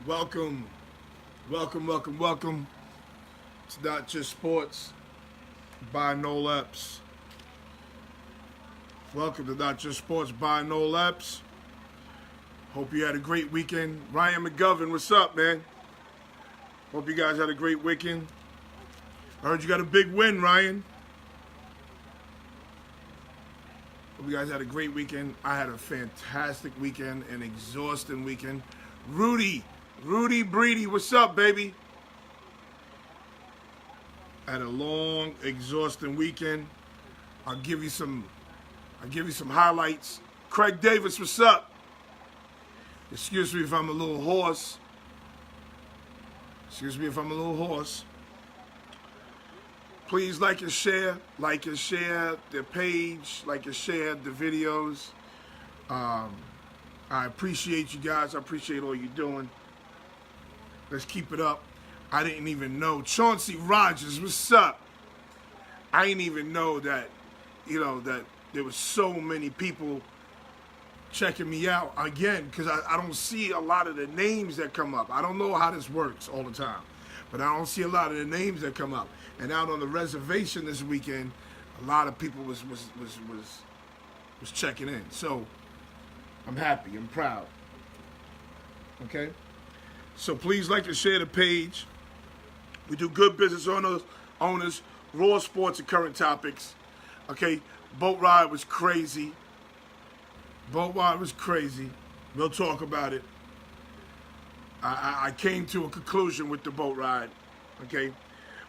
Welcome, welcome. It's not just sports by No Leps. Welcome to Not Just Sports by No Leps. Hope you had a great weekend. Ryan McGovern, what's up, man? Hope you guys had a great weekend. I heard you got a big win, Ryan. Hope you guys had a great weekend. I had a fantastic weekend, an exhausting weekend. Rudy Breedy, what's up, baby? Had a long, exhausting weekend. I'll give you some highlights. Craig Davis, what's up? Excuse me if I'm a little hoarse. Please like and share the page, like and share the videos. I appreciate you guys. I appreciate all you're doing. Let's keep it up. I didn't even know. Chauncey Rogers, what's up? I didn't even know that, that there was so many people checking me out again, because I don't see a lot of the names that come up. I don't know how this works all the time, but I don't see a lot of the names that come up. And out on the reservation this weekend, a lot of people was checking in. So I'm happy. I'm proud. Okay? So please like and share the page. We do good business owners, raw sports and current topics. Okay? Boat ride was crazy. We'll talk about it. I came to a conclusion with the boat ride. Okay?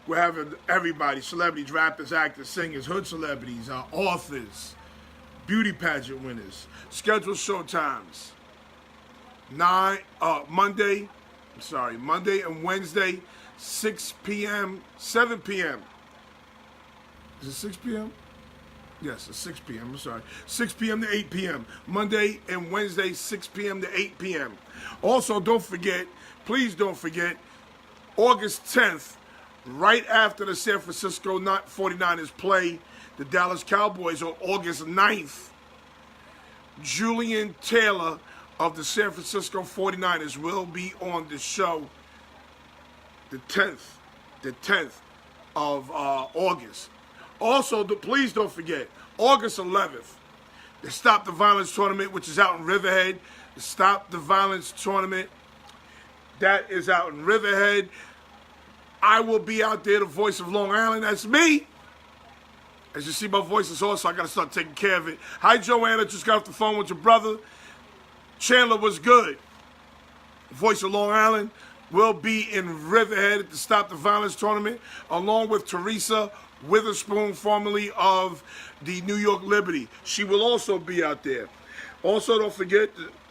We're having everybody, celebrities, rappers, actors, singers, hood celebrities, authors, beauty pageant winners, scheduled show times. Monday and Wednesday, 6 p.m., 7 p.m. Is it 6 p.m.? Yes, it's 6 p.m. I'm sorry. 6 p.m. to 8 p.m. Monday and Wednesday, 6 p.m. to 8 p.m. Also, please don't forget, August 10th, right after the San Francisco 49ers play the Dallas Cowboys on August 9th, Julian Taylor of the San Francisco 49ers will be on the show the 10th of August. Also, please don't forget, August 11th, the Stop the Violence Tournament, which is out in Riverhead. The Stop the Violence Tournament, that is out in Riverhead. I will be out there, the voice of Long Island. That's me. As you see, my voice is hoarse, so I got to start taking care of it. Hi, Joanna. Just got off the phone with your brother. Chandler was good. Voice of Long Island will be in Riverhead at the Stop the Violence Tournament, along with Teresa Witherspoon, formerly of the New York Liberty. She will also be out there. Also, don't forget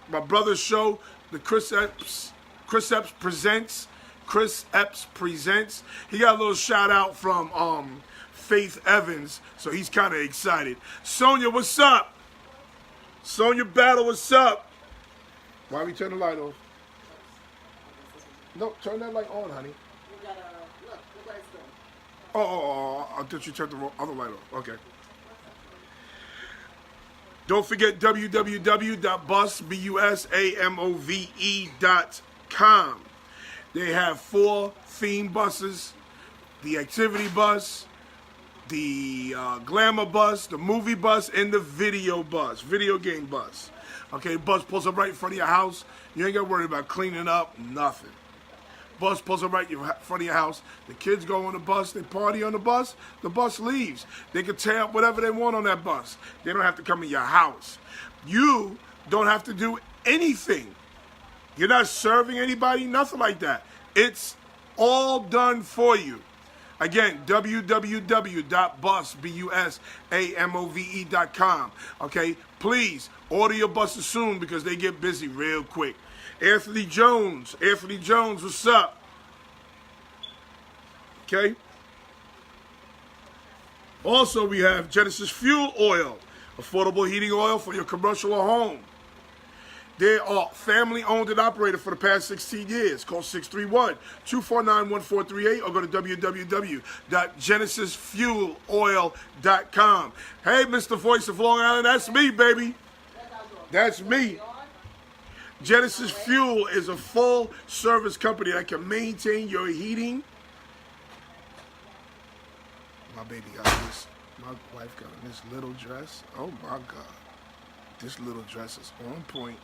my brother's show, the Chris Epps Presents. Chris Epps Presents. He got a little shout out from Faith Evans, so he's kind of excited. Sonia, what's up? Sonia Battle, what's up? Why we turn the light off? No, turn that light on, honey. You gotta look what it's doing. Oh, I thought you turned the other light off. Okay. Don't forget www.busame.com. They have 4 theme buses: the activity bus, the glamour bus, the movie bus, and the video game bus. Okay, bus pulls up right in front of your house. You ain't got to worry about cleaning up, nothing. Bus pulls up right in front of your house. The kids go on the bus, they party on the bus leaves. They can tear up whatever they want on that bus. They don't have to come in your house. You don't have to do anything. You're not serving anybody, nothing like that. It's all done for you. Again, www.busamove.com. Okay, please order your buses soon because they get busy real quick. Anthony Jones, what's up? Okay. Also, we have Genesis Fuel Oil, affordable heating oil for your commercial or home. They are family-owned and operated for the past 16 years. Call 631-249-1438 or go to www.genesisfueloil.com. Hey, Mr. Voice of Long Island, that's me, baby. That's me. Genesis Fuel is a full service company that can maintain your heating. My baby got this. My wife got this little dress. Oh my God. This little dress is on point.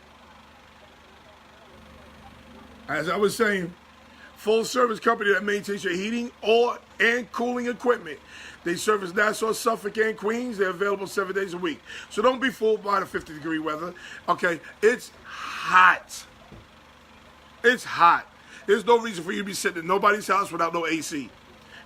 As I was saying, full service company that maintains your heating and cooling equipment. They service Nassau, Suffolk, and Queens. They're available 7 days a week. So don't be fooled by the 50-degree weather. Okay, it's hot. It's hot. There's no reason for you to be sitting in nobody's house without no AC.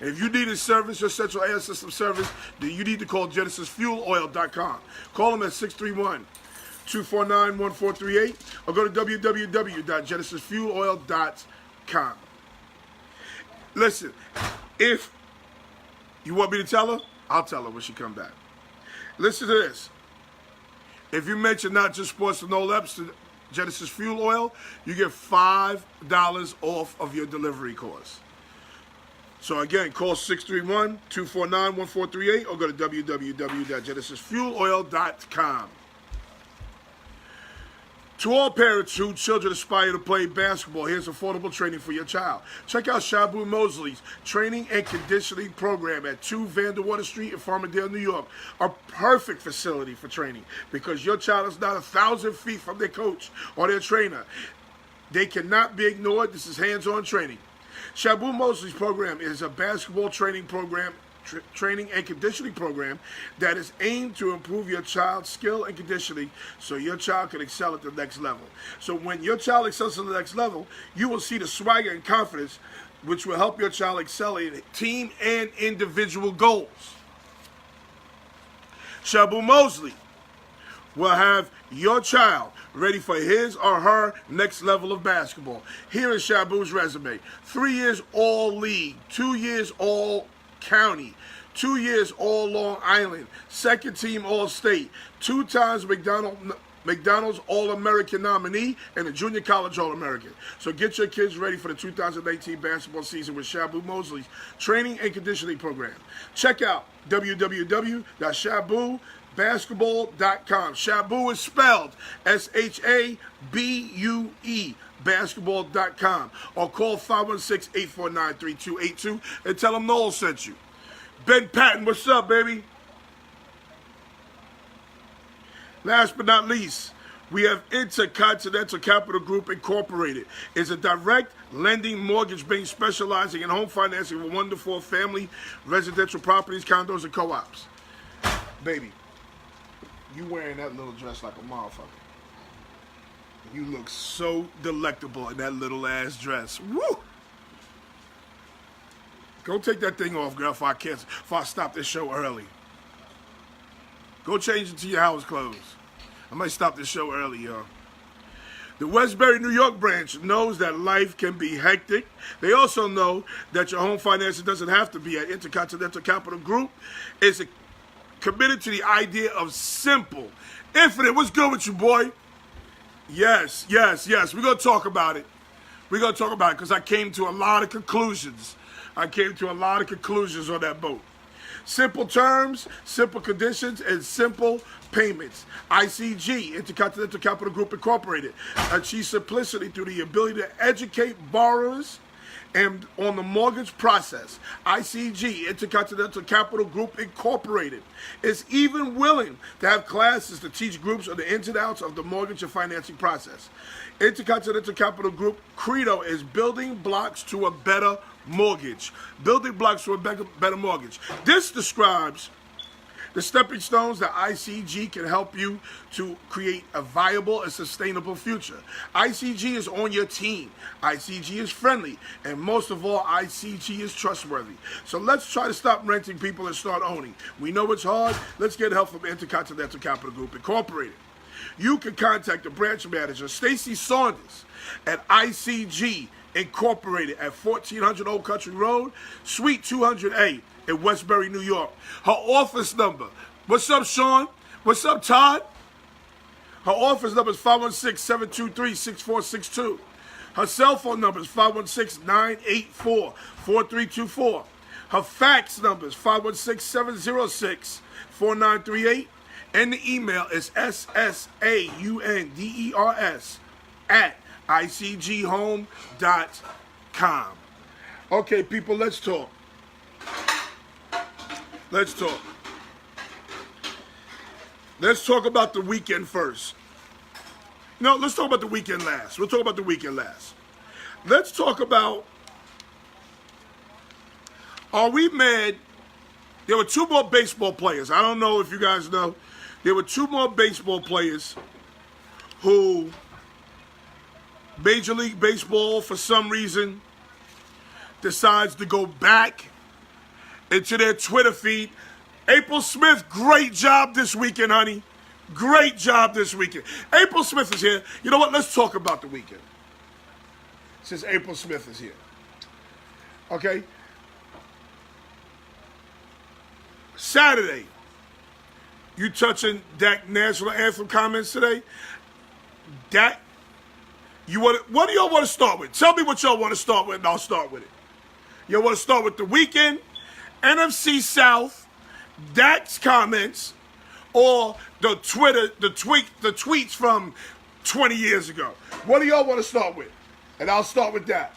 And if you need a service, your central air system service, then you need to call GenesisFuelOil.com. Call them at 631-249-1438 or go to www.GenesisFuelOil.com. Listen, if you want me to tell her, I'll tell her when she come back. Listen to this. If you mention Not Just Sports to No Leps to Genesis Fuel Oil, you get $5 off of your delivery cost. So again, call 631-249-1438 or go to www.genesisfueloil.com. To all parents whose children aspire to play basketball, here's affordable training for your child. Check out Shabu Mosley's training and conditioning program at 2 Vanderwater Street in Farmingdale, New York. A perfect facility for training because your child is not 1,000 feet from their coach or their trainer. They cannot be ignored. This is hands-on training. Shabu Mosley's program is a basketball training program, training and conditioning program that is aimed to improve your child's skill and conditioning so your child can excel at the next level. So when your child excels at the next level, you will see the swagger and confidence which will help your child excel in team and individual goals. Shabu Mosley will have your child ready for his or her next level of basketball. Here is Shabu's resume. 3 years all-league, 2 years all-county, 2 years all-Long Island, second team all-state, 2 times McDonald's All-American nominee, and a junior college All-American. So get your kids ready for the 2019 basketball season with Shabu Mosley's training and conditioning program. Check out www.shabubasketball.com. Shabu is spelled S-H-A-B-U-E, basketball.com. Or call 516-849-3282 and tell them Noel sent you. Ben Patton, what's up, baby? Last but not least, we have Intercontinental Capital Group Incorporated. It's a direct lending mortgage bank specializing in home financing for 1 to 4 family residential properties, condos, and co-ops. Baby, you wearing that little dress like a motherfucker. You look so delectable in that little ass dress. Woo! Go take that thing off, girl, if I stop this show early. Go change into your house clothes. I might stop this show early, y'all. The Westbury, New York branch knows that life can be hectic. They also know that your home financing doesn't have to be at Intercontinental Capital Group. It's committed to the idea of simple. Infinite, what's good with you, boy? Yes. We're going to talk about it. We're going to talk about it because I came to a lot of conclusions. on that boat. Simple terms, simple conditions, and simple payments. ICG, Intercontinental Capital Group Incorporated, achieves simplicity through the ability to educate borrowers and on the mortgage process. ICG, Intercontinental Capital Group Incorporated, is even willing to have classes to teach groups on the ins and outs of the mortgage and financing process. Intercontinental Capital Group credo is building blocks to a better mortgage. Building blocks to a better mortgage. This describes the stepping stones that ICG can help you to create a viable and sustainable future. ICG is on your team. ICG is friendly. And most of all, ICG is trustworthy. So let's try to stop renting people and start owning. We know it's hard. Let's get help from Intercontinental Capital Group Incorporated. You can contact the branch manager, Stacy Saunders, at ICG Incorporated at 1400 Old Country Road, Suite 200A in Westbury, New York. Her office number, what's up, Sean? What's up, Todd? Her office number is 516-723-6462. Her cell phone number is 516-984-4324. Her fax number is 516-706-4938. And the email is ssaunders at icghome.com. Okay, people, let's talk. Let's talk. Let's talk about the weekend first. No, let's talk about the weekend last. We'll talk about the weekend last. Let's talk about, are we mad? There were two more baseball players. I don't know if you guys know. There were two more baseball players who Major League Baseball, for some reason, decides to go back into their Twitter feed. April Smith, great job this weekend, honey. Great job this weekend. April Smith is here. You know what? Let's talk about the weekend, since April Smith is here. Okay? Saturday, you touching Dak national anthem comments today? Dak, what do y'all want to start with? Tell me what y'all want to start with, and I'll start with it. Y'all want to start with the weekend, NFC South, Dak's comments, or the tweets from 20 years ago? What do y'all want to start with? And I'll start with that.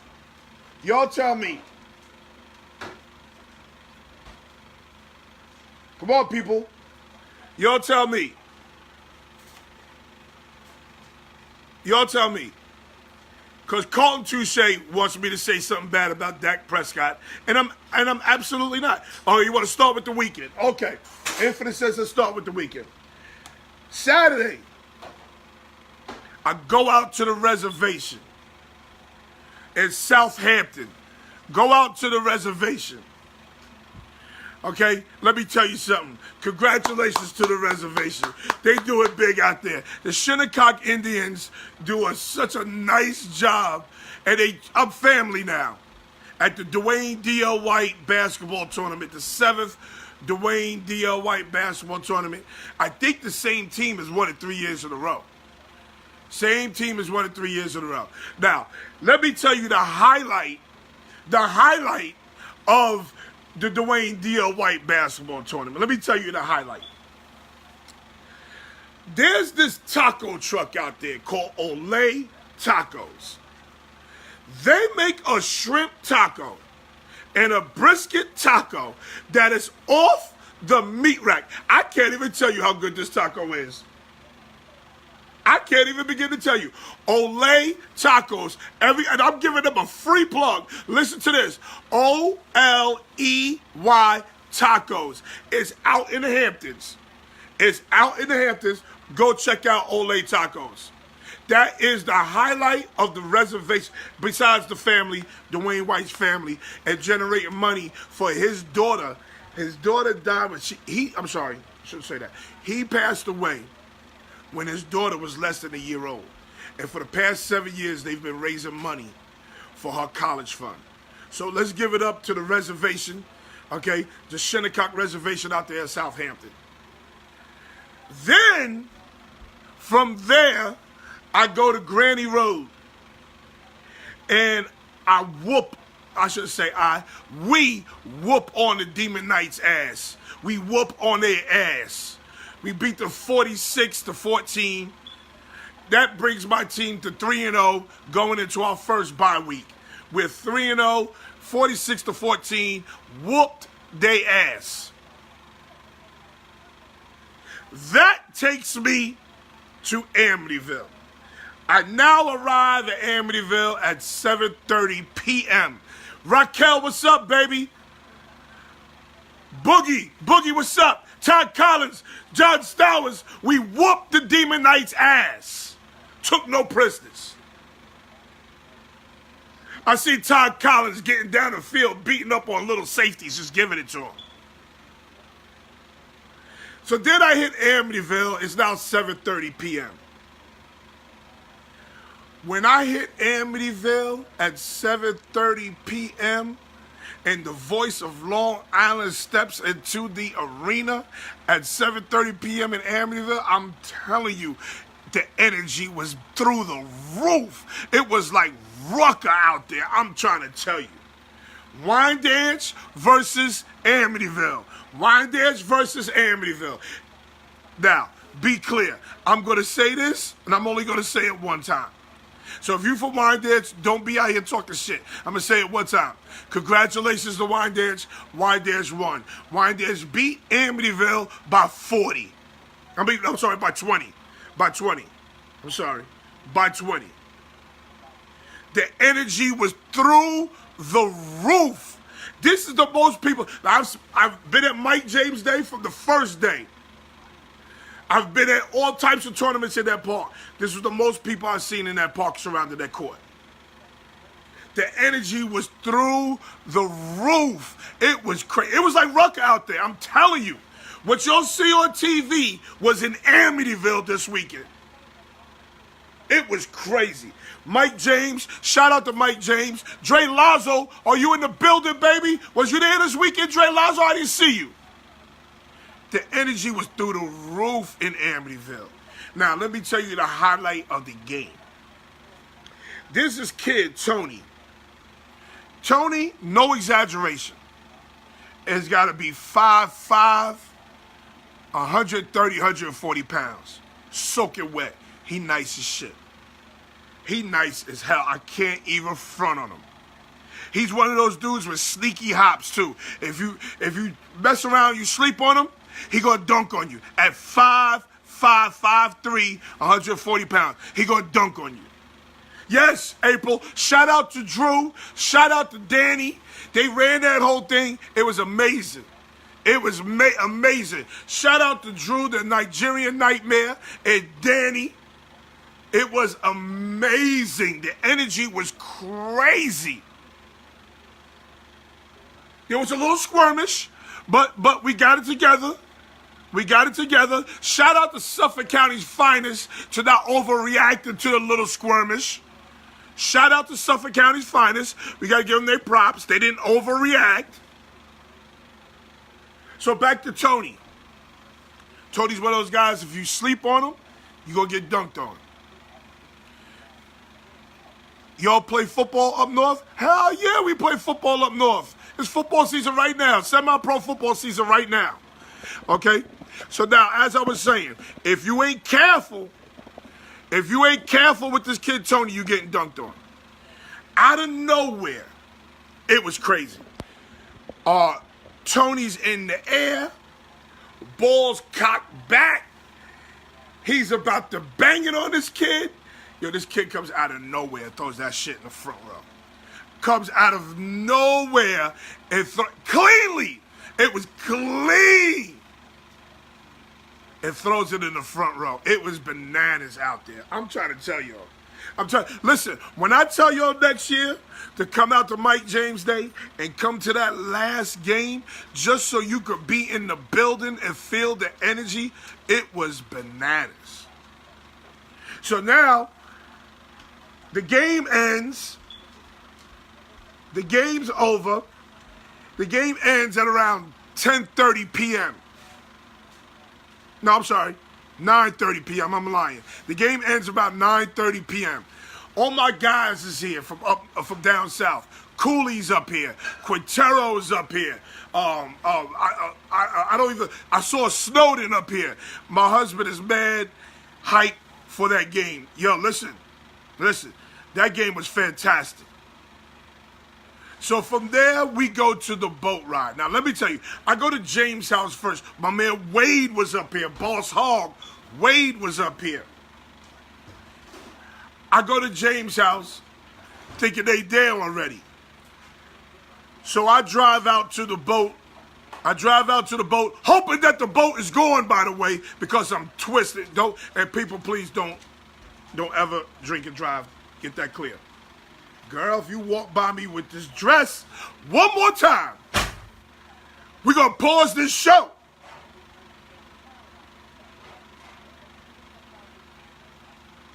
Y'all tell me. Come on, people. Y'all tell me. Y'all tell me. Because Carlton Touche wants me to say something bad about Dak Prescott, and I'm absolutely not. Oh, you want to start with the weekend? Okay. Infinite says let's start with the weekend. Saturday, I go out to the reservation in Southampton. Go out to the reservation. Okay, let me tell you something. Congratulations to the reservation. They do it big out there. The Shinnecock Indians do such a nice job, and I'm family now. At the Dwayne D.L. White basketball tournament, the 7th Dwayne D.L. White basketball tournament. I think the same team has won it 3 years in a row. Same team has won it 3 years in a row. Now, let me tell you the highlight of the Dwayne D.L. White basketball tournament. Let me tell you the highlight. There's this taco truck out there called Olay Tacos. They make a shrimp taco and a brisket taco that is off the meat rack. I can't even tell you how good this taco is. I can't even begin to tell you. Olay Tacos. And I'm giving them a free plug. Listen to this. OLEY Tacos. It's out in the Hamptons. It's out in the Hamptons. Go check out Olay Tacos. That is the highlight of the reservation, besides the family, Dwayne White's family, and generating money for his daughter. His daughter died when I'm sorry, I shouldn't say that. He passed away when his daughter was less than a year old. And for the past 7 years, they've been raising money for her college fund. So let's give it up to the reservation, okay? The Shinnecock Reservation out there in Southampton. Then, from there, I go to Granny Road. And we whoop on the Demon Knights' ass. We whoop on their ass. We beat them 46-14. That brings my team to 3-0 going into our first bye week. We're 3-0, 46-14, whooped their ass. That takes me to Amityville. I now arrive at Amityville at 7:30 p.m. Raquel, what's up, baby? Boogie, what's up? Todd Collins, John Stowers, we whooped the Demon Knights' ass. Took no prisoners. I see Todd Collins getting down the field, beating up on little safeties, just giving it to him. So then I hit Amityville. It's now 7:30 p.m. When I hit Amityville at 7:30 p.m., and the voice of Long Island steps into the arena at 7:30 p.m. in Amityville, I'm telling you, the energy was through the roof. It was like Rucker out there, I'm trying to tell you. Wine Dance versus Amityville. Wine Dance versus Amityville. Now, be clear. I'm going to say this, and I'm only going to say it one time. So if you from Wine Dance, don't be out here talking shit. I'm going to say it one time. Congratulations to Wine Dance. Wine Dance won. Wine Dance beat Amityville by 40. I'm sorry, by 20. By 20. I'm sorry. By 20. The energy was through the roof. This is the most people. I've been at Mike James Day from the first day. I've been at all types of tournaments in that park. This was the most people I've seen in that park surrounding that court. The energy was through the roof. It was crazy. It was like Rucker out there. I'm telling you. What you'll see on TV was in Amityville this weekend. It was crazy. Mike James, shout out to Mike James. Dre Lazo, are you in the building, baby? Was you there this weekend, Dre Lazo? I didn't see you. The energy was through the roof in Amityville. Now, let me tell you the highlight of the game. There's this kid, Tony. Tony, no exaggeration, has got to be 5'5", 130, 140 pounds. Soaking wet. He nice as shit. He nice as hell. I can't even front on him. He's one of those dudes with sneaky hops, too. If you mess around, you sleep on him, he gonna dunk on you. At 5'5", 5'3", 140 pounds, he gonna dunk on you. Yes, April. Shout out to Drew. Shout out to Danny. They ran that whole thing. It was amazing. It was amazing. Shout out to Drew, the Nigerian Nightmare, and Danny. It was amazing. The energy was crazy. It was a little skirmish, but we got it together. We got it together. Shout out to Suffolk County's finest to not overreacting to the little skirmish. Shout out to Suffolk County's finest. We got to give them their props. They didn't overreact. So back to Tony. Tony's one of those guys, if you sleep on him, you're going to get dunked on. Y'all play football up north? Hell yeah, we play football up north. It's football season right now. Semi-pro football season right now. Okay? So now, as I was saying, if you ain't careful with this kid Tony, you getting dunked on. Out of nowhere, it was crazy. Tony's in the air, ball's cocked back. He's about to bang it on this kid. Yo, this kid comes out of nowhere and throws that shit in the front row. Comes out of nowhere and cleanly. It was clean. And throws it in the front row. It was bananas out there. I'm trying to tell y'all. Listen, when I tell y'all next year to come out to Mike James Day and come to that last game just so you could be in the building and feel the energy, it was bananas. So now, the game ends. The game's over. The game ends at around 10:30 p.m. No, I'm sorry, 9:30 p.m. I'm lying. The game ends about 9:30 p.m. All my guys is here from down south. Cooley's up here. Quintero's up here. I saw Snowden up here. My husband is mad hype for that game. Yo, listen. That game was fantastic. So from there, we go to the boat ride. Now, let me tell you, I go to James' house first. My man Wade was up here. Boss Hog, Wade was up here. I go to James' house thinking they there already. So I drive out to the boat. Hoping that the boat is going, by the way, because I'm twisted. And people, please don't ever drink and drive. Get that clear. Girl, if you walk by me with this dress one more time, we're going to pause this show.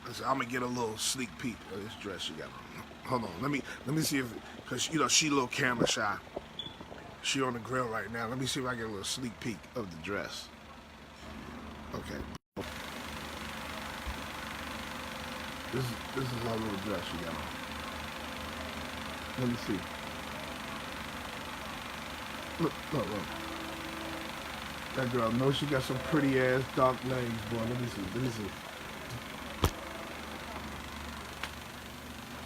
Listen, I'm going to get a little sneak peek of this dress you got on. Hold on. Let me see if, because, she a little camera shy. She on the grill right now. Let me see if I get a little sneak peek of the dress. Okay. This is her little dress she got on. Let me see. Look. That girl knows she got some pretty ass dark legs, boy. Let me see.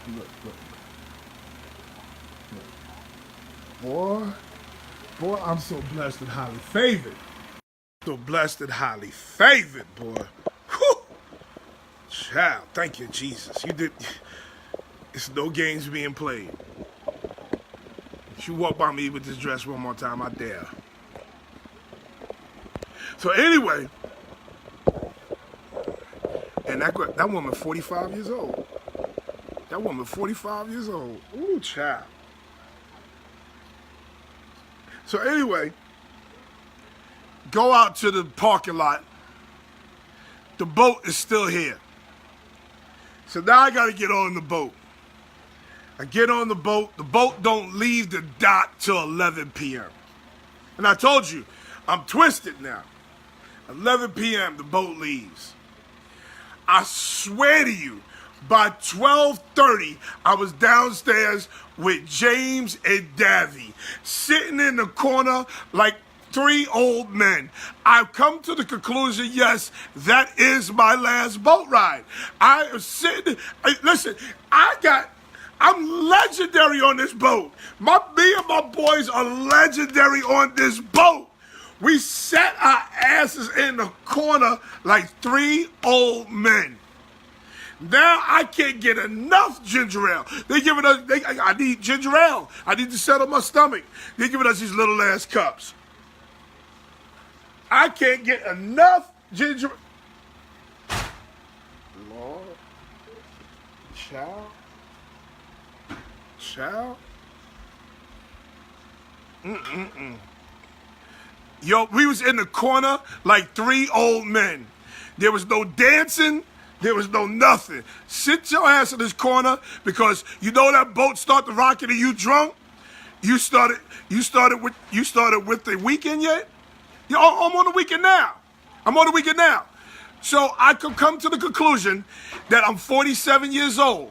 Look. Boy, I'm so blessed and highly favored. So blessed and highly favored, boy. Whew. Child, thank you, Jesus. You did. It's no games being played. If you walk by me with this dress one more time, I dare. So anyway, and that woman 45 years old. That woman 45 years old. Ooh, child. So anyway, go out to the parking lot. The boat is still here. So now I got to get on the boat. I get on the boat. The boat don't leave the dock till 11 p.m. And I told you, I'm twisted now. 11 p.m. the boat leaves. I swear to you, by 12:30, I was downstairs with James and Davy, sitting in the corner like three old men. I've come to the conclusion, yes, that is my last boat ride. I am sitting, listen, I'm legendary on this boat. Me and my boys are legendary on this boat. We sat our asses in the corner like three old men. Now I can't get enough ginger ale. They giving us, I need ginger ale. I need to settle my stomach. They giving us these little ass cups. I can't get enough ginger. Lord, child. Yo, we was in the corner like three old men. There was no dancing. There was no nothing. Sit your ass in this corner because you know that boat start to rocking and you drunk. You started with the weekend yet? Yeah, I'm on the weekend now. So I could come to the conclusion that I'm 47 years old,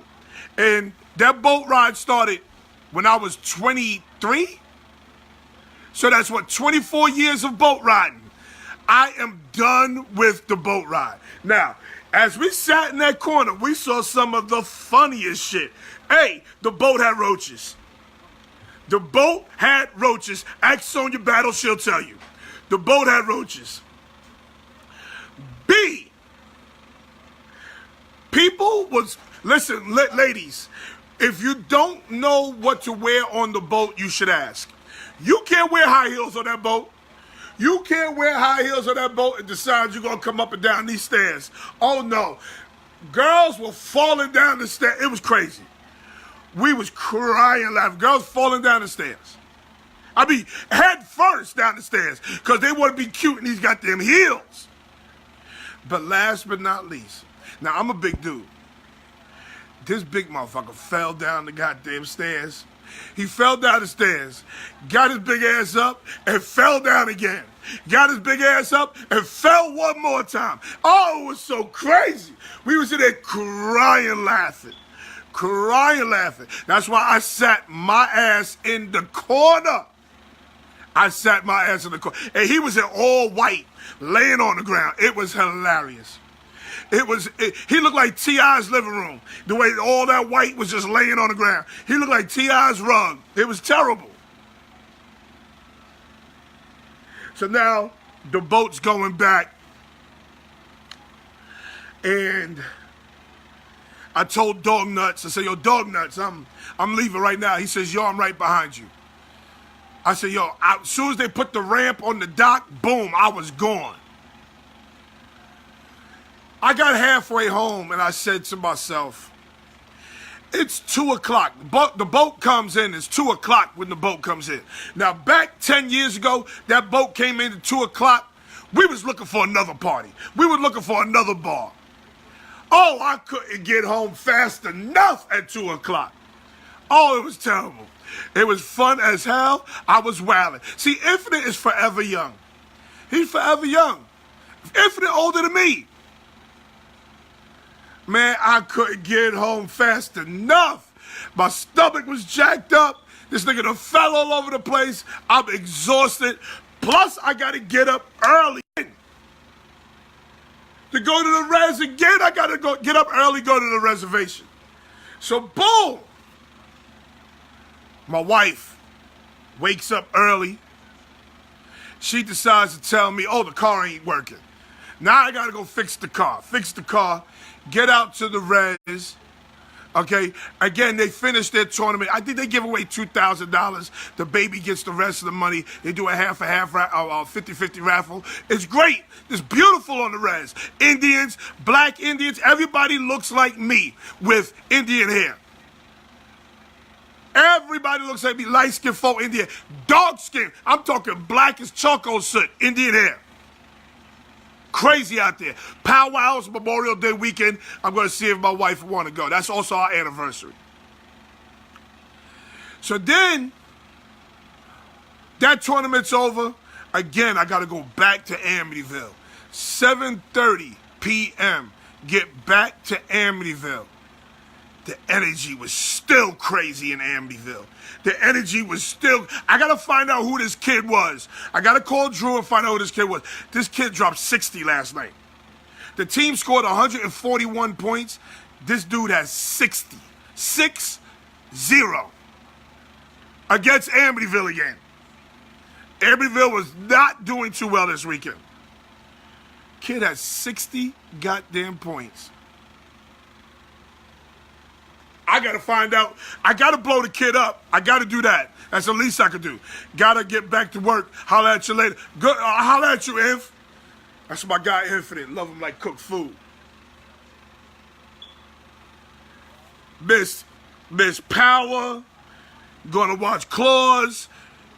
and that boat ride started when I was 23. So that's what, 24 years of boat riding. I am done with the boat ride. Now, as we sat in that corner, we saw some of the funniest shit. A, the boat had roaches. The boat had roaches. Ask Sonya Battle, she'll tell you. The boat had roaches. B, people was, listen, ladies, if you don't know what to wear on the boat, you should ask. You can't wear high heels on that boat. You can't wear high heels on that boat and decide you're going to come up and down these stairs. Oh, no. Girls were falling down the stairs. It was crazy. We was crying, laughing. Girls falling down the stairs. I mean, head first down the stairs because they want to be cute in these goddamn heels. But last but not least, now I'm a big dude. This big motherfucker fell down the goddamn stairs. He fell down the stairs, got his big ass up, and fell down again. Got his big ass up and fell one more time. Oh, it was so crazy. We was in there crying, laughing. That's why I sat my ass in the corner. And he was in all white, laying on the ground. It was hilarious. He looked like T.I.'s living room. The way all that white was just laying on the ground. He looked like T.I.'s rug. It was terrible. So now the boat's going back. And I told Dog Nuts, I said, yo, Dog Nuts, I'm leaving right now. He says, yo, I'm right behind you. I said, yo, as soon as they put the ramp on the dock, boom, I was gone. I got halfway home and I said to myself, it's 2 o'clock. The boat comes in, it's 2 o'clock when the boat comes in. Now, back 10 years ago, that boat came in at 2 o'clock. We was looking for another party. We were looking for another bar. Oh, I couldn't get home fast enough at 2 o'clock. Oh, it was terrible. It was fun as hell. I was wilding. See, Infinite is forever young. He's forever young. Infinite older than me. Man, I couldn't get home fast enough. My stomach was jacked up. This nigga done fell all over the place. I'm exhausted. Plus, I got to get up early. To go to the res again, I got to get up early, go to the reservation. So boom, my wife wakes up early. She decides to tell me, oh, the car ain't working. Now I gotta go fix the car. Get out to the res. Okay, again, they finished their tournament. I think they give away $2,000. The baby gets the rest of the money. They do a half, 50-50 raffle. It's great. It's beautiful on the res. Indians, black Indians, everybody looks like me with Indian hair. Everybody looks like me, light skin, folk Indian. Dark skin, I'm talking black as charcoal soot, Indian hair. Crazy out there. Powwows, Memorial Day weekend. I'm going to see if my wife want to go. That's also our anniversary. So then, that tournament's over. Again, I got to go back to Amityville. 7:30 p.m. Get back to Amityville. The energy was still crazy in Amityville. The energy was still... I got to find out who this kid was. I got to call Drew and find out who this kid was. This kid dropped 60 last night. The team scored 141 points. This dude has 60. 6-0. Against Amityville again. Amityville was not doing too well this weekend. Kid has 60 goddamn points. I got to find out. I got to blow the kid up. I got to do that. That's the least I could do. Got to get back to work. Holla at you later. Good. Holla at you, Inf. That's my guy, Infinite. Love him like cooked food. Miss Power. Gonna watch Claws.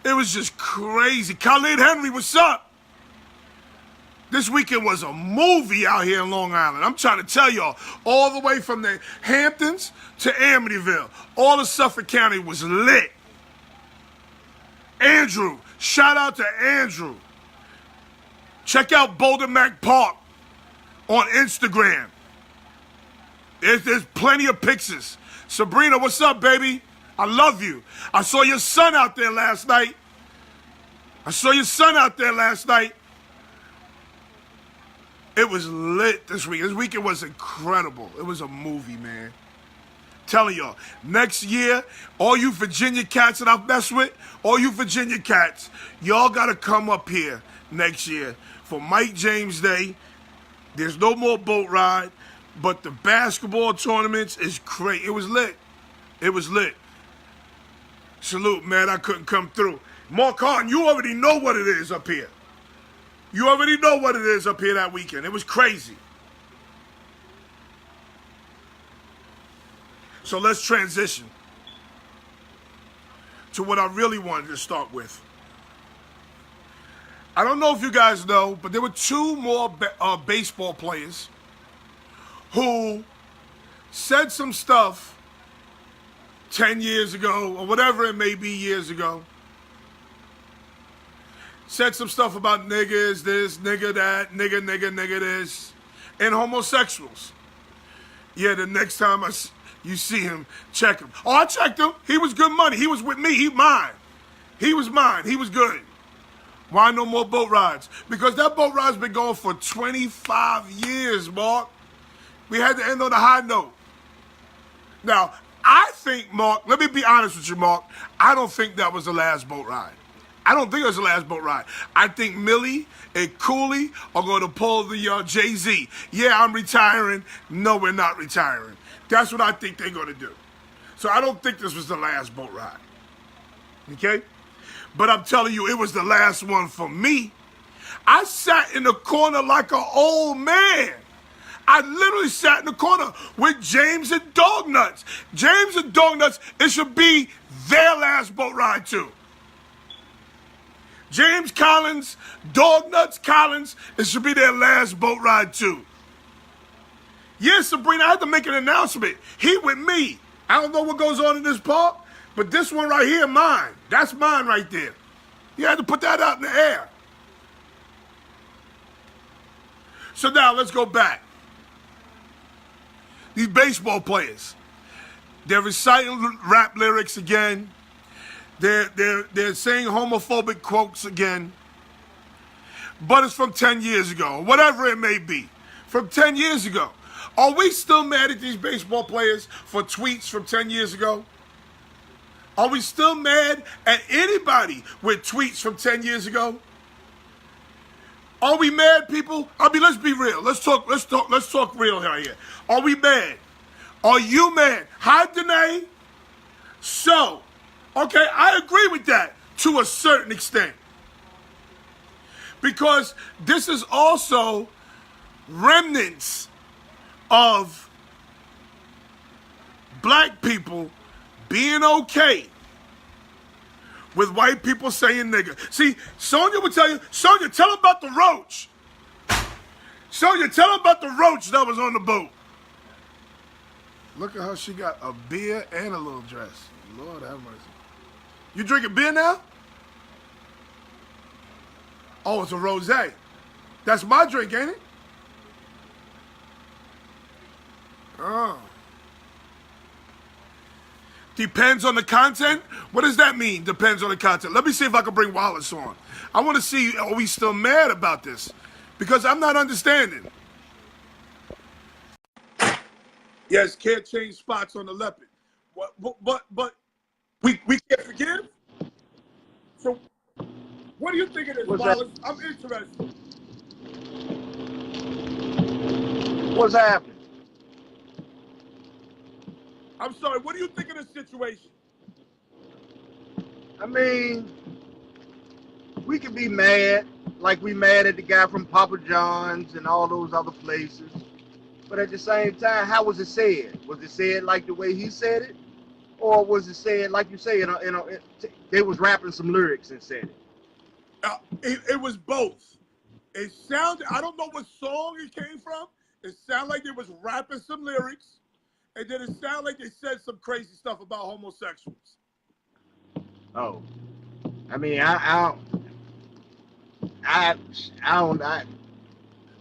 It was just crazy. Khalid Henry, what's up? This weekend was a movie out here in Long Island. I'm trying to tell y'all, all the way from the Hamptons to Amityville, all of Suffolk County was lit. Andrew, shout out to Andrew. Check out BOLDEN MACK Park on Instagram. There's plenty of pictures. Sabrina, what's up, baby? I love you. I saw your son out there last night. It was lit this week. This weekend was incredible. It was a movie, man. Telling y'all, next year, all you Virginia cats that I've messed with, all you Virginia cats, y'all got to come up here next year for Mike James Day. There's no more boat ride, but the basketball tournaments is great. It was lit. Salute, man. I couldn't come through. Mark Harden, you already know what it is up here. That weekend. It was crazy. So let's transition to what I really wanted to start with. I don't know if you guys know, but there were two more baseball players who said some stuff 10 years ago, or whatever it may be years ago. Said some stuff about niggas, this, nigga that, nigga this, and homosexuals. Yeah, the next time you see him, check him. Oh, I checked him. He was good money. He was with me. He was mine. He was good. Why no more boat rides? Because that boat ride's been going for 25 years, Mark. We had to end on a high note. Now, I think, Mark, let me be honest with you, Mark. I don't think that was the last boat ride. I think Millie and Cooley are going to pull the Jay-Z. Yeah, I'm retiring. No, we're not retiring. That's what I think they're going to do. So I don't think this was the last boat ride. Okay? But I'm telling you, it was the last one for me. I sat in the corner like an old man. I literally sat in the corner with James and Dognuts. James and Dognuts, it should be their last boat ride too. James Collins, Dognuts Collins, it should be their last boat ride too. Yes, Sabrina, I had to make an announcement. He with me. I don't know what goes on in this park, but this one right here, mine. That's mine right there. You had to put that out in the air. So now let's go back. These baseball players, they're reciting rap lyrics again. They're saying homophobic quotes again. But it's from 10 years ago, whatever it may be. From 10 years ago. Are we still mad at these baseball players for tweets from 10 years ago? Are we still mad at anybody with tweets from 10 years ago? Are we mad, people? I mean, let's be real. Let's talk real here. Are we mad? Are you mad? Hi, Danae. So, okay, I agree with that to a certain extent. Because this is also remnants of black people being okay with white people saying nigga. See, Sonia would tell you, Sonia, tell him about the roach. Sonia, tell him about the roach that was on the boat. Look at her, she got a beer and a little dress. Lord have mercy. You drinking beer now? Oh, it's a rosé. That's my drink, ain't it? Oh. Depends on the content? What does that mean, depends on the content? Let me see if I can bring Wallace on. I want to see, are we still mad about this? Because I'm not understanding. Yes, can't change spots on the leopard. But we can't forgive? So what do you think it is, Wallace? I'm interested. What's happening? I'm sorry, what do you think of this situation? I mean, we could be mad, like we mad at the guy from Papa John's and all those other places. But at the same time, how was it said? Was it said like the way he said it? Or was it said, like you say, they was rapping some lyrics and said it? It was both. It sounded, I don't know what song it came from. It sounded like they was rapping some lyrics. And then it sounded like they said some crazy stuff about homosexuals. Oh, I mean,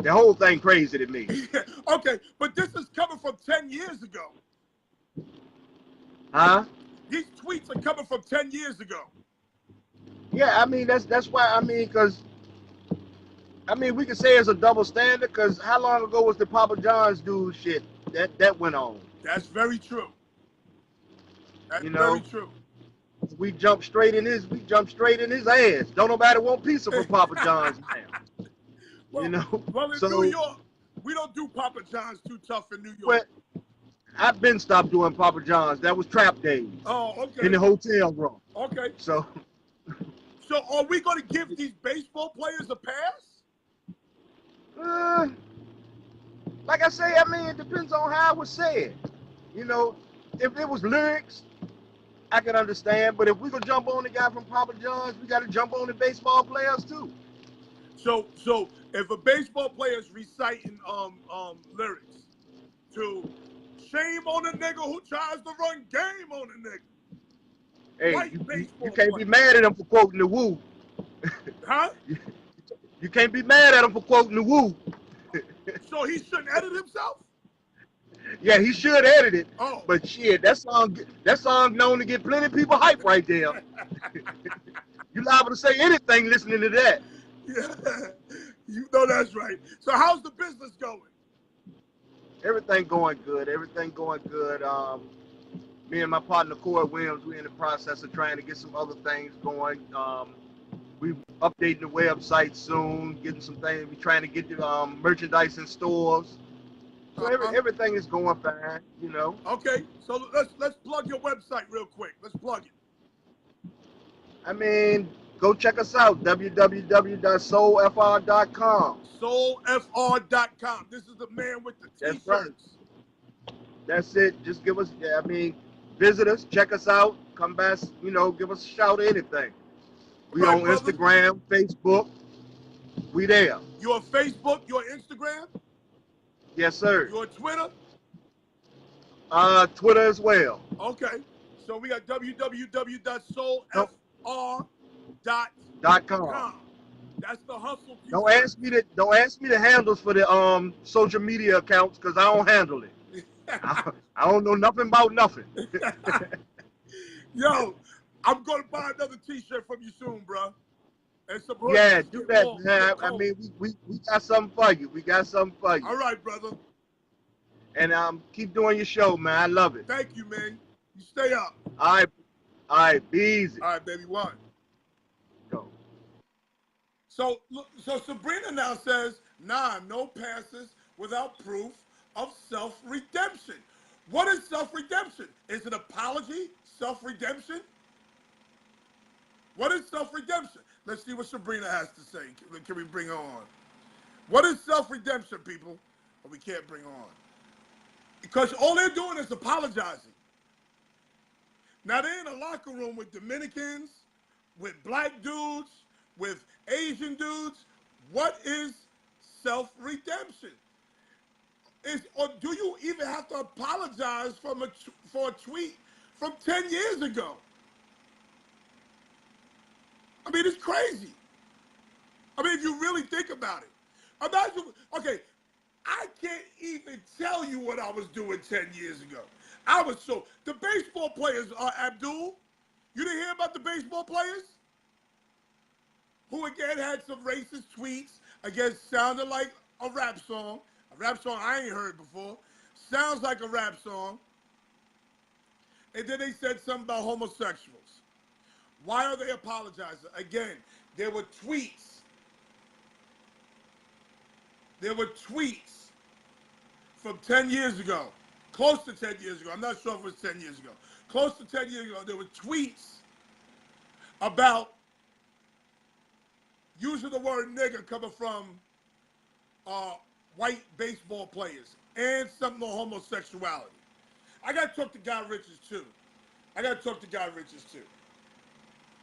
the whole thing crazy to me. Okay, but this is coming from 10 years ago. Huh? These tweets are coming from 10 years ago. Yeah, I mean, that's why, I mean, because, I mean, we could say it's a double standard, because how long ago was the Papa John's dude shit that went on? That's very true. That's very true. We jumped straight in his ass. Don't nobody want pizza from Papa John's now. Well, well, in so, New York, we don't do Papa John's too tough in New York. Well, I've been stopped doing Papa John's. That was trap days. Oh, okay. In the hotel room. Okay. So are we going to give these baseball players a pass? Like I say, I mean, it depends on how it was said. If it was lyrics, I can understand. But if we gonna jump on the guy from Papa John's, we got to jump on the baseball players too. So if a baseball player is reciting lyrics to shame on a nigga who tries to run game on a nigga. Hey, you can't be mad at him for quoting the Woo. Huh? You can't be mad at him for quoting the Woo. So he shouldn't edit himself? Yeah, he should edit it. Oh. But shit, that song known to get plenty of people hype right there. You liable to say anything listening to that. Yeah, you know that's right. So how's the business going? Everything going good. Everything going good. Me and my partner Corey Williams, we're in the process of trying to get some other things going. We're updating the website soon, getting some things. We're trying to get the merchandise in stores. So everything is going fine, Okay, so let's plug your website real quick. Let's plug it. I mean, go check us out, www.soulfr.com. Soulfr.com. This is the man with the t-shirts. That's right. That's it. Just give us, visit us, check us out, come back, give us a shout or anything. We right, on brother. Instagram, Facebook. We there. You on Facebook? You on Instagram? Yes, sir. You on Twitter? Twitter as well. Okay. So we got www.soulfr.com. That's the hustle. Don't ask me the handles for the social media accounts, because I don't handle it. I don't know nothing about nothing. Yo, I'm gonna buy another t-shirt from you soon, bro. And some yeah, do that, man. I mean, we got something for you. We got something for you. All right, brother. And keep doing your show, man. I love it. Thank you, man. You stay up. All right, all right, be easy. All right, baby, one. Go. So Sabrina now says, nah, no passes without proof of self-redemption. What is self-redemption? Is it apology? Self-redemption? What is self-redemption? Let's see what Sabrina has to say. Can we bring her on? What is self-redemption, people? Or we can't bring her on. Because all they're doing is apologizing. Now they're in a locker room with Dominicans, with black dudes, with Asian dudes. What is self-redemption? Or do you even have to apologize for a tweet from 10 years ago? I mean, it's crazy. I mean, if you really think about it. Imagine, okay, I can't even tell you what I was doing 10 years ago. The baseball players, Abdul, you didn't hear about the baseball players? Who again had some racist tweets, again sounded like a rap song I ain't heard before, sounds like a rap song, and then they said something about homosexuals. Why are they apologizing? Again, there were tweets. There were tweets from 10 years ago, close to 10 years ago. I'm not sure if it was 10 years ago. Close to 10 years ago, there were tweets about using the word nigger coming from white baseball players and something on homosexuality. I got to talk to Guy Richards too.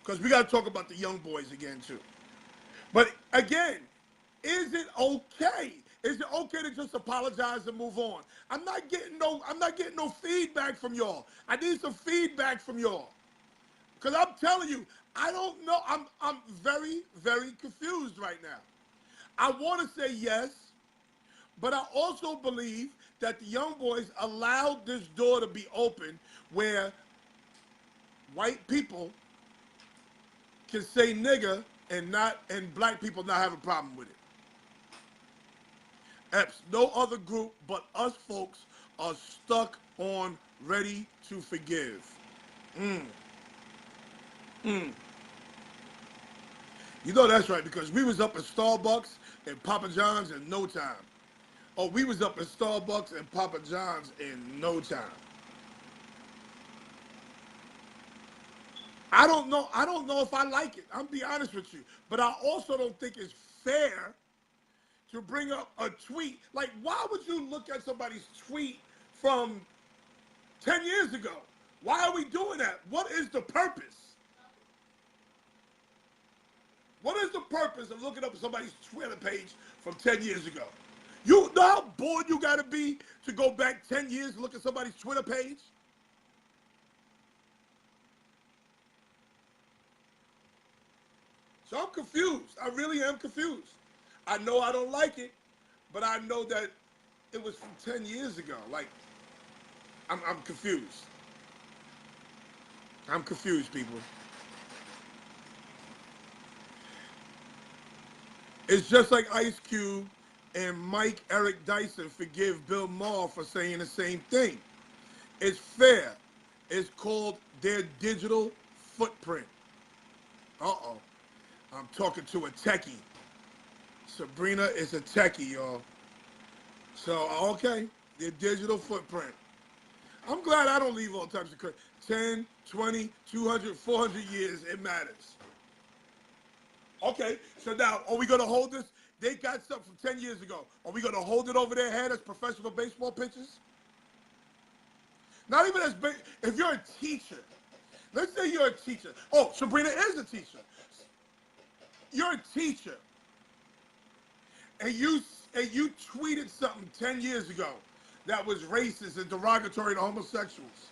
Because we got to talk about the young boys again too. But again, is it okay? Is it okay to just apologize and move on? I'm not getting no feedback from y'all. I need some feedback from y'all. Because I'm telling you, I don't know. I'm very, very confused right now. I want to say yes, but I also believe that the young boys allowed this door to be open where white people can say nigger and black people not have a problem with it. Epps, no other group but us folks are stuck on ready to forgive. You know that's right, because we was up at Starbucks and Papa John's in no time. Oh, we was up at Starbucks and Papa John's in no time. I don't know if I like it. I'm be honest with you. But I also don't think it's fair to bring up a tweet. Like, why would you look at somebody's tweet from 10 years ago? Why are we doing that? What is the purpose? What is the purpose of looking up somebody's Twitter page from 10 years ago? You know how bored you got to be to go back 10 years and look at somebody's Twitter page? So I'm confused. I really am confused. I know I don't like it, but I know that it was from 10 years ago. Like, I'm confused. I'm confused, people. It's just like Ice Cube and Mike Eric Dyson forgive Bill Maher for saying the same thing. It's fair. It's called their digital footprint. Uh-oh. I'm talking to a techie. Sabrina is a techie, y'all. So, okay, their digital footprint. I'm glad I don't leave all types of credit. 10, 20, 200, 400 years, it matters. Okay, so now, are we going to hold this? They got something from 10 years ago. Are we going to hold it over their head as professional baseball pitchers? Not even as big. If you're a teacher, let's say you're a teacher. Oh, Sabrina is a teacher. You're a teacher, and you tweeted something 10 years ago that was racist and derogatory to homosexuals.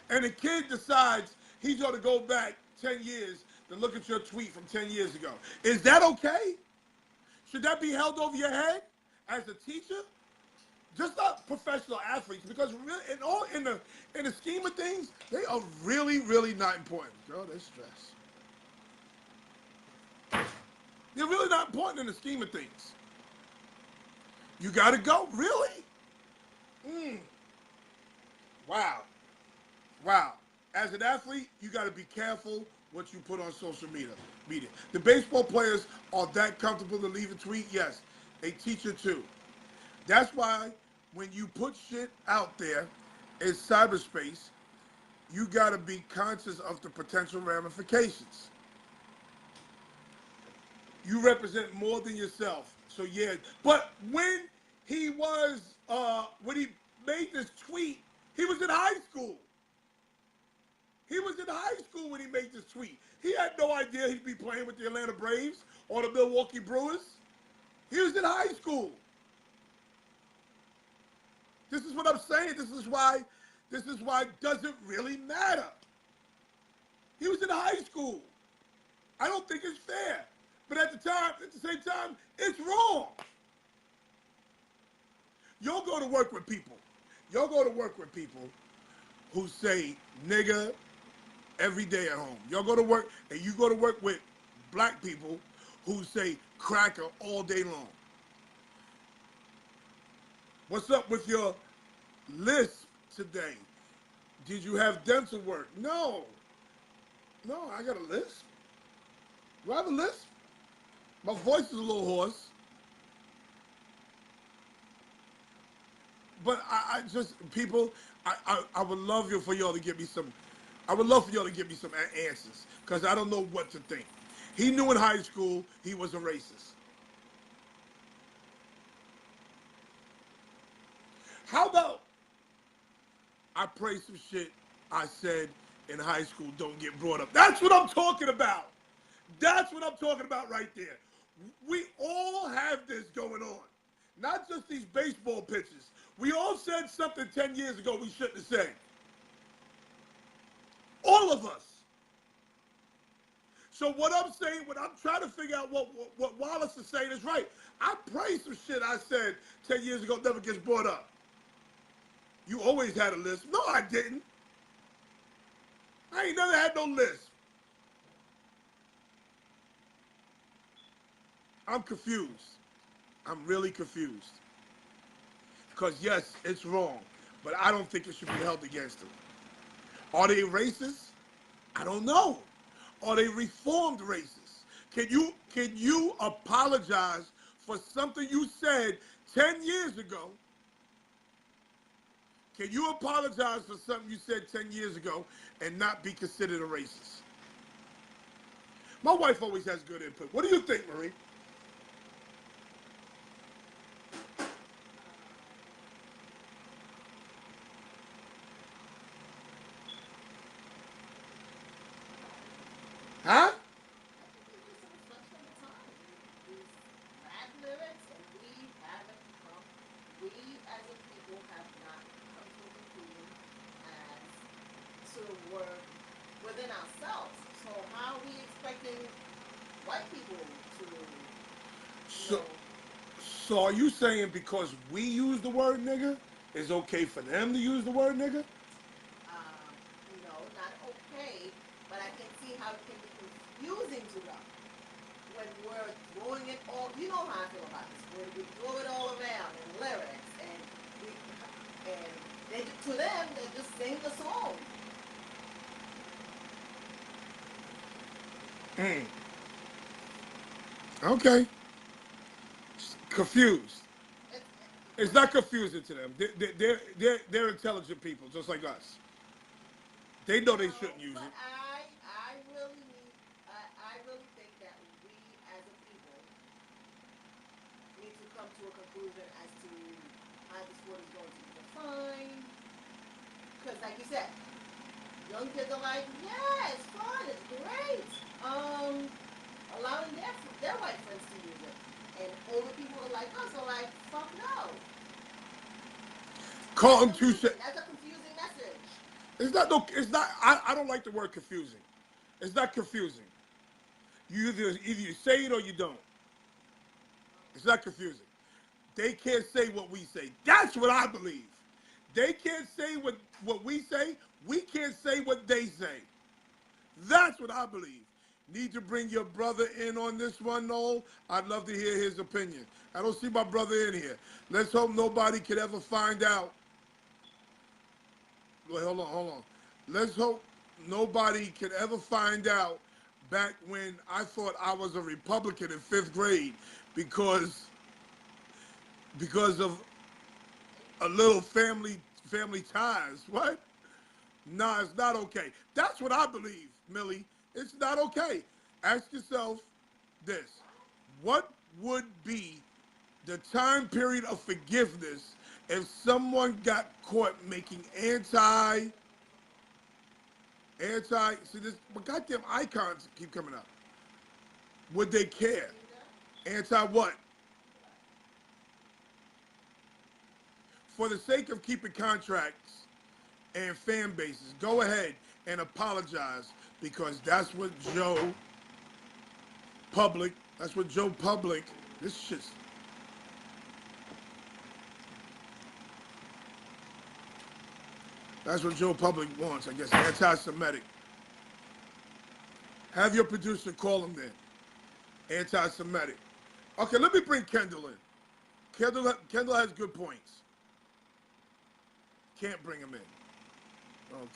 And the kid decides he's going to go back 10 years to look at your tweet from 10 years ago. Is that okay? Should that be held over your head as a teacher? Just not professional athletes, because really, in the scheme of things, they are really, really not important. Girl, they stress. They're really not important in the scheme of things. You got to go? Really? Wow. Wow. As an athlete, you got to be careful what you put on social media. The baseball players are that comfortable to leave a tweet? Yes. A teacher too. That's why when you put shit out there in cyberspace, you got to be conscious of the potential ramifications. You represent more than yourself. So yeah, but when he made this tweet, he was in high school. He was in high school when he made this tweet. He had no idea he'd be playing with the Atlanta Braves or the Milwaukee Brewers. He was in high school. This is what I'm saying. This is why it doesn't really matter. He was in high school. I don't think it's fair. But at the same time, it's wrong. You'll go to work with people. You'll go to work with people who say nigga every day at home. Y'all go to work, and you go to work with black people who say cracker all day long. What's up with your lisp today? Did you have dental work? No. No, I got a lisp. Do I have a lisp? My voice is a little hoarse. But I just, people, I would love for y'all to give me some, I would love for y'all to give me some answers, because I don't know what to think. He knew in high school he was a racist. How about I pray some shit I said in high school don't get brought up? That's what I'm talking about. That's what I'm talking about right there. We all have this going on. Not just these baseball pitchers. We all said something 10 years ago we shouldn't have said. All of us. So what I'm saying, what I'm trying to figure out what Wallace is saying is right. I pray some shit I said 10 years ago never gets brought up. You always had a list. No, I didn't. I ain't never had no list. I'm confused. I'm really confused. Because yes, it's wrong, but I don't think it should be held against them. Are they racist? I don't know. Are they reformed racists? Can you apologize for something you said 10 years ago? Can you apologize for something you said 10 years ago and not be considered a racist? My wife always has good input. What do you think, Marie? Huh? Work within ourselves. So how are we expecting white people to know? So are you saying because we use the word nigga, it's okay for them to use the word nigga? No, not okay, but I can see how it can be confusing to them when we're throwing it all. You know how I feel about this. When we throw it all around in lyrics, and to them they just sing the song. Okay. Confused. It's not confusing to them. They're intelligent people, just like us. They know they shouldn't use But it. I really think that we as a people need to come to a conclusion as to how this word is going to be defined. Because like you said, young kids are like, yeah, it's fun, it's great. Allowing their white friends to use it. And older people are like us are like, fuck no. Call them two shit. That's a confusing message. It's not no. It's not. I don't like the word confusing. It's not confusing. You either you say it or you don't. It's not confusing. They can't say what we say. That's what I believe. They can't say what we say. We can't say what they say. That's what I believe. Need to bring your brother in on this one, Noel. I'd love to hear his opinion. I don't see my brother in here. Let's hope nobody could ever find out wait, hold on. Let's hope nobody can ever find out back when I thought I was a Republican in 5th grade because of a little family ties. What? Nah, it's not okay. That's what I believe, Millie. It's not okay. Ask yourself this. What would be the time period of forgiveness if someone got caught making see this, but goddamn icons keep coming up. Would they care? Anti what? For the sake of keeping contracts and fan bases, go ahead and apologize because that's what Joe Public, this shit's, that's what Joe Public wants, I guess, anti-Semitic. Have your producer call him then. Anti-Semitic. Okay, let me bring Kendall in. Kendall has good points. Can't bring him in.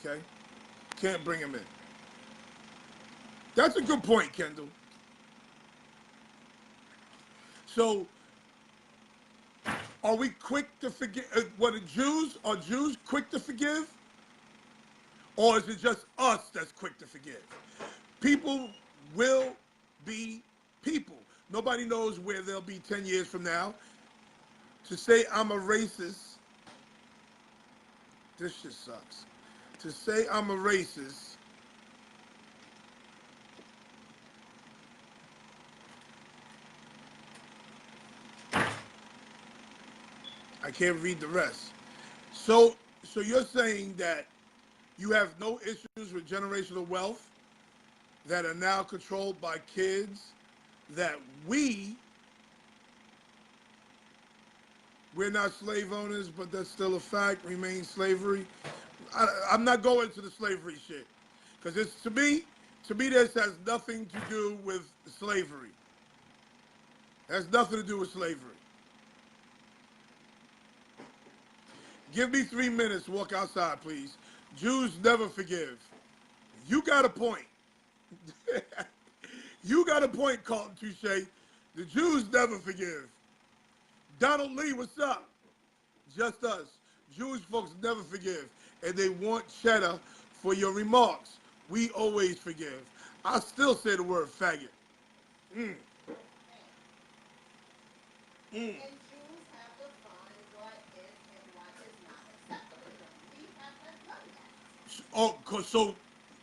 Okay? Can't bring him in. That's a good point, Kendall. So, are we quick to forgive? Are Jews quick to forgive? Or is it just us that's quick to forgive? People will be people. Nobody knows where they'll be 10 years from now. To say I'm a racist, this shit sucks. To say I'm a racist, I can't read the rest. So you're saying that you have no issues with generational wealth that are now controlled by kids that we're not slave owners, but that's still a fact, remains slavery. I'm not going to the slavery shit. Because it's to me, this has nothing to do with slavery. It has nothing to do with slavery. Give me 3 minutes to walk outside, please. Jews never forgive. You got a point. You got a point, Carlton Touche. The Jews never forgive. Donald Lee, what's up? Just us. Jewish folks never forgive. And they want cheddar for your remarks. We always forgive. I still say the word faggot. Mm. And Jews have defined what is and what is not acceptable to them. We have not done that. Oh, so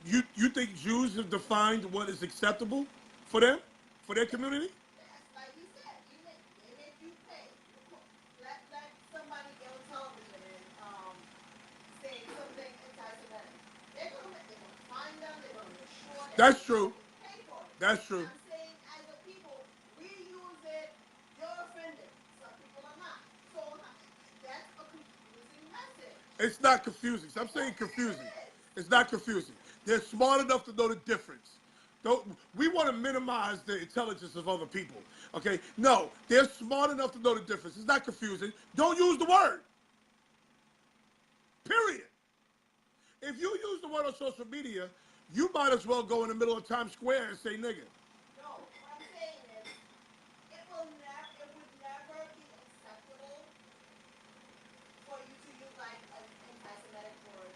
you think Jews have defined what is acceptable for them, for their community? That's like you said. They make you pay. Let somebody get on television and say something anti-Semitic. They're gonna find them. They're gonna make sure that That's you true. pay for it. That's true. I'm saying as a people, we use it. You're offended. Some people are not. So that's a confusing message. It's not confusing. So I'm saying confusing. It's not confusing. They're smart enough to know the difference. Don't, we want to minimize the intelligence of other people. Okay? No, they're smart enough to know the difference. It's not confusing. Don't use the word. Period. If you use the word on social media, you might as well go in the middle of Times Square and say nigga. No, what I'm saying is, it would never be acceptable for you to use like an anti-Semitic word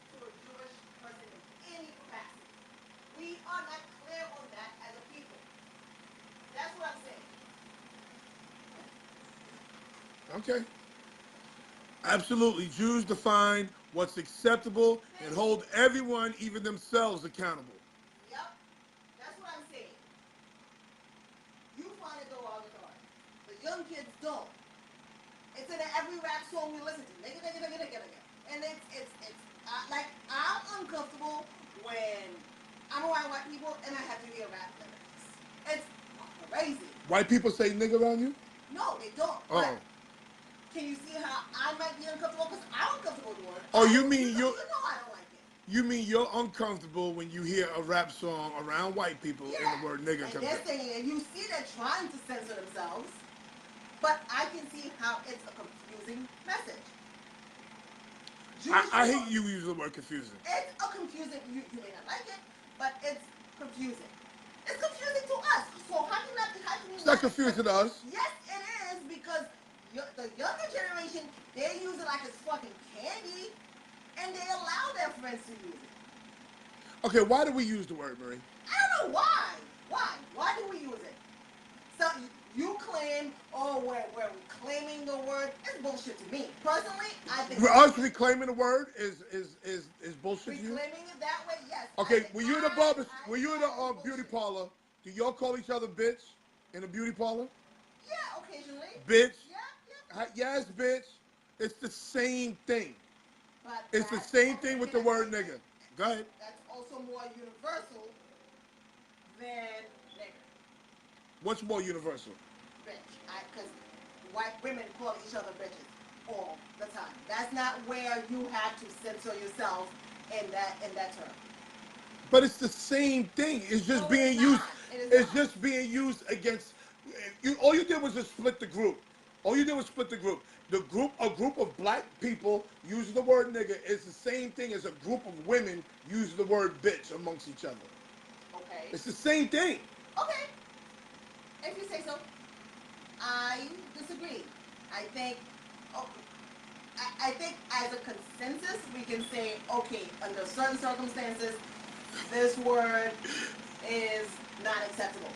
to a Jewish person in any capacity. We are not clear on that as a people. That's what I'm saying. Okay. Absolutely. Jews define what's acceptable and hold everyone, even themselves, accountable. Yep, that's what I'm saying. You find it go all the time. The young kids don't. It's in every rap song we listen to. Nigga, nigga, nigga, nigga, nigga. And it's like I'm uncomfortable when I'm around white people and I have to hear rap lyrics. It's crazy. White people say nigga around you? No, they don't. Oh. But can you see how I might be uncomfortable because I'm uncomfortable doing it? Oh, you mean you know I don't like it. You mean you're uncomfortable when you hear a rap song around white people and the word nigga and comes they're in? saying, and you see they're trying to censor themselves, but I can see how it's a confusing message. I hate you use the word confusing. It's a confusing. You may not like it, but it's confusing. It's confusing to us. So how can that? How can you? It's not confusing to us. Yes, it is because the younger generation, they use it like it's fucking candy, and they allow their friends to use it. Okay, why do we use the word, Marie? I don't know why. Why do we use it? So you claim, oh, we're reclaiming the word. It's bullshit to me. Personally, I think Us reclaiming the word is bullshit to you? reclaiming it that way, yes. Okay, when you in the beauty parlor, do y'all call each other bitch in a beauty parlor? Yeah, occasionally. Bitch. Yeah. Yes, bitch. It's the same thing. But It's the same thing with the word nigga. Go ahead. That's also more universal than nigger. What's more universal? Bitch. Because white women call each other bitches all the time. That's not where you have to censor yourself in that term. But it's the same thing. It's just being used. It's just being used against you. All you did was just split the group. All you did was split the group. A group of black people using the word nigga is the same thing as a group of women using the word bitch amongst each other. Okay. It's the same thing. Okay. If you say so. I disagree. I think as a consensus we can say, okay, under certain circumstances, this word is not acceptable.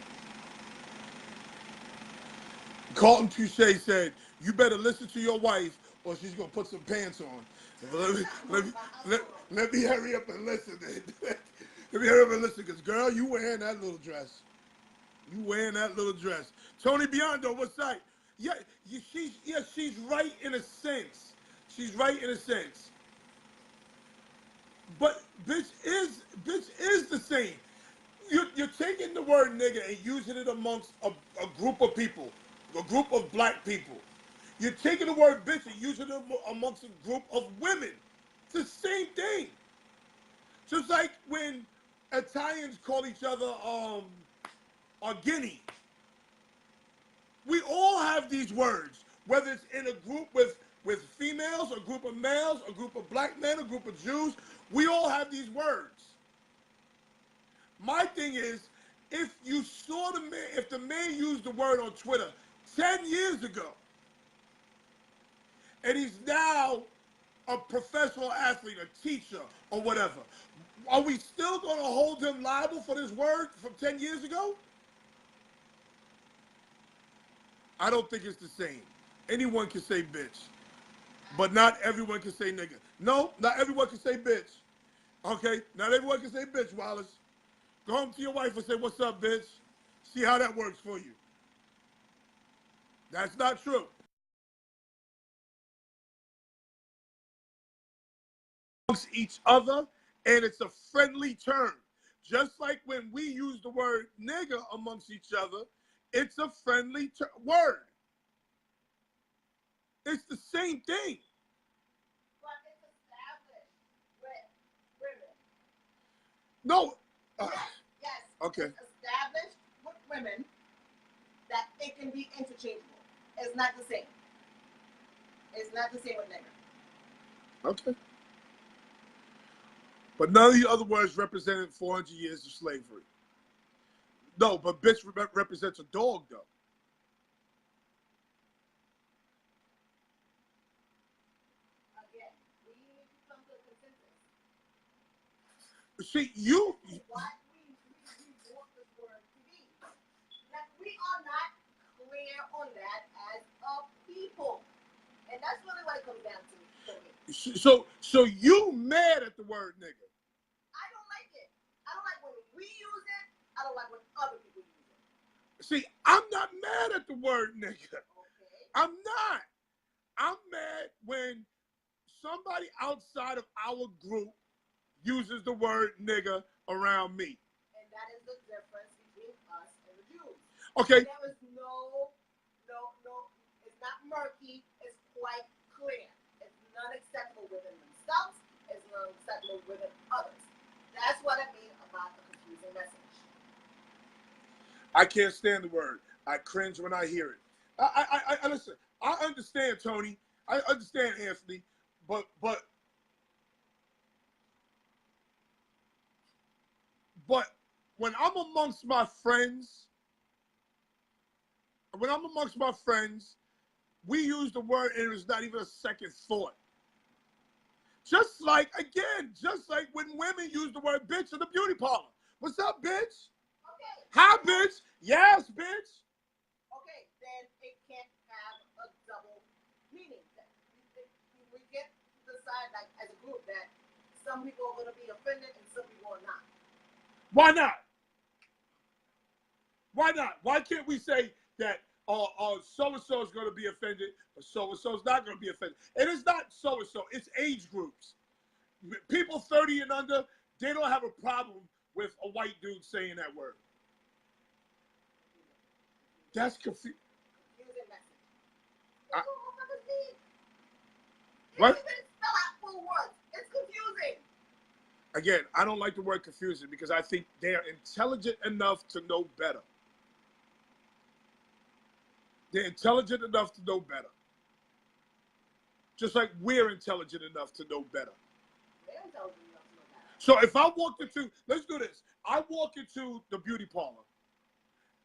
Carlton Touche said, "You better listen to your wife, or she's gonna put some pants on." Let me hurry up and listen. Let me hurry up and listen, because girl, you wearing that little dress. You wearing that little dress. Tony Biondo, what's that? Yeah, she's right in a sense. She's right in a sense. But bitch is the same. You're taking the word nigga and using it amongst a group of people, a group of black people. You're taking the word bitch and using it amongst a group of women. It's the same thing. Just like when Italians call each other a guinea. We all have these words, whether it's in a group with females, a group of males, a group of black men, a group of Jews. We all have these words. My thing is, if you saw the man, if the man used the word on Twitter 10 years ago, and he's now a professional athlete, a teacher, or whatever, are we still going to hold him liable for this word from 10 years ago? I don't think it's the same. Anyone can say bitch, but not everyone can say nigga. No, not everyone can say bitch. Okay, not everyone can say bitch, Wallace. Go home to your wife and say, "What's up, bitch?" See how that works for you. That's not true. Amongst each other, and it's a friendly term. Just like when we use the word nigga amongst each other, it's a friendly word. It's the same thing. But it's established with women. No. Yes. Okay. It's established with women that it can be interchangeable. It's not the same. It's not the same with nigger. Okay. But none of the other words represented 400 years of slavery. No, but bitch represents a dog, though. Again, we need to come to a consensus. See, you... What we want this word to be. Like, we are not clear on that as a people. And that's really what it comes down to for me. So you mad at the word nigga? I don't like it. I don't like when we use it. I don't like when other people use it. See, I'm not mad at the word nigga. Okay. I'm not. I'm mad when somebody outside of our group uses the word nigga around me. And that is the difference between us and the Jews. Okay. There is no, it's not murky. It's quite clear. It's not acceptable within themselves. It's not acceptable within others. That's what I mean about the confusing message. I can't stand the word. I cringe when I hear it. I listen. I understand, Tony. I understand, Anthony. But But when I'm amongst my friends, we use the word and it's not even a second thought. Just like when women use the word bitch in the beauty parlor. What's up, bitch? Okay. Hi, bitch. Yes, bitch. Okay, then it can't have a double meaning. We get to decide, like, as a group, that some people are going to be offended and some people are not. Why not? Why not? Why can't we say that so-and-so is going to be offended, but so-and-so is not going to be offended? And it's not so-and-so. It's age groups. People 30 and under, they don't have a problem with a white dude saying that word. That's confusing. Confusing message. What? Can't even spell out full words. It's confusing. Again, I don't like the word confusing because I think they're intelligent enough to know better. They're intelligent enough to know better. Just like we're intelligent enough to know better. They're intelligent enough to know better. So if I walked into, let's do this. I walk into the beauty parlor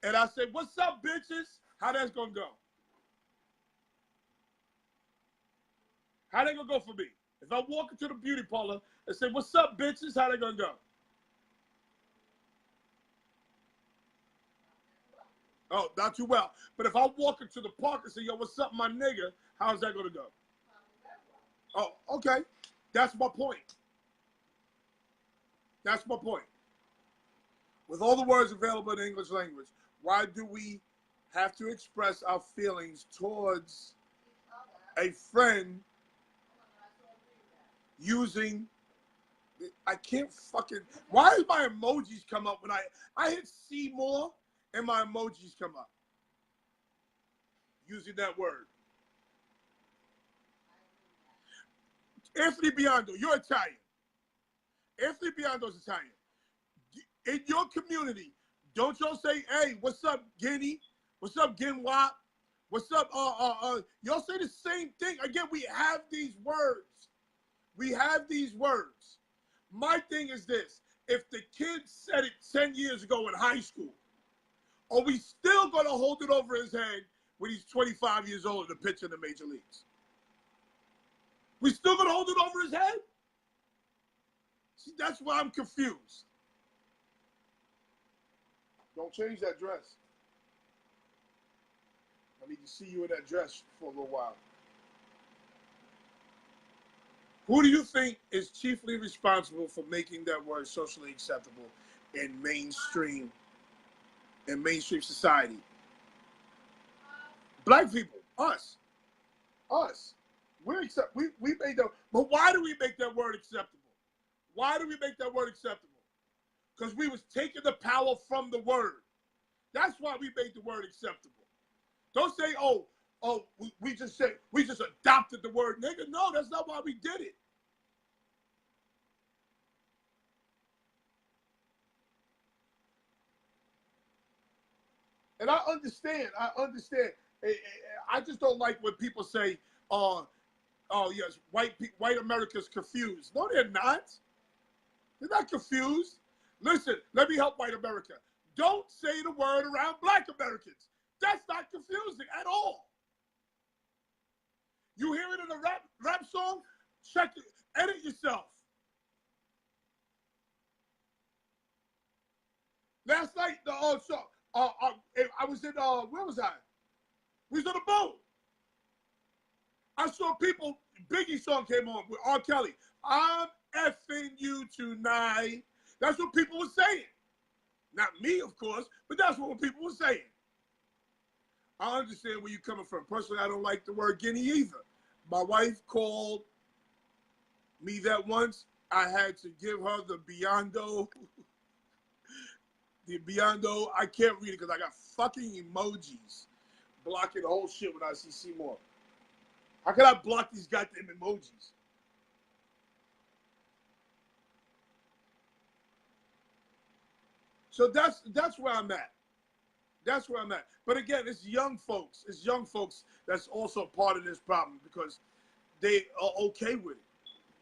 and I say, what's up, bitches? How that's going to go? How they going to go for me? If I walk into the beauty parlor and say, what's up, bitches? How they going to go? Oh, not too well. But if I walk into the park and say, yo, what's up, my nigga? How's that going to go? Oh, okay. That's my point. That's my point. With all the words available in the English language, why do we have to express our feelings towards a friend using, I can't fucking, why does my emojis come up when I hit see more and my emojis come up? Using that word. Anthony Biondo, you're Italian. Anthony Biondo's Italian. In your community, don't y'all say, hey, what's up, Guinea? What's up, Guinwa? What's up, y'all say the same thing. Again, we have these words. We have these words. My thing is this. If the kid said it 10 years ago in high school, are we still going to hold it over his head when he's 25 years old and a pitcher in the major leagues? We still going to hold it over his head? See, that's why I'm confused. Don't change that dress. I need to see you in that dress for a little while. Who do you think is chiefly responsible for making that word socially acceptable in mainstream society? Black people, us. We made that. But why do we make that word acceptable? Why do we make that word acceptable? Because we was taking the power from the word. That's why we made the word acceptable. Don't say, we just adopted the word nigga. No, that's not why we did it. And I understand. I just don't like when people say, oh yes, white America's confused. No, they're not. They're not confused. Listen, let me help white America. Don't say the word around black Americans. That's not confusing at all. You hear it in a rap song? Check it. Edit yourself. Last night, I was in, where was I? We was on a boat. I saw people, Biggie song came on with R. Kelly. I'm effing you tonight. That's what people were saying. Not me, of course, but that's what people were saying. I understand where you're coming from. Personally, I don't like the word Guinea either. My wife called me that once. I had to give her the Biondo. The Biondo. I can't read it because I got fucking emojis blocking the whole shit when I see Seymour. How can I block these goddamn emojis? So that's where I'm at. That's where I'm at. But again, it's young folks. It's young folks that's also part of this problem because they are okay with it.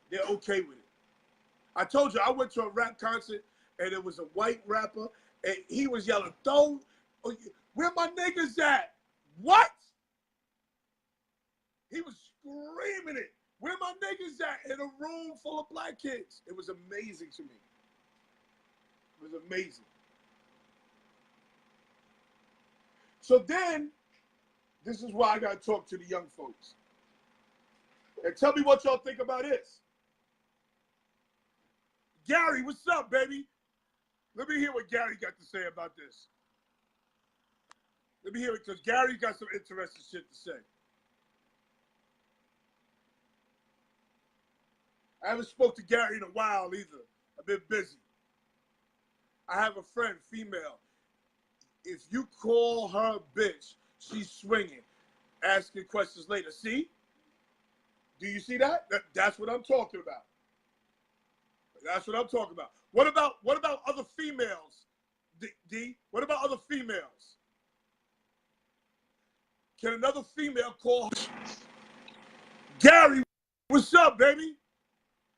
They're okay with it. I told you, I went to a rap concert and it was a white rapper, and he was yelling, "Throw, where my niggas at? What?" He was screaming it. Where my niggas at? In a room full of black kids. It was amazing to me. It was amazing. So then, this is why I got to talk to the young folks. And tell me what y'all think about this. Gary, what's up, baby? Let me hear what Gary got to say about this. Let me hear it, because Gary got some interesting shit to say. I haven't spoke to Gary in a while either. I've been busy. I have a friend, female. If you call her bitch, she's swinging, asking questions later. See? Do you see that? That's what I'm talking about. That's what I'm talking about. What about other females? D? What about other females? Can another female call her? Gary, what's up, baby?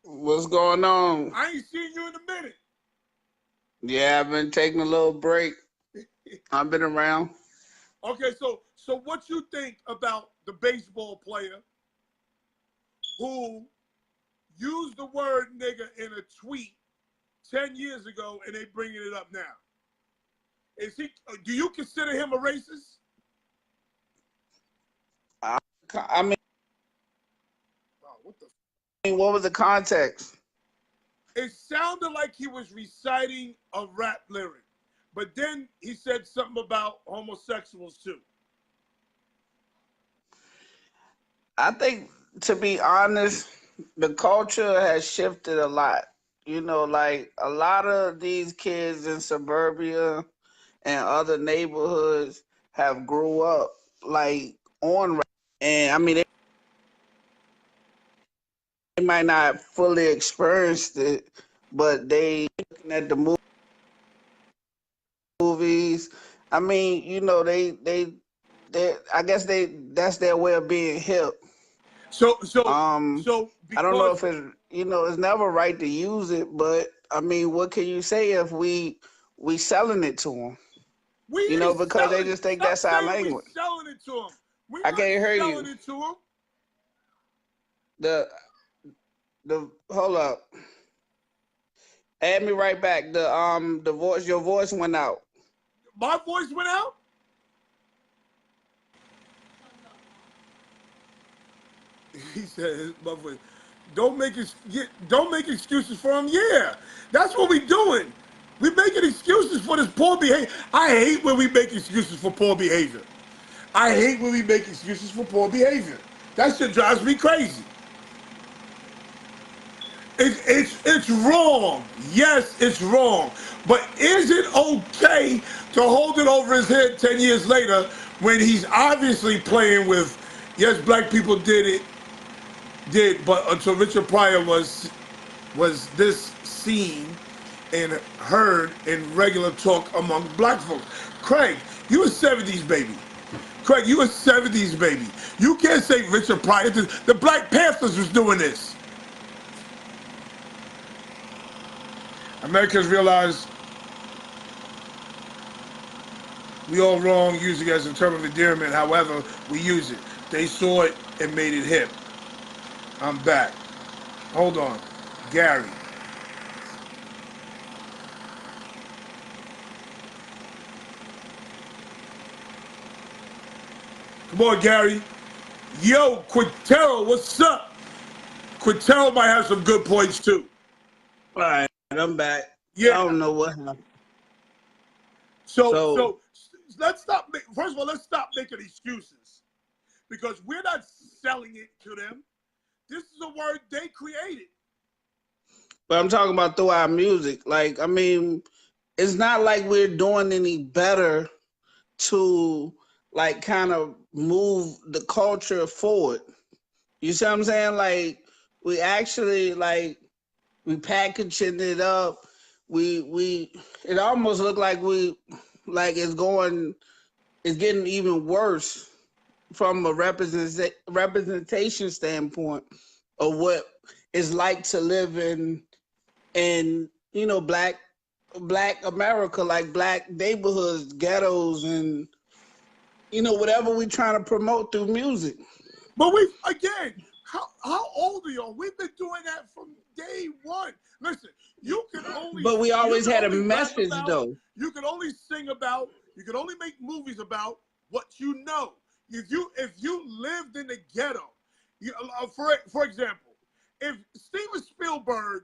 What's going on? I ain't seen you in a minute. Yeah, I've been taking a little break. I've been around. Okay, so what you think about the baseball player who used the word nigga in a tweet 10 years ago and they bringing it up now? Is he? Do you consider him a racist? I mean, Oh, what the? what was the context? It sounded like he was reciting a rap lyric, but then he said something about homosexuals too. I think, to be honest, the culture has shifted a lot. You know, like a lot of these kids in suburbia and other neighborhoods have grew up like on rap. And I mean, they might not fully experienced it, but they looking at the movies. I mean, you know, they I guess that's their way of being hip. So I don't know because if it's, you know, it's never right to use it, but I mean, what can you say if we selling it to them? we You know, ain't because they selling, just think stop that's our saying we language. selling it to him. We I not can't hear selling you. it to him. The hold up. Add me right back. The voice, your voice went out. My voice went out. He said, "My voice. Don't make excuses for him." Yeah, that's what we doing. We making excuses for this poor behavior. I hate when we make excuses for poor behavior. I hate when we make excuses for poor behavior. That shit drives me crazy. It's wrong. Yes, it's wrong. But is it okay to hold it over his head 10 years later when he's obviously playing with, yes, black people but until Richard Pryor was this seen and heard in regular talk among black folks. Craig, you a 70s baby. Craig, you a 70s baby. You can't say Richard Pryor. The Black Panthers was doing this. Americans realize we all wrong using it as a term of endearment. However, we use it. They saw it and made it hip. I'm back. Hold on. Gary. Come on, Gary. Yo, Quintero, what's up? Quintero might have some good points too. All right, I'm back. Yeah. I don't know what happened. So let's stop. First of all, let's stop making excuses because we're not selling it to them. This is a word they created. But I'm talking about through our music. Like, I mean, it's not like we're doing any better to like kind of move the culture forward. You see what I'm saying? Like, we actually like we packaging it up. It almost look like it's getting even worse from a representation standpoint of what it's like to live in you know, black Black America, like black neighborhoods, ghettos, and whatever we trying to promote through music. But we again, how old are y'all? We've been doing that from day one. Listen, you can only But we always had a only rap message, about, though. you can only sing about, you can only make movies about what you know. If you lived in the ghetto, for example, if Steven Spielberg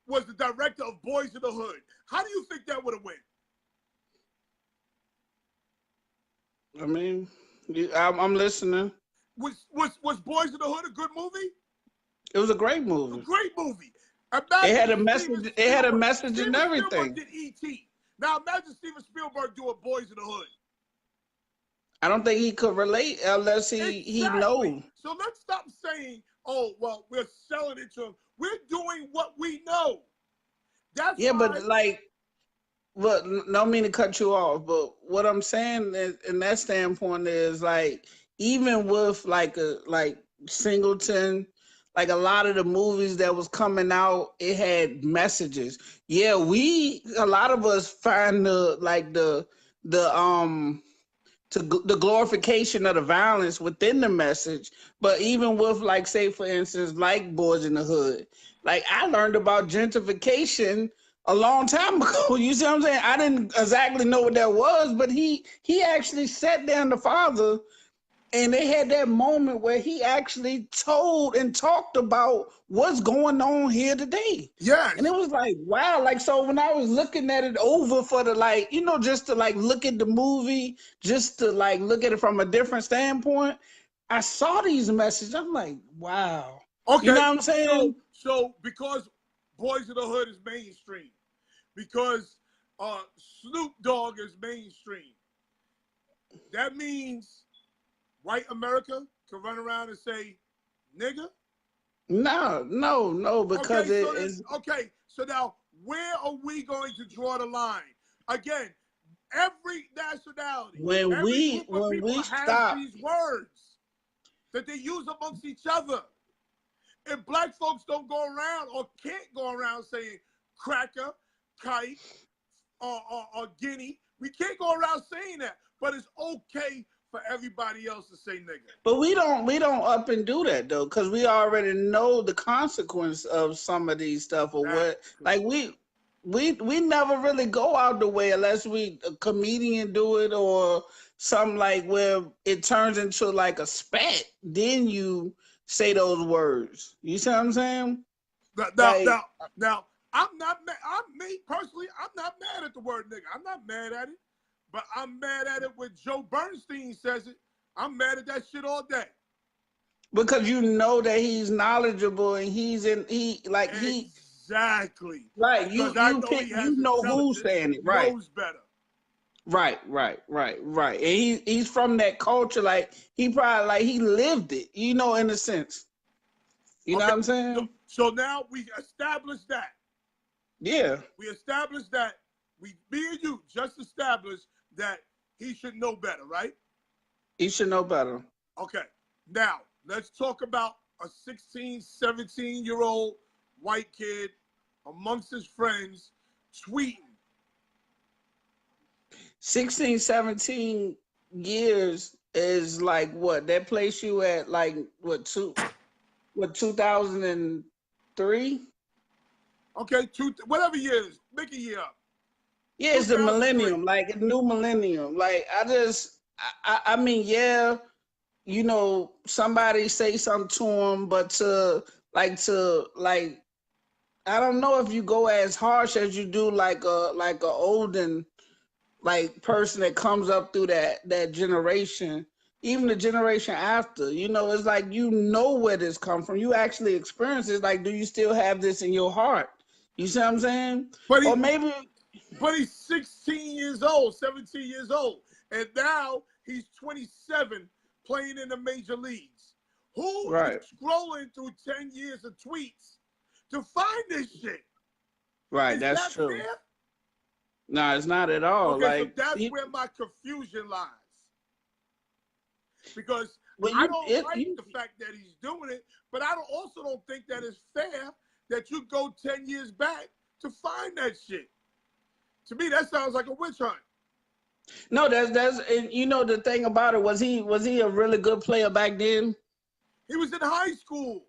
was the director of Boys in the Hood, how do you think that would have went? I mean, I'm listening. Was Boys in the Hood a good movie? It was a great A movie. great movie. It had a message. It had a message and everything. Spielberg did E.T. Now imagine Steven Spielberg doing Boys in the Hood. I don't think he could relate unless he knows. So let's stop saying, "Oh, well, we're selling it to him." We're doing what we know. That's yeah, why, but like, but no mean to cut you off, but what I'm saying is, in that standpoint is like, even with like Singleton, like a lot of the movies that was coming out, it had messages. Yeah, a lot of us find the glorification of the violence within the message. But even with, like, say for instance, like Boys in the Hood, like I learned about gentrification a long time ago. You see what I'm saying? I didn't exactly know what that was, but he actually sat down, the father, and they had that moment where he actually told and talked about what's going on here today. yes. And it was like, wow. Like, so when I was looking at it over for the, like, just to like look at the movie, just to like look at it from a different standpoint, I saw these messages. I'm like, wow. Okay. You know what I'm saying? So because Boys in the Hood is mainstream, because Snoop Dogg is mainstream, that means white America can run around and say, "Nigga"? No, because okay, so now where are we going to draw the line? Again, every nationality, every group of people has these words that they use amongst each other. If black folks don't go around or can't go around saying cracker, kite, or guinea, we can't go around saying that. But it's okay for everybody else to say nigga. But we don't up and do that though, because we already know the consequence of some of these stuff, or what. Like we never really go out the way unless a comedian do it, or something like where it turns into like a spat. Then you say those words. You see what I'm saying? Now, I'm not mad. Me personally, I'm not mad at the word nigga. I'm not mad at it. But I'm mad at it when Joe Bernstein says it. I'm mad at that shit all day. Because you know that he's knowledgeable and exactly. Like you know who's saying it, right? Knows better. Right. And he's from that culture. Like he probably, like, he lived it, in a sense. You know what I'm saying? So now we established that. Yeah. We established that. Me and you just established that he should know better, right? He should know better. Okay. Now, let's talk about a 16, 17-year-old white kid amongst his friends tweeting. 16, 17 years is like what? That place you at, like, 2003? Okay, whatever years. Make a year up. Yeah, it's the millennium, like a new millennium. Like I mean, yeah, somebody say something to him, but to I don't know if you go as harsh as you do like a olden, like, person that comes up through that generation, even the generation after. It's like where this come from. You actually experience it. Like, do you still have this in your heart? You see what I'm saying? But he's 16 years old, 17 years old, and now he's 27 playing in the major leagues. Who is scrolling through 10 years of tweets to find this shit? Right, that's true. Fair? No, it's not at all. Okay, so that's where my confusion lies. Because I don't like the fact that he's doing it, but I also don't think that it's fair that you go 10 years back to find that shit. To me, that sounds like a witch hunt. No, that's and you know the thing about it, was he a really good player back then? He was in high school.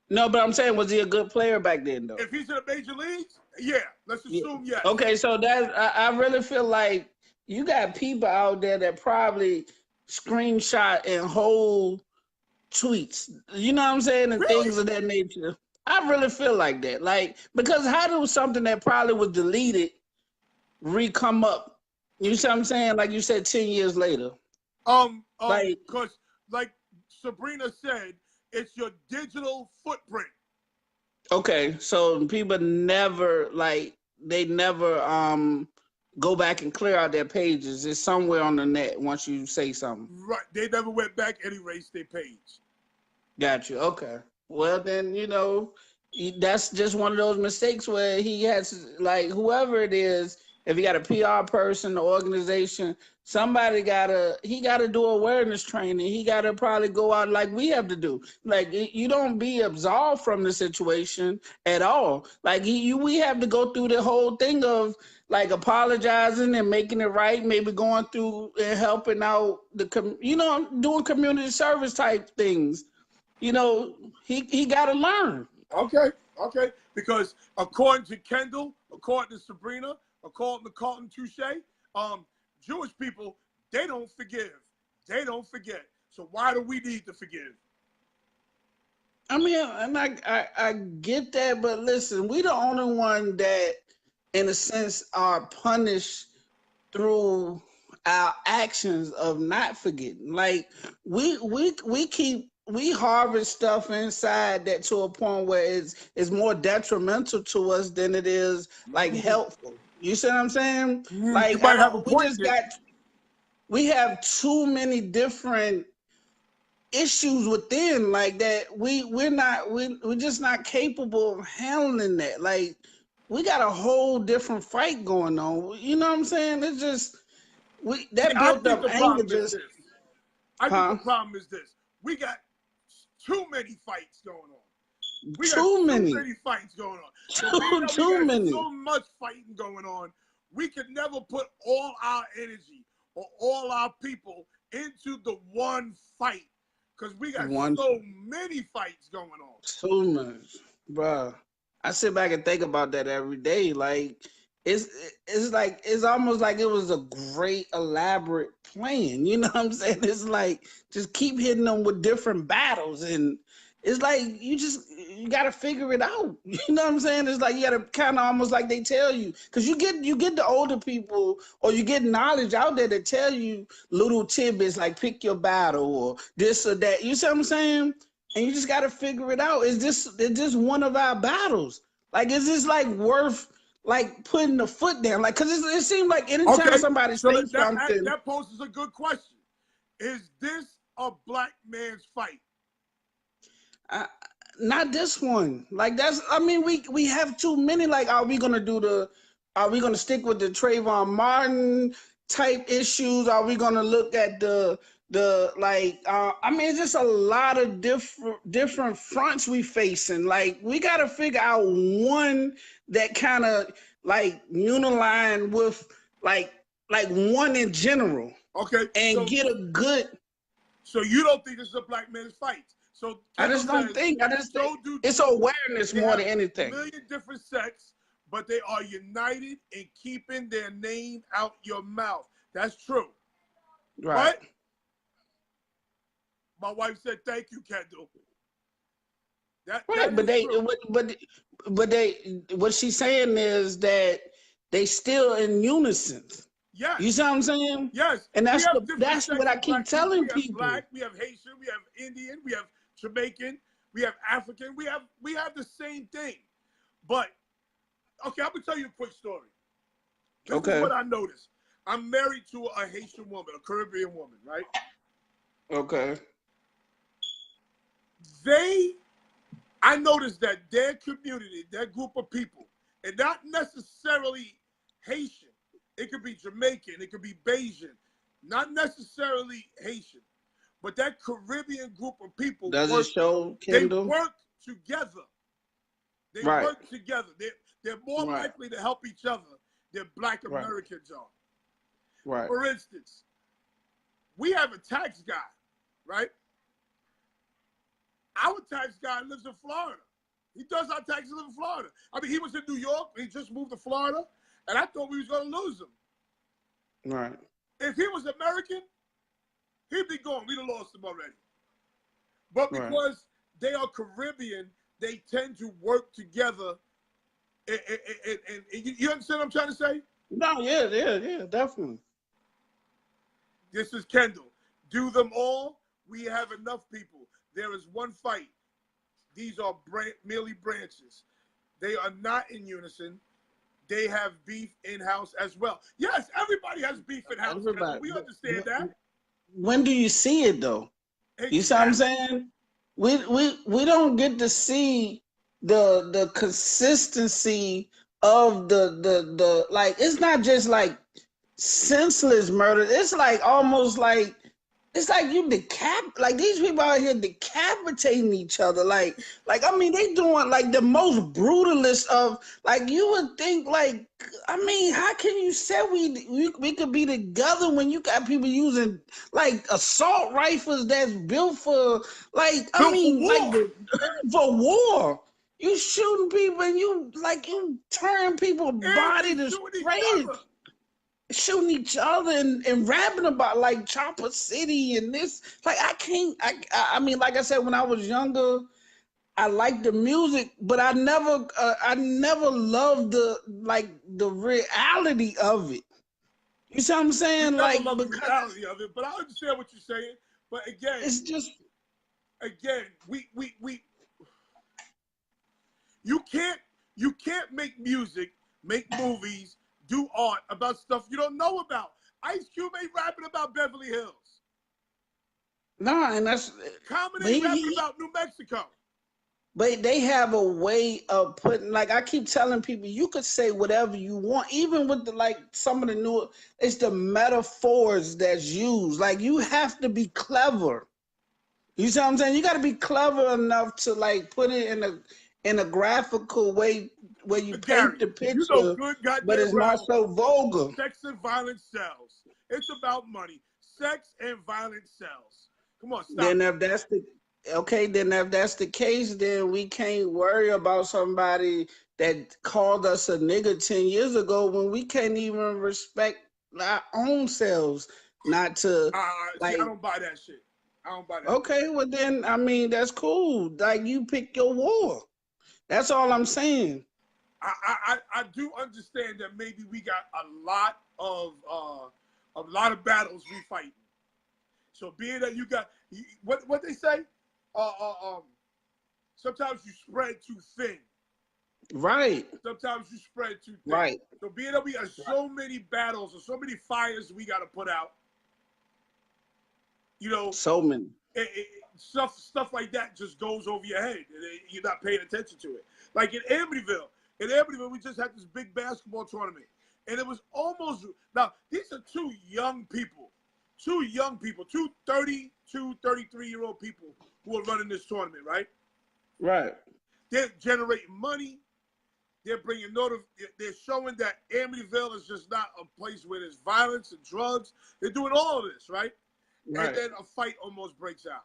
No, but I'm saying, was he a good player back then though? If he's in the major leagues, yeah, let's assume yes. Okay, so that I really feel like you got people out there that probably screenshot and hold tweets. You know what I'm saying? And Really? things of that nature. I really feel like that. Like, because how do something that probably was deleted re-come up? You see what I'm saying? Like you said, 10 years later. Because like Sabrina said, it's your digital footprint. Okay, so people never they never go back and clear out their pages. It's somewhere on the net once you say something. Right. They never went back and erased their page. Got you. Okay. Well, then, you know, that's just one of those mistakes where he has, like, whoever it is, if he got a PR person, the organization, somebody he gotta do awareness training. He gotta probably go out like we have to do. Like, you don't be absolved from the situation at all. Like, we have to go through the whole thing of like apologizing and making it right, maybe going through and helping out doing community service type things. You know, he got to learn. Okay. Because according to Kendall, according to Sabrina, according to Carlton Touche, Jewish people, they don't forgive. They don't forget. So why do we need to forgive? I mean, and I get that, but listen, we the only one that, in a sense, are punished through our actions of not forgetting. Like we harvest stuff inside that to a point where it's more detrimental to us than it is like helpful. You see what I'm saying? Like you might have a point we have too many different issues within, like that we're just not capable of handling that. Like we got a whole different fight going on. You know what I'm saying? It's just built up anger. I think the problem is this. We got too many fights going on. We got Too many fights going on. Too many. So much fighting going on. We could never put all our energy or all our people into the one fight because we got so many fights going on. Too much, bruh. I sit back and think about that every day. Like it's almost like it was a great elaborate plan. You know what I'm saying? It's like just keep hitting them with different battles, and it's like you gotta figure it out. You know what I'm saying? It's like you gotta kind of almost like they tell you, because you get the older people or you get knowledge out there that tell you little tidbits like pick your battle or this or that. You see what I'm saying? And you just gotta figure it out. Is this one of our battles? Like, is this like worth like putting the foot down? Like, cause it seems like anytime somebody says something. That poses a good question. Is this a black man's fight? Not this one. Like we have too many. Like, are we gonna stick with the Trayvon Martin type issues? Are we gonna look at it's just a lot of different fronts we facing. Like, we gotta figure out one that kind of like uniline with like one in general. Okay. And get a good. So you don't think this is a black man's fight? So I just think it's awareness more than anything. A million different sects, but they are united in keeping their name out your mouth. That's true. Right? My wife said, "Thank you, Kendall." What she's saying is that they still in unison. Yes. You see what I'm saying? Yes. And that's what I keep telling people. We have Black, we have Haitian, we have Indian, we have Jamaican, we have African, we have the same thing. But okay, I'm gonna tell you a quick story. This is what I noticed. I'm married to a Haitian woman, a Caribbean woman, right? Okay. I noticed that their community, their group of people, and not necessarily Haitian, it could be Jamaican, it could be Bayesian, not necessarily Haitian, but that Caribbean group of people, Does it show, Kendall? They work together. They Right. work together. They're more Right. likely to help each other than Black Right. Americans are. Right. For instance, we have a tax guy, right? Our tax guy lives in Florida. He does our taxes in Florida. I mean, he was in New York. He just moved to Florida, and I thought we was going to lose him. Right. If he was American, he'd be gone. We'd have lost him already. But because they are Caribbean, they tend to work together. And you understand what I'm trying to say? No, yeah, definitely. This is Kendall. Do them all. We have enough people. There is one fight. These are merely branches. They are not in unison. They have beef in-house as well. Yes, everybody has beef in-house. We understand that. When do you see it, though? Exactly. You see what I'm saying? We don't get to see the consistency of the like, it's not just like senseless murder. It's like almost like, it's like like these people out here decapitating each other. Like I mean, they doing like the most brutalist of, like, you would think, like, I mean, how can you say we could be together when you got people using like assault rifles that's built for, like, I mean, like for war. You shooting people and you turn people's body to spray, shooting each other and rapping about like Chopper City and this. Like, I mean, like I said, when I was younger, I liked the music, but I never loved the reality of it. You see what I'm saying? You Like, never love the reality of it, but I understand what you're saying. But again, it's just, again, you can't make music, make movies, do art about stuff you don't know about. Ice Cube ain't rapping about Beverly Hills. nah, and that's Common ain't rapping about New Mexico. But they have a way of putting, like, I keep telling people, you could say whatever you want, even with some of the newer, it's the metaphors that's used. Like, you have to be clever. You see what I'm saying? You got to be clever enough to like put it in a graphical way where you paint the picture, you know good goddamn but it's not so vulgar. Sex and violence sells. It's about money. Sex and violence sells. Come on, stop. Then if that's the case, then we can't worry about somebody that called us a nigga 10 years ago when we can't even respect our own selves. Not to I don't buy that shit. I don't buy that. Okay, well then, I mean, that's cool. Like, you pick your war. That's all I'm saying. I do understand that maybe we got a lot of battles we fighting. So being that you got what they say, sometimes you spread too thin. Right. Sometimes you spread too thin. Right. So being that we have so many battles or so many fires we got to put out, you know, so many stuff like that just goes over your head, and you're not paying attention to it. Like in Amityville, we just had this big basketball tournament, and it was almost, now these are two young people, two 32, 33-year-old people who are running this tournament, right? Right. They're generating money. They're bringing they're showing that Amityville is just not a place where there's violence and drugs. They're doing all of this, right? Right. And then a fight almost breaks out.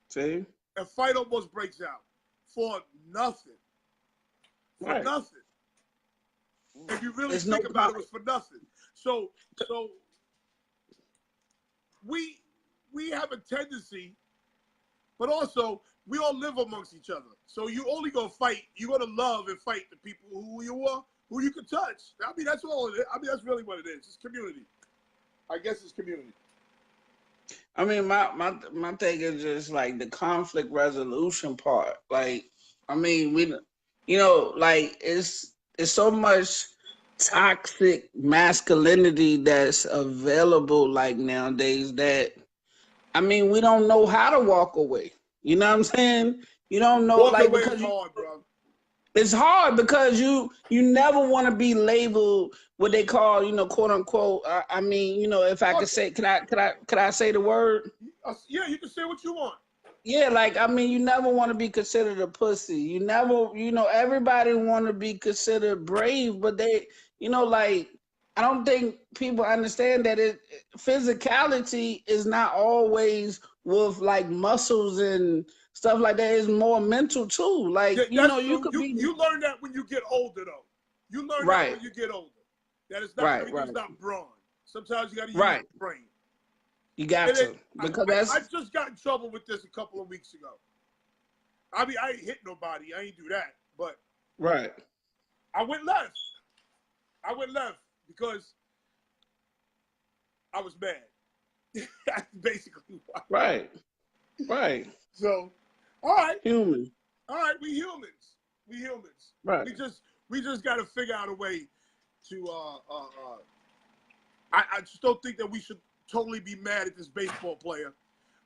See? A fight almost breaks out for nothing. For nothing. If you really think about it, it was for nothing. So we have a tendency, but also we all live amongst each other. So you only gonna fight. You're gonna love and fight the people who you are, who you can touch. I mean, that's all it is. I mean, that's really what it is. It's community. I guess it's community. I mean, my thing is just like the conflict resolution part. Like, I mean, like it's so much toxic masculinity that's available like nowadays that, I mean, we don't know how to walk away. You know what I'm saying? You don't know, Walking like, away because is hard, bro. It's hard because you never want to be labeled what they call, quote unquote. I mean, if I could say, could I say the word? Yeah, you can say what you want. yeah, like I mean, you never want to be considered a pussy. You never, everybody want to be considered brave, but they, like I don't think people understand that physicality is not always with like muscles and stuff like that. It's more mental too. Like Yeah, that's you true. could be You learn that when you get older, though. You learn that right, when you get older. That it's not right, everything's right, not brawn. Sometimes you got to use right. your brain. You got And then, to because I that's just got in trouble with this a couple of weeks ago. I mean, I ain't hit nobody. I ain't do that. But right. I went left. I went left because I was mad. That's basically why. Right, right. So, all right. Human. All right, we humans. We humans. Right. We just got to figure out a way to. I just don't think that we should totally be mad at this baseball player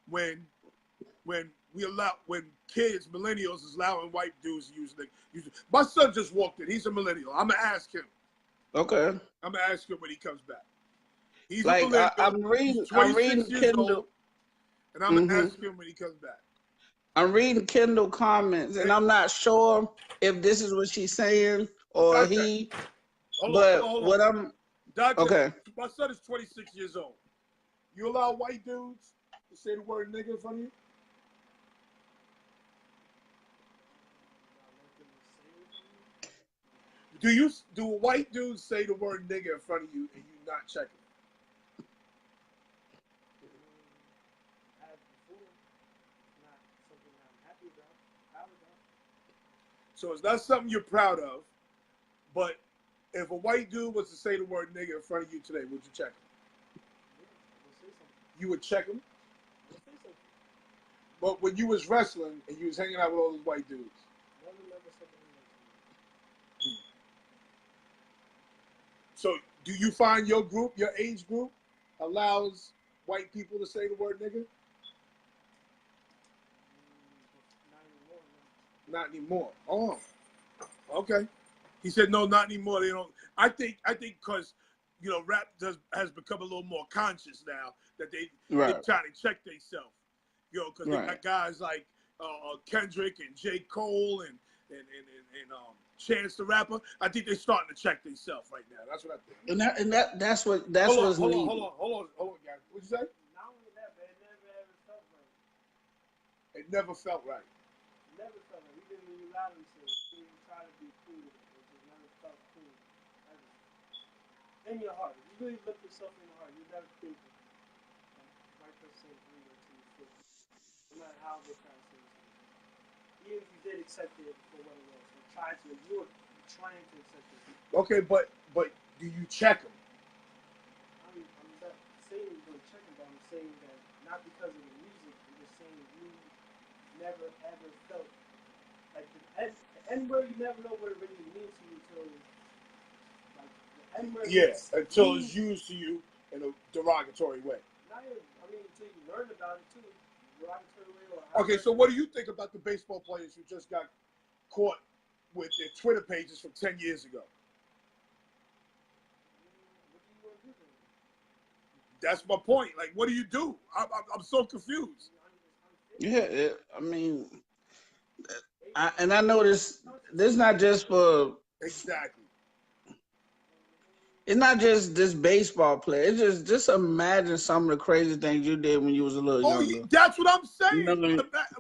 when kids, millennials, is allowing white dudes to use it. My son just walked in. He's a millennial. I'm gonna ask him. Okay. I'm gonna ask him when he comes back. He's Like a millennial. I'm reading. He's 26 I'm reading years Kindle. old, and I'm gonna ask him when he comes back. I'm reading Kindle comments, and I'm not sure if this is what she's saying or he. But what I'm Doctor, okay. my son is 26 years old. You allow white dudes to say the word nigga in front of you? Do white dudes say the word nigga in front of you and you not checking? So it's not something you're proud of, but if a white dude was to say the word nigga in front of you today, would you check him? You would check him? But when you was wrestling and you was hanging out with all those white dudes. So do you find your group, your age group, allows white people to say the word nigga? Not anymore. Oh, okay. He said no, not anymore. They don't. I think because rap has become a little more conscious now that they trying to check themselves. Because they got guys like Kendrick and J. Cole and Chance the Rapper. I think they're starting to check themselves right now. That's what I think. And that's what's needed. Hold on, guys. What'd you say? Not only that, but it never ever felt right. It never felt right. Never felt like even when you allowed him to, he didn't try to be cool. It just never felt cool. Ever. In your heart, if you really look yourself in your heart, you never think white person agree to your foot. No matter how they try to say something. Even if you did accept it for what it was, or tried to, you were trying to accept it. Okay, but do you check them? I'm not saying you don't check them, but I'm saying that not because of the music. I'm just saying you never ever felt like the N-word. You never know what it really means to you until like the N-word. Yeah, until it's used to you in a derogatory way. Not even, I mean, until you learn about it too, derogatory way. Or okay, so what do you think about the baseball players who just got caught with their Twitter pages from 10 years ago? What do you want to do then? That's my point. Like, what do you do? I'm so confused. Yeah, I mean, I know this not just for exactly. It's not just this baseball player. It's just imagine some of the crazy things you did when you was a little younger. That's what I'm saying. You know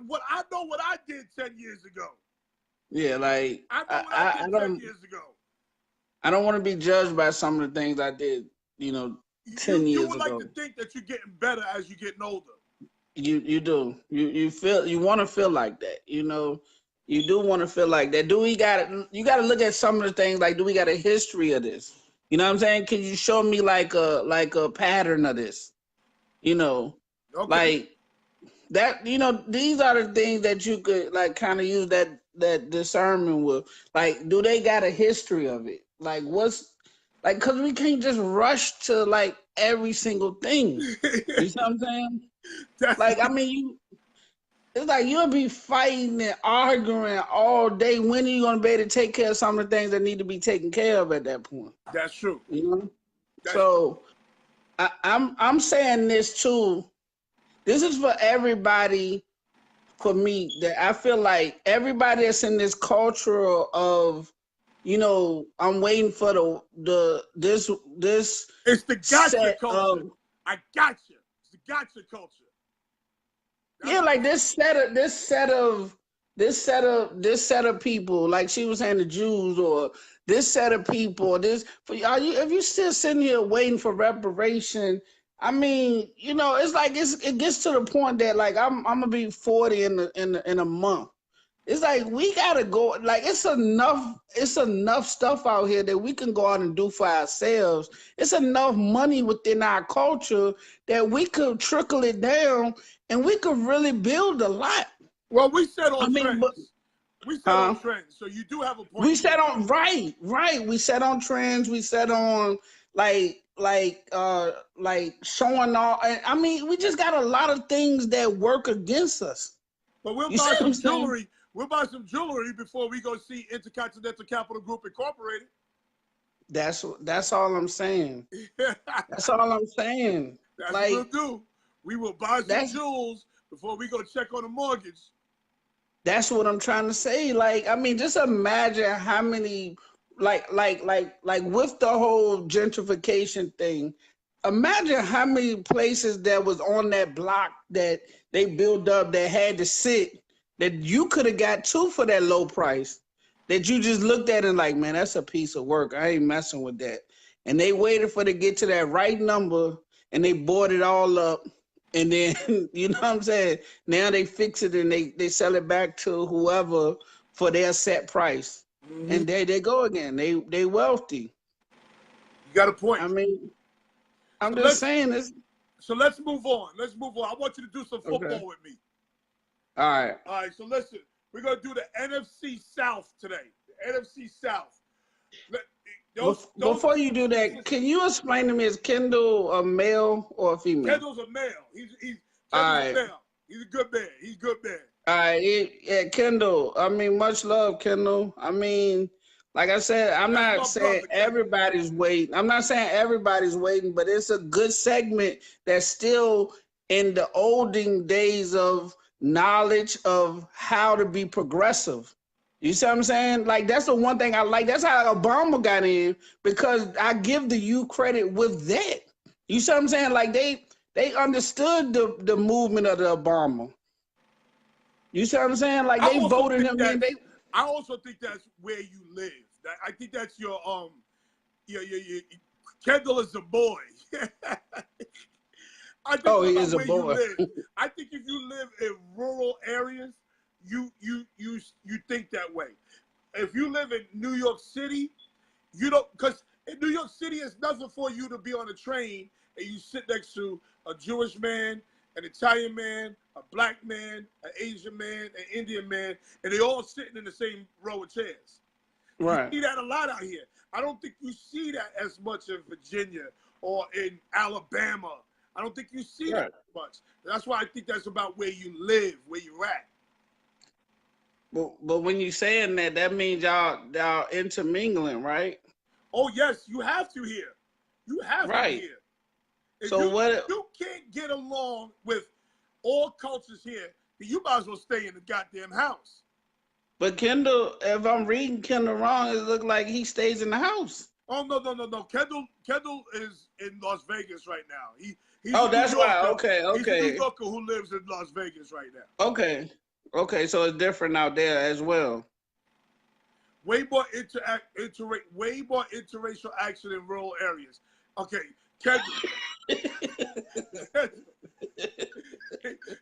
what I know what I did 10 years ago. Yeah, like I know what I did 10 years ago. I don't want to be judged by some of the things I did, 10 years ago. You would like to think that you're getting better as you're getting older. You do. You want to feel like that, You do want to feel like that. You got to look at some of the things like, do we got a history of this? You know what I'm saying? Can you show me like a pattern of this? Okay. Like that, these are the things that you could like kind of use that discernment with. Like, do they got a history of it? Like because we can't just rush to like every single thing. You see what I'm saying? Like, I mean, it's like you'll be fighting and arguing all day. When are you going to be able to take care of some of the things that need to be taken care of at that point? That's true. So I'm saying this too. This is for everybody for me that I feel like everybody that's in this culture of, you know, I'm waiting for this It's the gotcha set culture. of I gotcha. It's the gotcha culture. That's yeah, what like this set of people, like she was saying, the Jews, or this set of people, this for are you if you still sitting here waiting for reparation, I mean, you know, it's like it gets to the point that like I'm gonna be 40 in a month. It's like we gotta go. Like it's enough stuff out here that we can go out and do for ourselves. It's enough money within our culture that we could trickle it down, and we could really build a lot. well, we set I on mean, but trends. We set on huh? trends. So you do have a point We there. set on right. We set on trends. We set on like showing all. I mean, we just got a lot of things that work against us. But we'll You buy see what I'm some saying? jewelry. We'll buy some jewelry before we go see Intercontinental Capital Group Incorporated. That's all I'm saying. That's all I'm saying. That's what we'll Like do. We will buy some that's jewels before we go check on the mortgage. that's what I'm trying to say. Like, I mean, just imagine how many like with the whole gentrification thing, imagine how many places that was on that block that they built up that had to sit that you could have got two for that low price. That you just looked at and like, man, that's a piece of work. I ain't messing with that. And they waited for to get to that right number and they bought it all up. And then, you know what I'm saying? Now they fix it and they sell it back to whoever for their set price. And there they go again. They wealthy. You got a point. I mean, I'm So just saying this. let's move on. Let's move on. I want you to do some football Okay. with me. All right. All right. So listen, we're gonna do the NFC South today. The NFC South. Let- Before you do that, can you explain to me, is Kendall a male or a female? Kendall's a male. He's All Kendall's right. a male. He's a good man. He's a good man. All right, yeah, Kendall. I mean, much love, Kendall. I mean, like I said, I'm That's not my saying brother, Kendall. everybody's waiting. I'm not saying everybody's waiting, but it's a good segment that's still in the olden days of knowledge of how to be progressive. You see what I'm saying? Like that's the one thing I like. That's how Obama got in because I give the U credit with that. You see what I'm saying? Like they understood the movement of the Obama. You see what I'm saying? Like they voted him in. I also think that's where you live. I think that's your Kendall is a boy. I think Oh, it's he about is a where you boy. live. I think if you live in rural areas, you think that way. If you live in New York City, you don't, because in New York City, it's nothing for you to be on a train and you sit next to a Jewish man, an Italian man, a black man, an Asian man, an Indian man, and they all sitting in the same row of chairs. Right. You see that a lot out here. I don't think you see that as much in Virginia or in Alabama. I don't think you see that much. That's why I think that's about where you live, where you're at. But when you saying that, that means y'all intermingling, right? Oh yes, you have to here. You have to Right. here. If So you can't get along with all cultures here, then you might as well stay in the goddamn house. But Kendall, if I'm reading Kendall wrong, it look like he stays in the house. Oh no. Kendall is in Las Vegas right now. He's Oh, a that's New Yorker. why. Okay. He's a New Yorker who lives in Las Vegas right now. Okay. So it's different out there as well. Way more interracial action in rural areas. Okay, Kendall.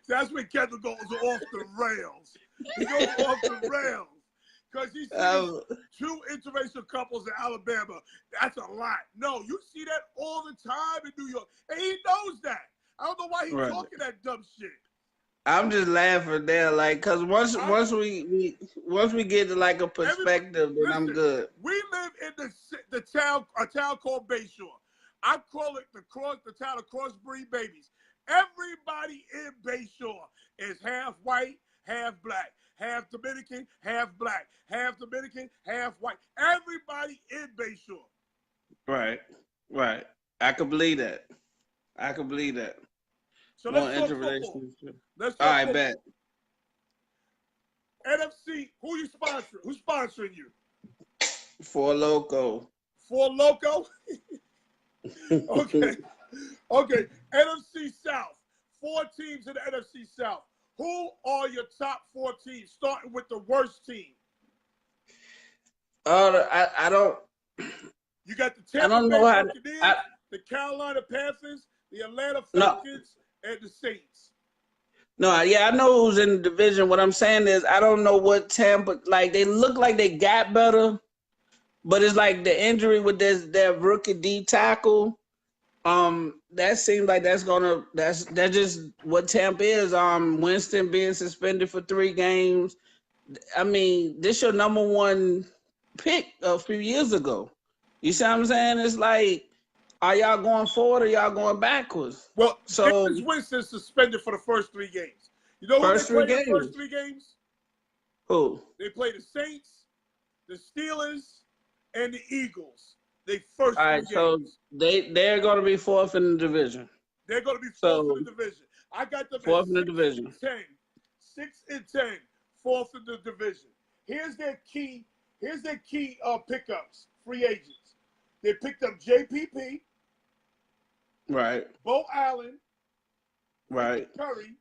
That's when Kendall goes off the rails. He goes off the rails because he sees two interracial couples in Alabama. That's a lot. No, you see that all the time in New York, and he knows that. I don't know why he's talking that dumb shit. I'm just laughing there, like, cause once we get to like a perspective, then I'm good. We live in a town called Bayshore. I call it the town of crossbreed babies. Everybody in Bayshore is half white, half black, half Dominican, half black, half Dominican, half white. Everybody in Bayshore. Right. I could believe that. So let's talk football. Let's talk football. Bet. NFC, who you sponsoring? Who's sponsoring you? For Loco. For Loco? Okay. Okay. NFC South. 4 teams in the NFC South. Who are your top 4 teams, starting with the worst team? I don't. You got the I Tampa don't Bay know how. Buccaneers, the Carolina Panthers, the Atlanta No. Falcons, and the Saints. No, yeah, I know who's in the division. What I'm saying is, I don't know what Tampa, like, they look like they got better, but it's like the injury with their rookie D tackle. That seems like that's just what Tampa is. Winston being suspended for 3 games. I mean, this your number 1 pick a few years ago. You see what I'm saying? It's like, are y'all going forward or y'all going backwards? Well, So Jameis Winston suspended for the first 3 games. You know who first they 3 played in the games. first 3 games? Who? They played the Saints, the Steelers, and the Eagles. They first All 3 right, so games. they're going to be 4th in the division. They're going to be 4th So in the division. I got them 4th at in the division. 6-10. 6-10, 4th in the division. Here's their key pickups, free agents. They picked up JPP, Right, Bo Allen, right, Curry,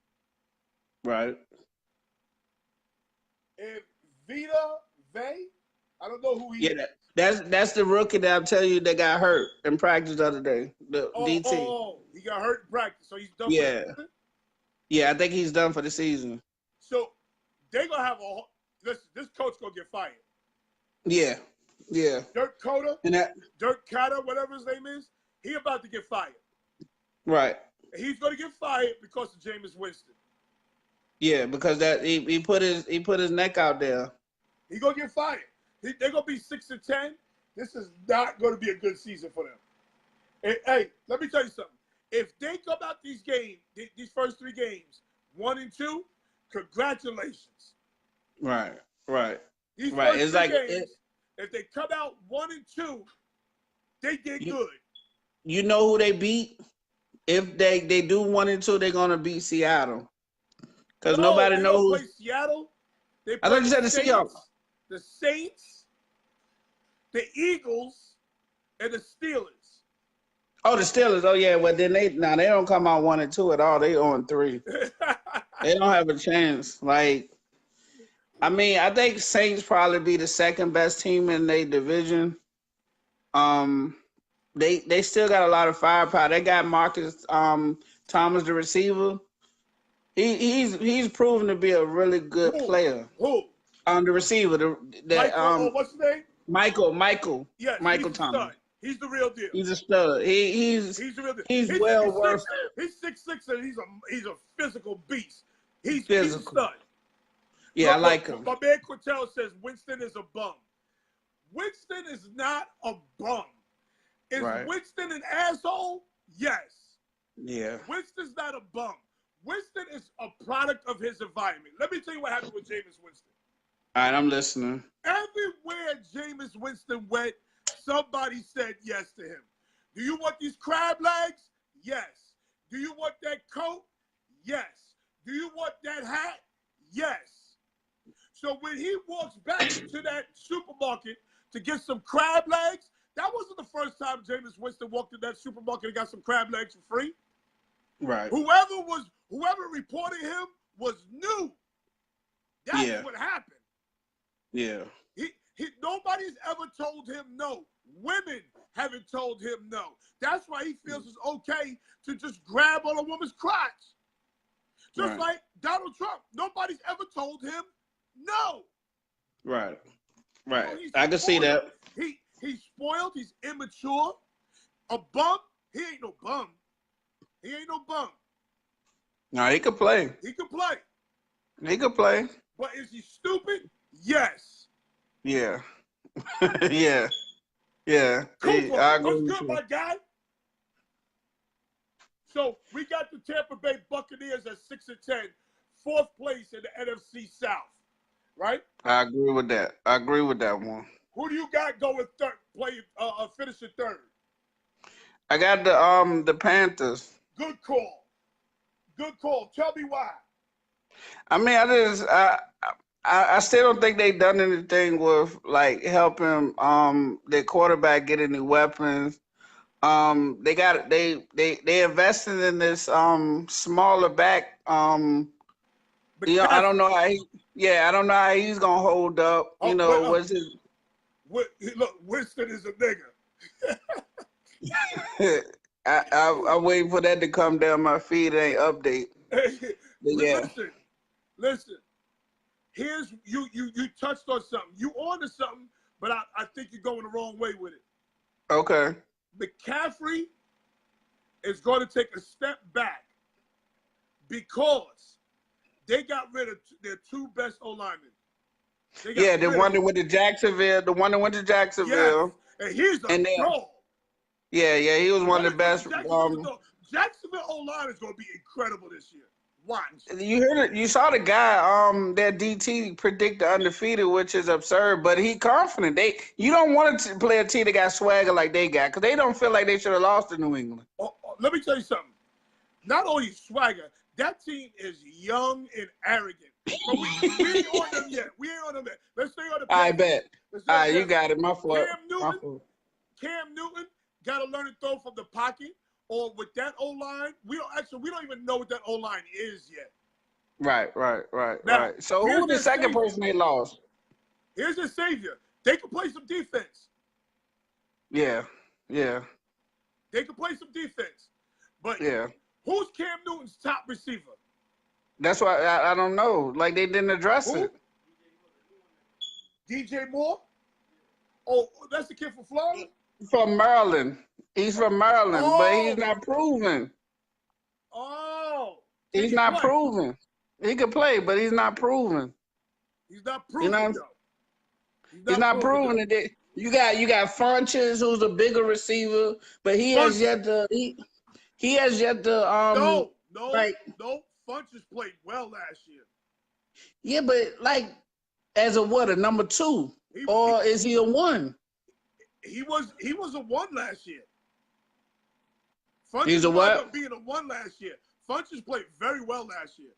right. and Vita Vey. I don't know who he Yeah, is. that's the rookie that I'm telling you that got hurt in practice the other day. The DT. He got hurt in practice, so he's done Yeah. for the season. Yeah, I think he's done for the season. So they're gonna have this coach gonna get fired. Yeah, yeah. Dirk And Cotter, whatever his name is, he about to get fired. right. He's gonna get fired because of Jameis Winston. Yeah, because that he put his neck out there. He's gonna get fired. They're gonna be 6-10. This is not gonna be a good season for them. And, hey, let me tell you something. If they come out these games, these first 3 games, 1-2, congratulations. Right, right. These Right. first It's 3 like games, if they come out 1-2, they did good. You know who they beat? If they do 1 and 2, they're gonna beat Seattle. Because nobody they don't knows. play Seattle. They I play thought you said the Seahawks. the Saints, the Eagles, and the Steelers. Oh, the Steelers. Oh yeah. Well then they don't come out 1 and 2 at all. They 0-3. They don't have a chance. Like, I mean, I think Saints probably be the 2nd best team in their division. They still got a lot of firepower. They got Marcus Thomas, the receiver. He's proven to be a really good player. Who? The receiver, What's his name? Michael. Yes, Michael he's Thomas. He's the real deal. He's a stud. He's the real deal. He's well worth. He's 6'6" and he's a physical beast. He's Physical. a stud. Yeah, I like him. My man Quintel says Winston is a bum. Winston is not a bum. Is Right. Winston an asshole? Yes. Yeah. Winston's not a bum. Winston is a product of his environment. Let me tell you what happened with Jameis Winston. All right, I'm listening. Everywhere Jameis Winston went, somebody said yes to him. Do you want these crab legs? Yes. Do you want that coat? Yes. Do you want that hat? Yes. So when he walks back into that supermarket to get some crab legs, that wasn't the first time Jameis Winston walked in that supermarket and got some crab legs for free. Right. Whoever reported him was new. That's what happened. Yeah. Nobody's ever told him no. Women haven't told him no. That's why he feels it's okay to just grab on a woman's crotch. Just like Donald Trump. Nobody's ever told him no. Right. Right. So I can see that. He's spoiled. He's immature. A bum. He ain't no bum. He ain't no bum. No, he could play. He can play. He could play. But is he stupid? Yes. Yeah. Yeah. Yeah. Cooper, I agree what's with good, you. my guy? So we got the Tampa Bay Buccaneers at 6-10, 4th place in the NFC South, right? I agree with that. I agree with that one. Who do you got going third? Finishing third. I got the Panthers. Good call. Good call. Tell me why. I mean, I still don't think they've done anything with like helping their quarterback get any weapons. They invested in this smaller back. I don't McCaffrey. know how I don't know how he's gonna hold up. Oh, well, Was his look, Winston is a nigga. I'm waiting for that to come down my feed. It ain't update. But yeah. Listen. Here's you touched on something. You onto something, but I think you're going the wrong way with it. Okay. McCaffrey is going to take a step back because they got rid of their two best O-linemen. Yeah, the one that went to Jacksonville. The one that went to Jacksonville. Yes. And he's a dog. Yeah, he was one of the best. Jacksonville O-line is going to be incredible this year. Watch. You heard it. You saw the guy. That DT predict the undefeated, which is absurd. But he confident. You don't want to play a team that got swagger like they got, because they don't feel like they should have lost to New England. Let me tell you something. Not only swagger, that team is young and arrogant. But we ain't on them yet. We ain't on them yet. Let's stay on the. I bet. All right, you got it. My fault. Cam Newton got to learn to throw from the pocket. Or with that O-line, we don't even know what that O-line is yet. Right. Now, so who's the second person they lost? Here's their savior. They can play some defense. Yeah. They can play some defense. But who's Cam Newton's top receiver? That's why I don't know. Like, they didn't address it. DJ Moore? Oh, that's the kid from Florida? From Maryland. He's from Maryland, but he's not proven. He's not proven. He can play, but he's not proven. He's not proven. He's not proven. You got Funches, who's a bigger receiver, but he has yet to. He has yet to. No. Funches played well last year. Yeah, but like, as a number 2, or is he a 1? He was a 1 last year. Funches He's a what? Being a 1 last year. Funches played very well last year.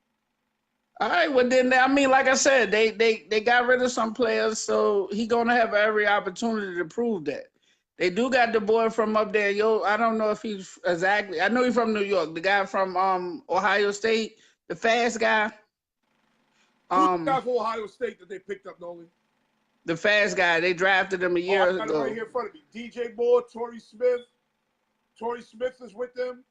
All right, well then, I mean, like I said, they got rid of some players, so he gonna have every opportunity to prove that. They do got the boy from up there. I don't know if he's exactly. I know he's from New York. The guy from Ohio State, the fast guy. Who's the guy from Ohio State that they picked up, Nolan? The fast guy. They drafted him a year ago. I got it right here in front of me. DJ Moore, Torrey Smith. Torrey Smith is with them.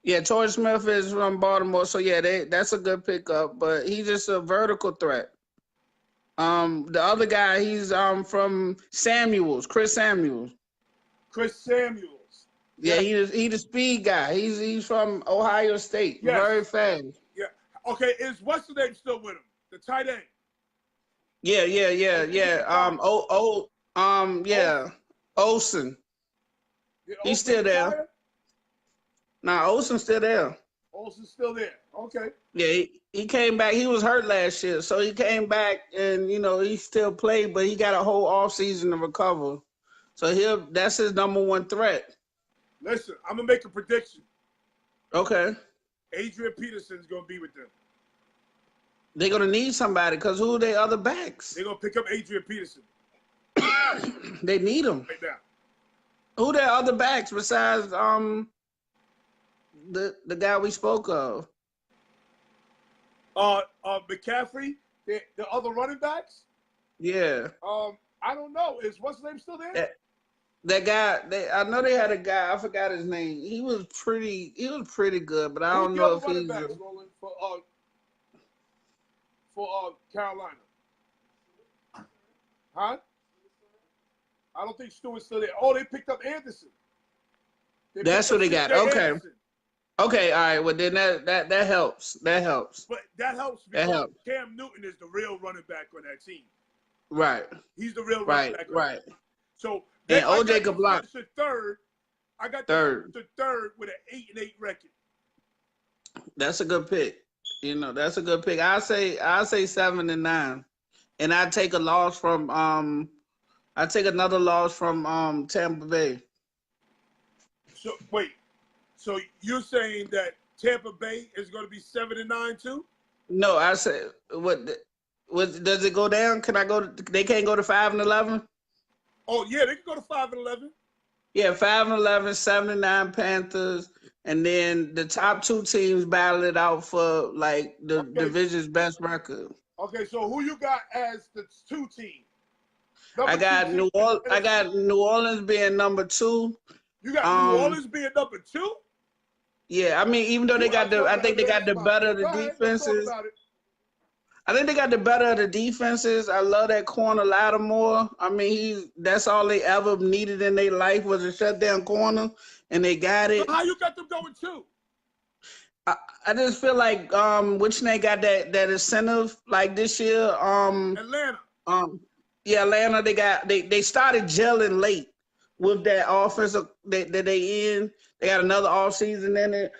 Yeah, Torrey Smith is from Baltimore, so yeah, that's a good pickup. But he's just a vertical threat. The other guy, he's from Samuels, Chris Samuels. Yeah, he's the speed guy. He's from Ohio State. Yes. Very fast. Yeah. Okay, is what's the name still with him? The tight end. Yeah. Olsen. He's still there. Nah, Olsen's still there. Olsen's still there. Okay. Yeah, he came back. He was hurt last year, so he came back and he still played, but he got a whole off season to recover. So that's his number 1 threat. Listen, I'm gonna make a prediction. Okay. Adrian Peterson's gonna be with them. They're gonna need somebody because who are their other backs? They're gonna pick up Adrian Peterson. They need him right now. Who their other backs besides the guy we spoke of? McCaffrey, the other running backs? Yeah. I don't know. Is what's his name still there? That guy, I know they had a guy, I forgot his name. He was pretty good, but I don't know if he's for Carolina. Huh? I don't think Stewart's still there. Oh, they picked up Anderson. That's what they got. Okay. Anderson. Okay, all right. Well, then that helps. That helps. But that helps because Cam Newton is the real running back on that team. Right. He's the real running back. Right. So and OJ could block. Third. I got third with an 8-8 record. That's a good pick. That's a good pick. I'll say 7-9, and I take a loss from I take another loss from Tampa Bay. So wait. So you're saying that Tampa Bay is going to be 7-9 too? No, I said what Does it go down? Can I go? They can't go to 5-11. Oh yeah, they can go to 5-11. Yeah, 5-11, 79 Panthers, and then the top two teams battle it out for like the division's best record. Okay, so who you got as the 2 team? I got New Orleans. I got New Orleans being number 2. You got New Orleans being number 2. Yeah, I mean, even though they got I think they got the better of the defenses. I think they got the better of the defenses. I love that corner Lattimore. I mean, that's all they ever needed in their life was a shutdown corner, and they got it. So how you got them going 2? I just feel like which they got that incentive like this year. Atlanta. Yeah, Atlanta. They started gelling late with that offensive that they in. They got another offseason in it.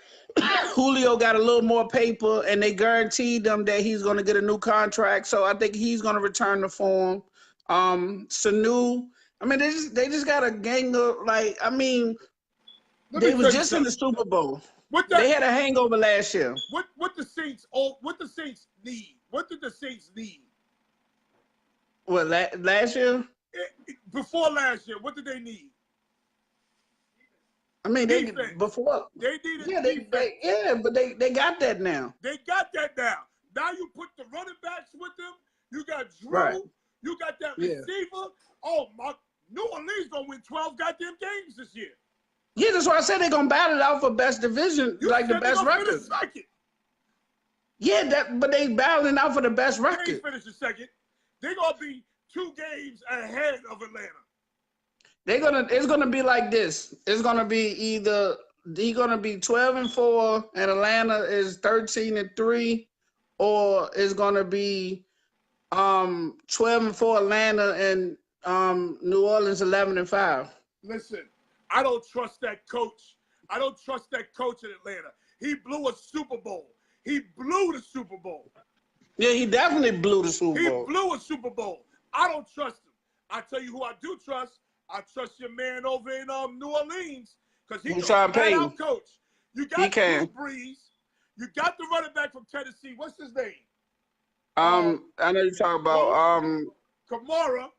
Julio got a little more paper, and they guaranteed them that he's going to get a new contract. So I think he's going to return the form. Sanu, I mean, they just got a gang of like. I mean, they was just in the Super Bowl. They had a hangover last year. What the Saints? What the Saints need? What did the Saints need? What last year? Before last year, what did they need? I mean, they needed defense. But they got that now. They got that now. Now you put the running backs with them. You got Drew. Right. You got that receiver. Oh my! New Orleans gonna win 12 goddamn games this year. Yeah, that's why I said they're gonna battle it out for best division, like the best record. Yeah, but they battling out for the best record. They ain't finished second. They're gonna be 2 games ahead of Atlanta. It's gonna be like this. It's gonna be either they're gonna be 12-4 and Atlanta is 13-3, or it's gonna be 12-4 Atlanta and New Orleans 11-5. Listen, I don't trust that coach. I don't trust that coach in Atlanta. He blew a Super Bowl. He blew the Super Bowl. Yeah, he definitely blew the Super Bowl. He blew a Super Bowl. I don't trust him. I tell you who I do trust. I trust your man over in New Orleans because he's a flat-out coach. You got Drew Brees. You got the running back from Tennessee. What's his name? I know you're talking about Kamara.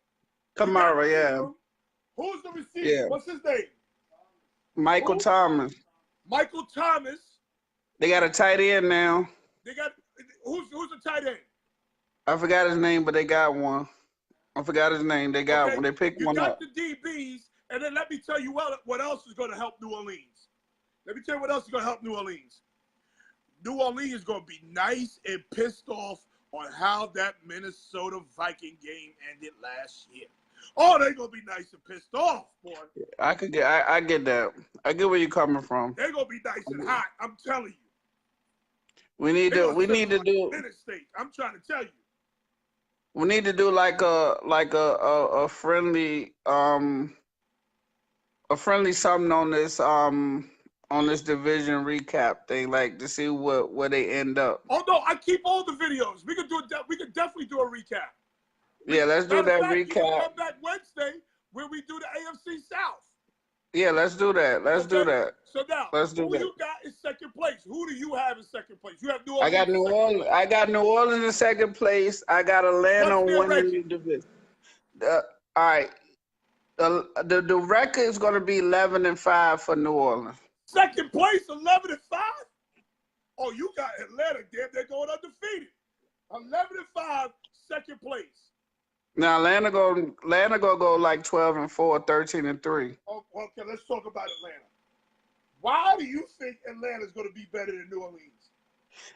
Kamara, yeah. Who's the receiver? Yeah. What's his name? Michael Thomas. Michael Thomas. They got a tight end now. They got who's the tight end? I forgot his name, but they got one. I forgot his name. They got one. They picked one up. You got the DBs, and then let me tell you what else is going to help New Orleans. Let me tell you what else is going to help New Orleans. New Orleans is going to be nice and pissed off on how that Minnesota Viking game ended last year. Oh, they're going to be nice and pissed off, boy. I get that. I get where you're coming from. They're going to be nice and hot. I'm telling you. We need to do. State. I'm trying to tell you. We need to do like a friendly something on this division recap thing, like to see where they end up. Oh no, I keep all the videos. We could definitely do a recap. Yeah, let's do that recap. You can come back Wednesday where we do the AFC South. Yeah, let's do that. Let's do that. So now, who you got in second place? Who do you have in second place? You have New Orleans. I got New Orleans in second place. I got Atlanta winning the division. All right. The record is going to be 11-5 for New Orleans. Second place, 11-5. Oh, you got Atlanta. Damn, they're going undefeated. 11-5, second place. Now Atlanta gonna go like 12-4, 13-3. Oh, okay, let's talk about Atlanta. Why do you think Atlanta's going to be better than New Orleans?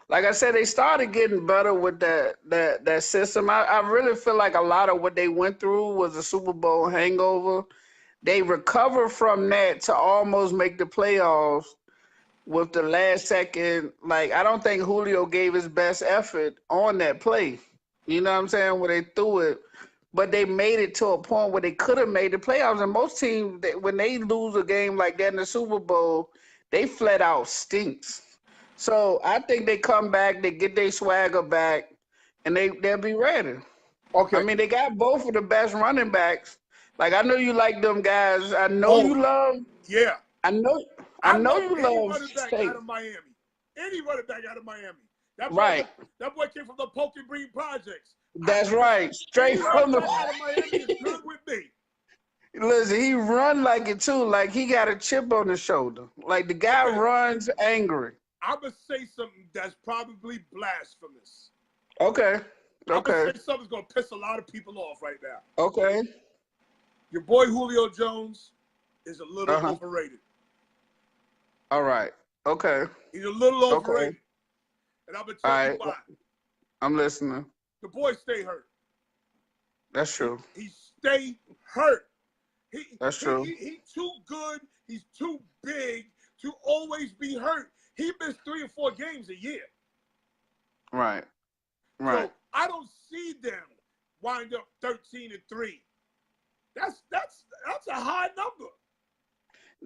Like I said, they started getting better with that system. I really feel like a lot of what they went through was a Super Bowl hangover. They recovered from that to almost make the playoffs with the last second. Like, I don't think Julio gave his best effort on that play. You know what I'm saying? Where they threw it. But they made it to a point where they could have made the playoffs. And most teams, when they lose a game like that in the Super Bowl, they flat out stinks. So I think they come back, they get their swagger back, and they'll be ready. Okay. I mean, they got both of the best running backs. Like, I know you like them guys. I know you love. Yeah. I know you love running back out of Miami. Any running back out of Miami. Right. That boy came from the Poke and Breed Projects. That's right. Straight from the. Out of Miami is good with me. Listen, he run like it too. Like he got a chip on his shoulder. Like the guy runs angry. I'm gonna say something that's probably blasphemous. Okay. I'm gonna say something that's gonna piss a lot of people off right now. Okay. Your boy Julio Jones is a little overrated. All right. Okay. He's a little overrated. And I'm gonna tell you why. I'm listening. The boy stay hurt. That's true. He stay hurt. That's true. He's too good. He's too big to always be hurt. He missed 3 or 4 games a year. Right. Right. So I don't see them wind up 13-3. That's a high number.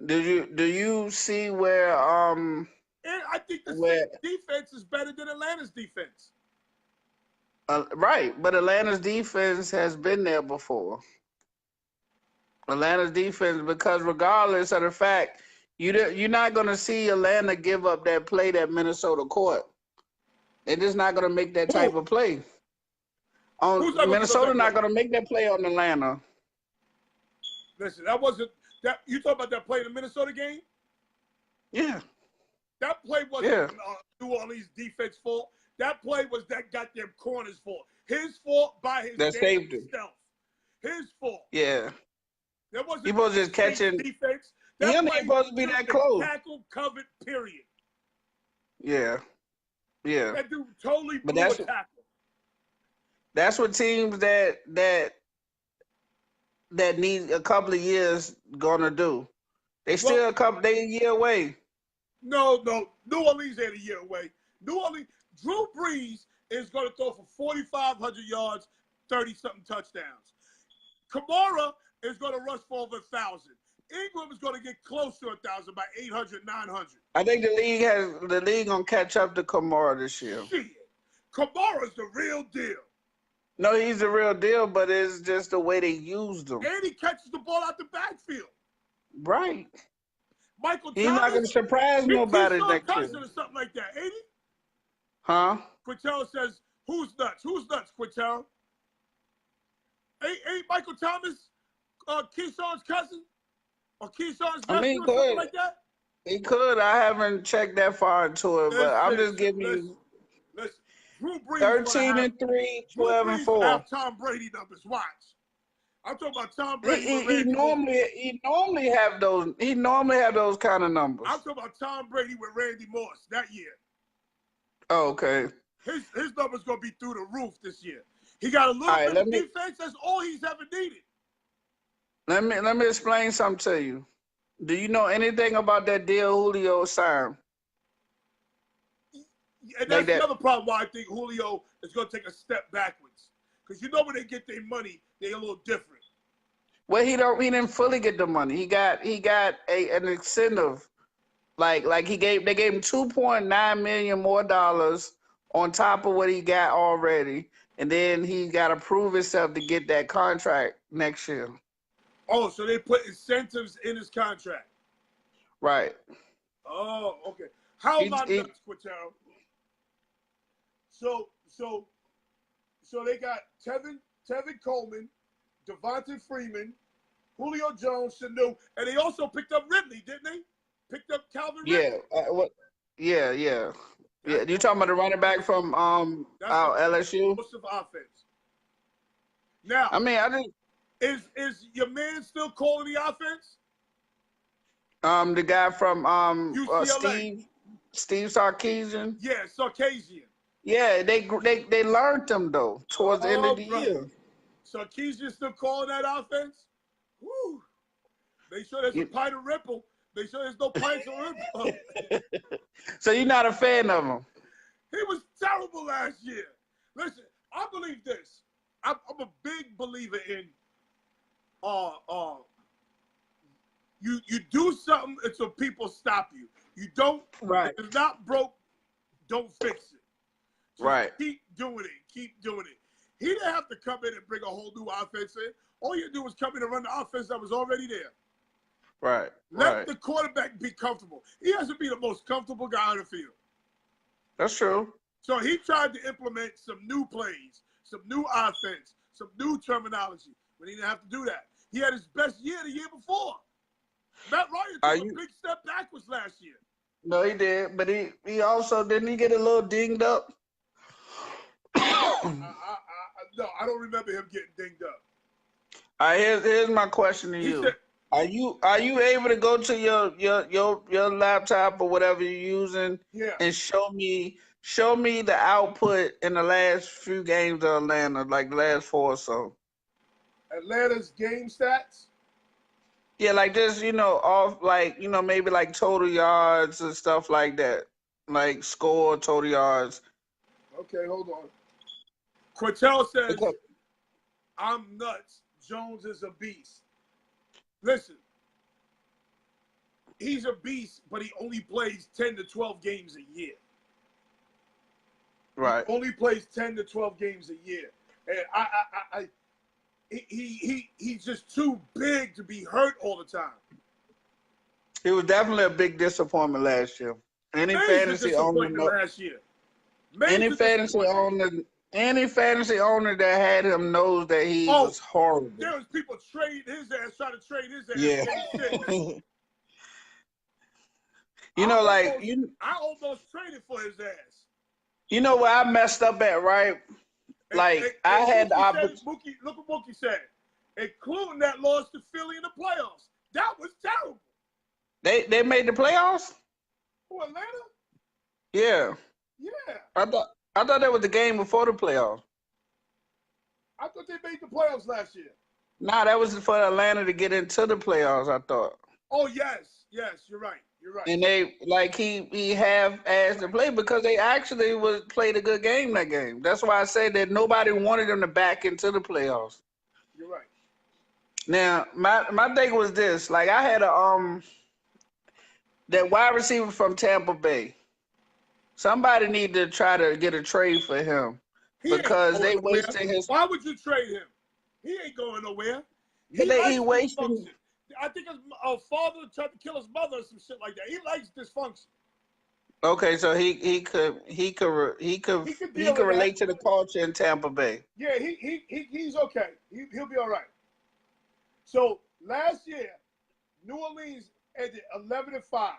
Do you see where And I think the defense is better than Atlanta's defense. Right, but Atlanta's defense has been there before. Atlanta's defense, because regardless of the fact, you're not going to see Atlanta give up that play that Minnesota caught. They're just not going to make that type of play. Minnesota not going to make that play on Atlanta. Listen, that wasn't that. You talking about that play in the Minnesota game? Yeah. That play wasn't New Orleans' defense fault. That play was that goddamn corner's fault. His fault by his stealth. His fault. Yeah. That wasn't. He was just catching defense. He ain't supposed to be that close. Tackle covered. Period. Yeah. Yeah. That dude totally blew a tackle. That's what teams that need a couple of years gonna do. They still they a year away. No. New Orleans ain't a year away. New Orleans, Drew Brees is gonna throw for 4,500 yards, 30-something touchdowns. Kamara is gonna rush for over 1,000. Ingram is gonna get close to 1,000 by 800, 900. I think the league gonna catch up to Kamara this year. Shit. Kamara's the real deal. No, he's the real deal, but it's just the way they used him. And he catches the ball out the backfield. Right. Michael He's Thomas, not going to surprise nobody next year. or something like that, ain't he? Huh? Quintero says, who's nuts? Who's nuts, Quintero? Ain't Michael Thomas Keyshawn's cousin? Or Keyshawn's nephew or something like that? He could. I haven't checked that far into it, but I'm just giving you... Listen. Drew Brees 13-3, 12-4. Have Tom Brady numbers. Watch. I'm talking about Tom Brady. He normally have those. He normally have those kind of numbers. I'm talking about Tom Brady with Randy Moss that year. Oh, okay. His numbers gonna be through the roof this year. He got a little bit of defense. That's all he's ever needed. Let me explain something to you. Do you know anything about that deal Julio signed? And that's another problem why I think Julio is going to take a step backwards. Because you know when they get their money, they're a little different. Well, he didn't fully get the money. He got an incentive. Like they gave him $2.9 million more on top of what he got already. And then he got to prove himself to get that contract next year. Oh, so they put incentives in his contract. Right. Oh, okay. How about nuts, Quintero? So they got Tevin Coleman, Devontae Freeman, Julio Jones, Sanu, and they also picked up Ridley, didn't they? Picked up Calvin Ridley. Yeah. Yeah. You talking about the running back from LSU? Most of offense. Now, I mean, is your man still calling the offense? The guy from Steve Sarkisian. Yeah, Sarkisian. Yeah, they learned them though towards the end of the year. Sarkisian still calling that offense? Woo! Make sure there's a pint of Ripple. Make sure there's no pints of Ripple. So you're not a fan of him? He was terrible last year. Listen, I believe this. I'm a big believer in you do something until people stop you. You don't. Right. If it's not broke, don't fix it. Just right. Keep doing it. Keep doing it. He didn't have to come in and bring a whole new offense in. All you do was come in and run the offense that was already there. Right. Let the quarterback be comfortable. He has to be the most comfortable guy on the field. That's true. So he tried to implement some new plays, some new offense, some new terminology, but he didn't have to do that. He had his best year the year before. Matt Ryan took a big step backwards last year. No, he did, but he also didn't he get a little dinged up? No, I don't remember him getting dinged up. All right, here's my question to you. Are you able to go to your laptop or whatever you're using and show me the output in the last few games of Atlanta, like the last 4 or so? Atlanta's game stats? Yeah, like this, off like, maybe like total yards and stuff like that. Like score, total yards. Okay, hold on. Quintel says, I'm nuts. Jones is a beast. Listen, he's a beast, but he only plays 10 to 12 games a year. Right. He only plays 10 to 12 games a year. And he's just too big to be hurt all the time. He was definitely a big disappointment last year. Any fantasy owner last year. Any fantasy owner that had him knows that he was horrible. There was people trading his ass, trying to trade his ass. Yeah. I almost traded for his ass. You know where I messed up at, right? I had the opportunity. Look what Mookie said, including that loss to Philly in the playoffs. That was terrible. They made the playoffs? Who, Atlanta? Yeah. Yeah. I thought that was the game before the playoffs. I thought they made the playoffs last year. Nah, that was for Atlanta to get into the playoffs, I thought. Oh, yes, you're right. And they, he half-assed the play because they actually played a good game that game. That's why I said that nobody wanted them to back into the playoffs. You're right. Now, my thing was this. Like, I had that wide receiver from Tampa Bay. Somebody need to try to get a trade for him because they wasted his. Why would you trade him? He ain't going nowhere. He wasting. I think his father tried to kill his mother or some shit like that. He likes dysfunction. Okay, so he could relate to the culture in Tampa Bay. Yeah, he's okay. He'll be all right. So last year, New Orleans ended 11-5.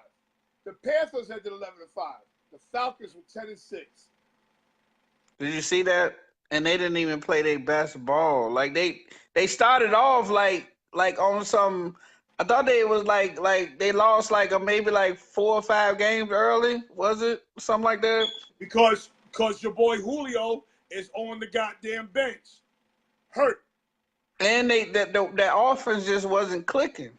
The Panthers ended 11-5. The Falcons were 10-6. Did you see that? And they didn't even play their best ball. Like they started off like on some. I thought they was like they lost maybe 4 or 5 games early. Was it something like that? Because your boy Julio is on the goddamn bench, hurt. And that offense just wasn't clicking.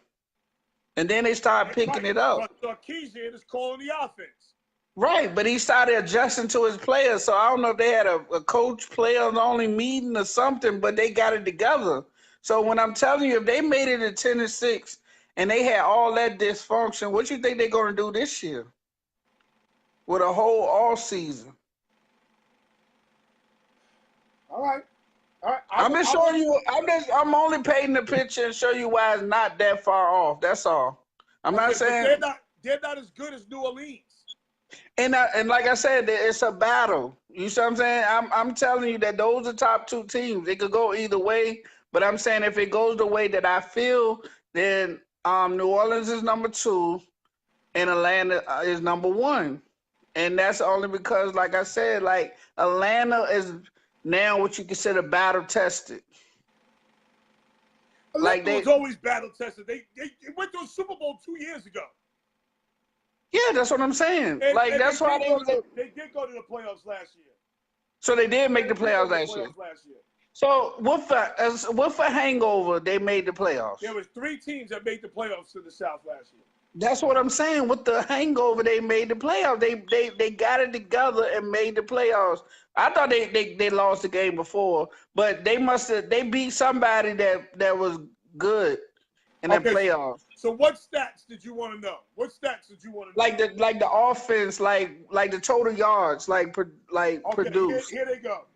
And then they started picking it up. Sarkisian is calling the offense. Right, but he started adjusting to his players. So I don't know if they had a coach players only meeting or something, but they got it together. So when I'm telling you, if they made it to 10-6 and they had all that dysfunction, what you think they're going to do this year with a whole all season? All right. I'm just showing you. I'm only painting the picture and show you why it's not that far off. That's all. I'm not saying they're not as good as New Orleans. And like I said, it's a battle. You see what I'm saying? I'm telling you that those are top 2 teams. It could go either way, but I'm saying if it goes the way that I feel, then New Orleans is number 2, and Atlanta is number 1, and that's only because, like I said, Atlanta is now what you consider battle tested. Atlanta was always battle tested. They went to a Super Bowl 2 years ago. Yeah, that's what I'm saying. And that's why they did go to the playoffs last year. So they did make the playoffs last year. So what for hangover they made the playoffs? There was 3 teams that made the playoffs to the South last year. That's what I'm saying. With the hangover, they made the playoffs. They got it together and made the playoffs. I thought they lost the game before, but they beat somebody that was good in the playoffs. So what stats did you want to know? What stats did you want to know? Like the offense, like the total yards, produced. Here they go.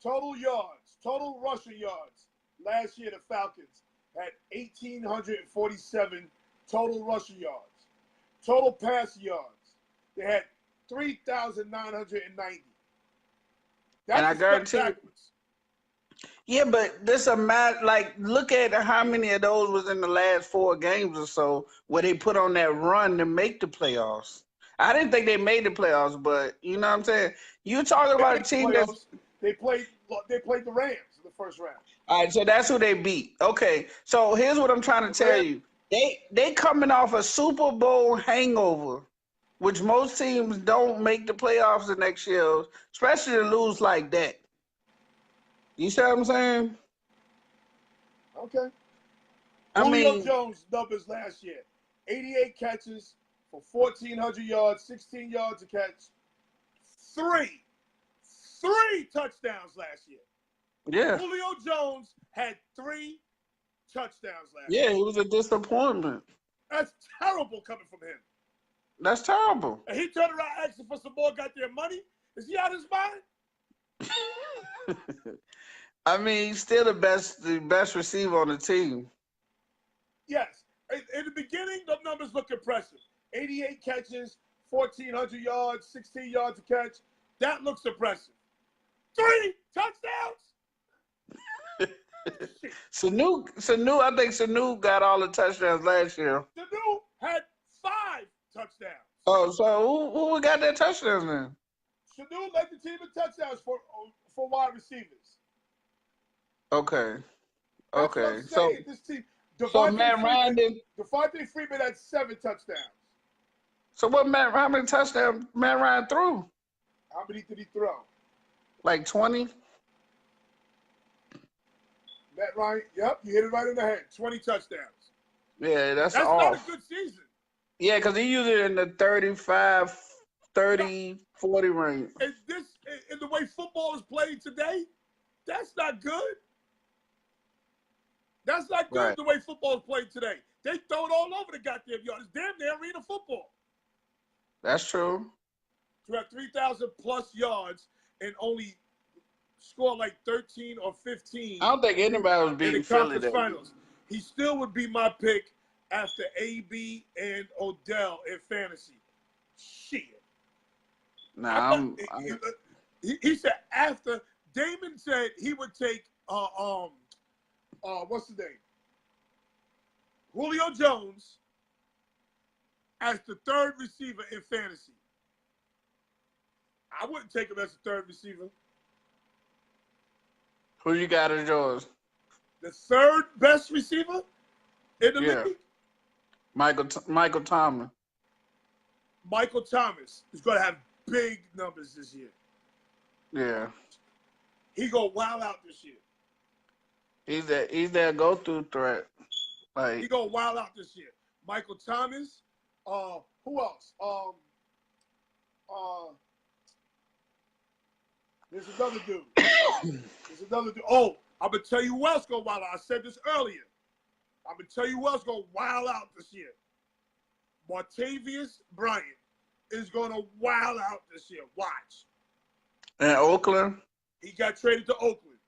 Total yards, total rushing yards. Last year the Falcons had 1,847 total rushing yards. Total pass yards, they had 3,990. That's And I a step guarantee you, backwards. yeah, but this a matter, like, look at how many of those was in the last 4 games or so where they put on that run to make the playoffs. I didn't think they made the playoffs, but you know what I'm saying? You're talking They about a made the team that's playoffs. They played the Rams in the first round. all right, so that's who they beat. Okay, so here's what I'm trying to The tell Rams, you. They coming off a Super Bowl hangover, which most teams don't make the playoffs the next year, especially to lose like that. You see what I'm saying? okay. I Julio mean, Jones numbers last year: 88 catches for 1,400 yards, 16 yards a catch, three touchdowns last year. yeah. Julio Jones had 3 touchdowns last Yeah, year. it was a disappointment. That's terrible coming from him. That's terrible. And he turned around asking for some more goddamn money. Is he out of his mind? I mean, he's still the best receiver on the team. Yes. In the beginning, the numbers look impressive. 88 catches, 1,400 yards, 16 yards a catch. That looks impressive. 3 touchdowns? Sanu, I think Sanu got all the touchdowns last year. Sanu had 5 touchdowns. Oh, so who got that touchdowns then? Sanu led the team in touchdowns for wide receivers. Okay. That's what I'm saying. This team, Devontae Freeman had 7 touchdowns. So how many touchdowns Matt Ryan threw? How many did he throw? Like 20? Matt Ryan, yep, you hit it right in the head. 20 touchdowns. Yeah, that's not off. a good season. Yeah, because he usually in the 35, 30, 40 range. And in the way football is played today, that's not good. That's not good the way football is played today. They throw it all over the goddamn yard. It's damn near arena football. That's true. To have 3,000 plus yards and only score like 13 or 15. I don't think anybody was in beating the Philly conference finals. He still would be my pick after AB and Odell in fantasy. Shit. Nah, he said after Damon said he would take what's his name? Julio Jones as the 3rd receiver in fantasy. I wouldn't take him as the 3rd receiver. Who you got as yours? The 3rd best receiver in the league? Michael Thomas. Michael Thomas is going to have big numbers this year. Yeah. He going to wow out this year. He's that go-through threat. Like, he going to wow out this year. Michael Thomas. Who else? There's another dude. Oh, I'm going to tell you who else going to wow out. I said this earlier. I'm going to tell you who else going to wow out this year. Martavius Bryant is going to wow out this year. Watch. In Oakland? He got traded to Oakland.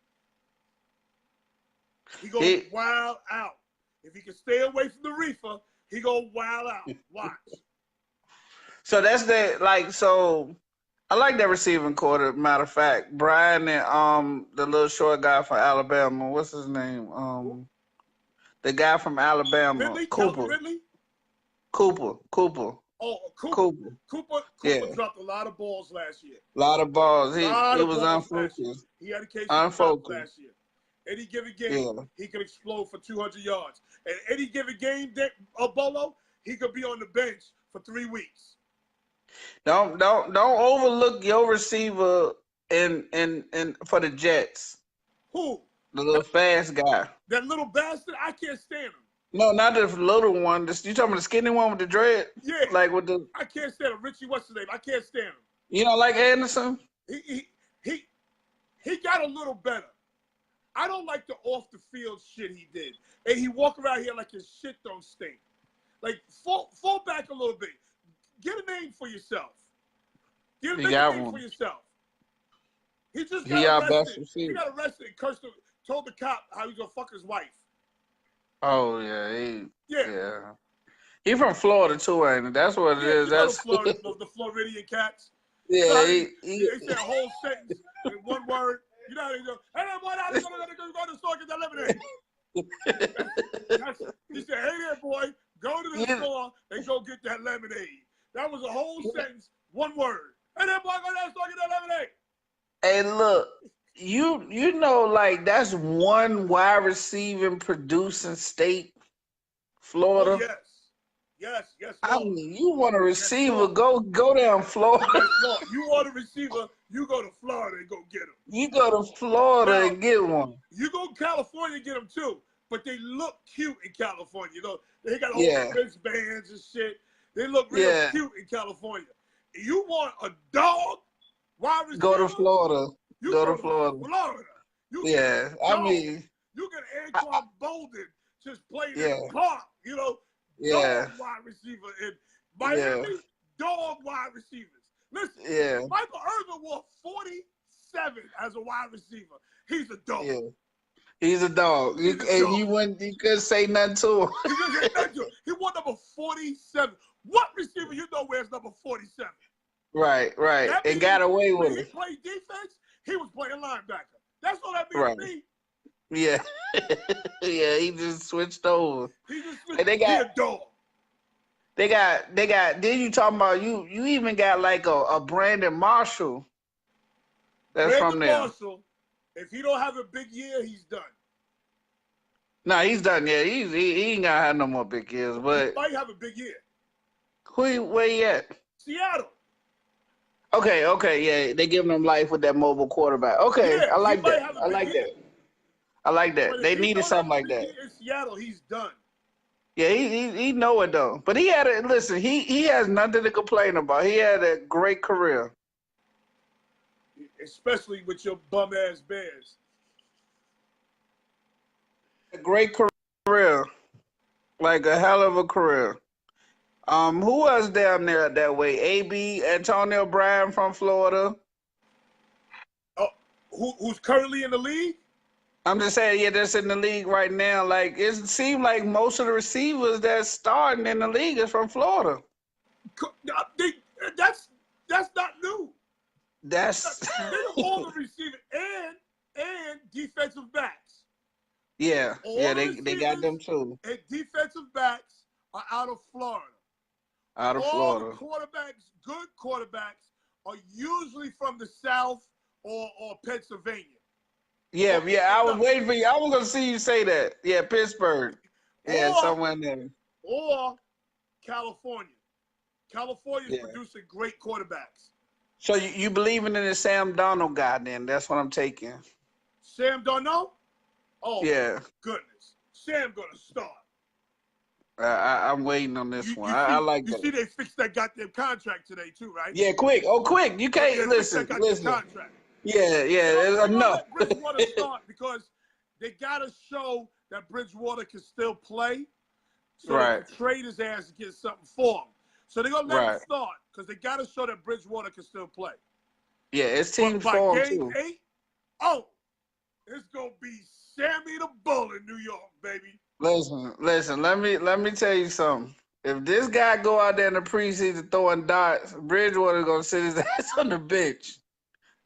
He going to wow out. If he can stay away from the reefer, he going to wow out. Watch. So that's so I like that receiving quarter, matter of fact. Brian and the little short guy from Alabama. What's his name? The guy from Alabama. Ridley? Cooper. Ridley? Cooper. Oh, Cooper. Cooper dropped a lot of balls last year. A lot of balls. He was unfocused. He had a case of last year. Any given game, he could explode for 200 yards. And any given game, Bolo, he could be on the bench for 3 weeks. Don't overlook your receiver in for the Jets. Who? The little fast guy. That little bastard? I can't stand him. No, not the little one. You talking about the skinny one with the dread? Yeah. Like with the. I can't stand him. Richie, what's his name? I can't stand him. You don't like Anderson? He got a little better. I don't like the off the field shit he did. And he walk around here like his shit don't stink. Like fall back a little bit. Get a name for yourself. Get a name for yourself. He just got arrested. He got arrested and cursed him, told the cop how he was gonna fuck his wife. Oh yeah. He from Florida too, ain't he? That's what it is. That's the Floridian cats. Yeah, They said a whole sentence. In one word, you know how they go. Hey, boy, now they go to the store get that lemonade. He said, hey there, boy, go to the store and go get that lemonade. That was a whole sentence, one word. Hey there, boy, go to the store get that lemonade. Hey, look, you know, like that's one wide receiving producing state, Oh, Florida. yes, I Lord. mean, you want a Yes, receiver, Lord. go down Florida. Yes, Lord. You want a receiver, you go to Florida and go get him. You go to Florida Now, and get one. you go to California and get them too, but they look cute in California. You know, they got all Yeah. wristbands and shit. They look real cute in California. You want a dog wide receiver? Go to Florida. You Go go to Florida. You get Yeah, a dog. I mean, You get Antoine Bolden just playing in yeah, the park. You know, yeah, dog wide receiver in Miami. Dog wide receivers. Listen, yeah, Michael Irvin wore 47 as a wide receiver. He's a dog. yeah. He's a dog. He's a dog. You couldn't say nothing to him. He couldn't say nothing to him. He wore number 47. What receiver you know wears number 47? Right. That And means got away with when he it. played defense, he was playing linebacker. That's all that means Right. to me. Yeah. Yeah, he just switched over. He just And he a dog. They got then you talking about you even got like a Brandon Marshall that's Brandon from there. Marshall, if he don't have a big year, he's done. No, he's done. Yeah, he ain't gonna have no more big years. But He might have a big year. where he at? Seattle. Okay, yeah, they giving him life with that mobile quarterback. Okay, Yeah, I like he might that. have a I big like year. that. I like that. But if They he needed don't have something a like big that. year in Seattle, he's done. Yeah, he know it though. But he had a listen. He has nothing to complain about. He had a great career. Especially with your bum ass Bears. A great career, like a hell of a career. Who else down there that way? AB Antonio Brown from Florida. Oh, who's currently in the league? I'm just saying, yeah, that's in the league right now. Like it seems like most of the receivers that's starting in the league is from Florida. That's not new. That's They're all the receivers and defensive backs. yeah, All they the got them receivers too and defensive backs are out of Florida. out of All the Florida. quarterbacks, good quarterbacks, are usually from the South or Pennsylvania. Yeah. I was waiting for you. I was gonna see you say that. Yeah, Pittsburgh. Yeah, somewhere in there. Or California. California is Yeah. producing great quarterbacks. So you believing in the Sam Darnold guy? Then that's what I'm taking. Sam Darnold? Oh, Yeah. my goodness. Sam gonna start. I'm waiting on this one. I like that. You see they fixed that goddamn contract today too, right? Yeah, quick. Oh, quick. You can't listen. Contract. Yeah, They're gonna enough. let Bridgewater start because they gotta show that Bridgewater can still play, so they can trade his ass and get something for him. So they're gonna let him start because they gotta show that Bridgewater can still play. Yeah, it's team by form game too. 8, oh, it's gonna be Sammy the Bull in New York, baby. Listen. Let me tell you something. If this guy go out there in the preseason throwing darts, Bridgewater's gonna sit his ass on the bench.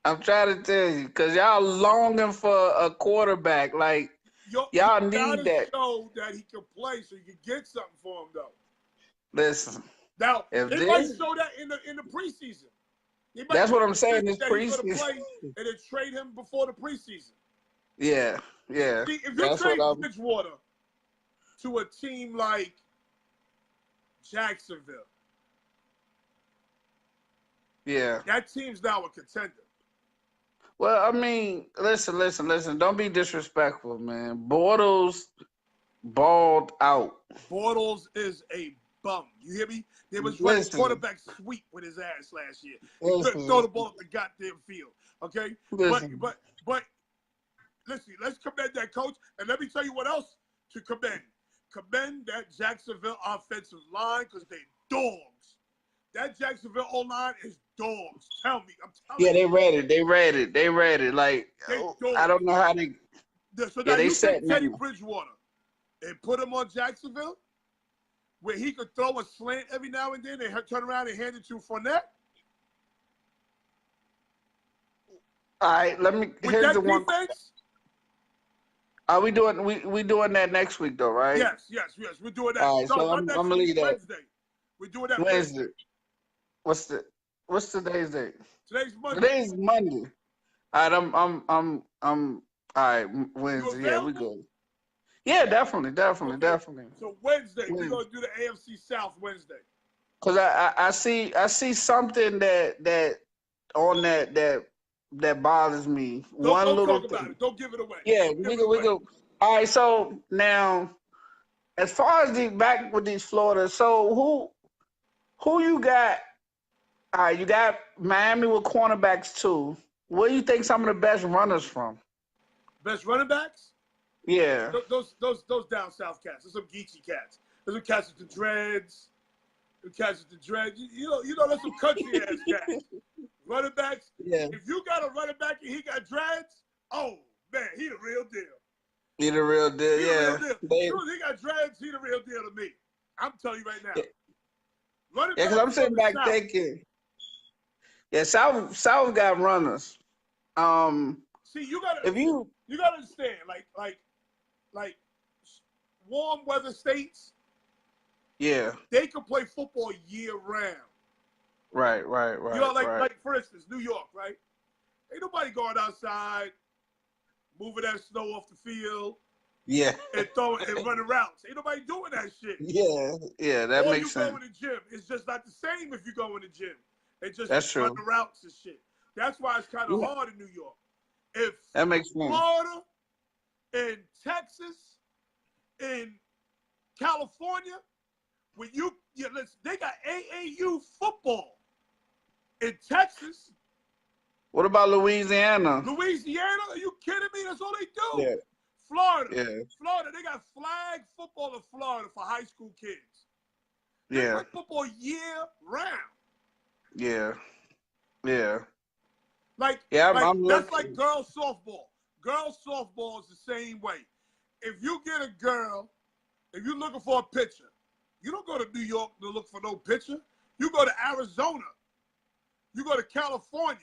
I'm trying to tell you, cause y'all longing for a quarterback. Like y'all need that. Show that he can play, so you can get something for him, though. Listen, now if they might show that in the preseason. That's what I'm saying. This preseason, he's gonna play and then trade him before the preseason. Yeah. See, if you trade Bridgewater to a team like Jacksonville, that team's now a contender. Well, I mean, listen. Don't be disrespectful, man. Bortles balled out. Bortles is a bum. You hear me? They was running quarterback sweep with his ass last year. He couldn't throw the ball up the goddamn field. Okay? But listen, let's commend that coach. And let me tell you what else to commend. Commend that Jacksonville offensive line because they dogs. That Jacksonville O-line is dogs. Tell me. I'm telling you. Yeah, they read it. Like, I don't know how they. So now you take Teddy Bridgewater and put him on Jacksonville, where he could throw a slant every now and then and turn around and hand it to Fournette. All right, With here's that the one. defense, Are we doing that next week though, right? yes. We're doing that. All right, No, so not I'm next gonna week. leave that. Wednesday. We're doing that Wednesday. Wednesday. What's today's date? Today's Monday. Today's Monday. All right, I'm all right, You Wednesday. Yeah, we available? good. Yeah, definitely. Okay. So Wednesday, we're gonna do the AFC South Wednesday. Cause I see something that on that bothers me. One Don't little talk about thing. it. Don't give it away. Yeah, Don't give we it away. go. All right, so now as far as back with these Florida, so who you got? All right, you got Miami with cornerbacks too. Where do you think some of the best runners from? Best running backs? Yeah. Those down south cats. There's some geeky cats. There's some cats with the dreads. The cats with the dreads. You know, there's some country ass cats. Running backs. Yeah. If you got a running back and he got dreads, oh man, he the real deal. He the real deal. He Yeah. the real deal. As soon as he got dreads, he the real deal to me. I'm telling you right now. Yeah. Running Yeah, because I'm sitting back thinking. Yeah, South got runners. See, you gotta understand, like warm weather states. Yeah. They can play football year round. Right. You know, like for instance, New York, right? Ain't nobody going outside, moving that snow off the field. Yeah. And throwing and running routes. Ain't nobody doing that shit. Yeah, that makes sense. Or you go in the gym. It's just not the same if you go in the gym. They just That's run true. the routes and shit. That's why it's kind of hard in New York. If that makes sense. Florida, in Texas, in California, when they got AAU football in Texas. What about Louisiana? Louisiana? Are you kidding me? That's all they do. Yeah. Florida, they got flag football in Florida for high school kids. They play football year round. Yeah. Like I'm that's looking. like girls softball. Girls softball is the same way. If you get a girl, if you're looking for a pitcher, you don't go to New York to look for no pitcher. You go to Arizona. You go to California.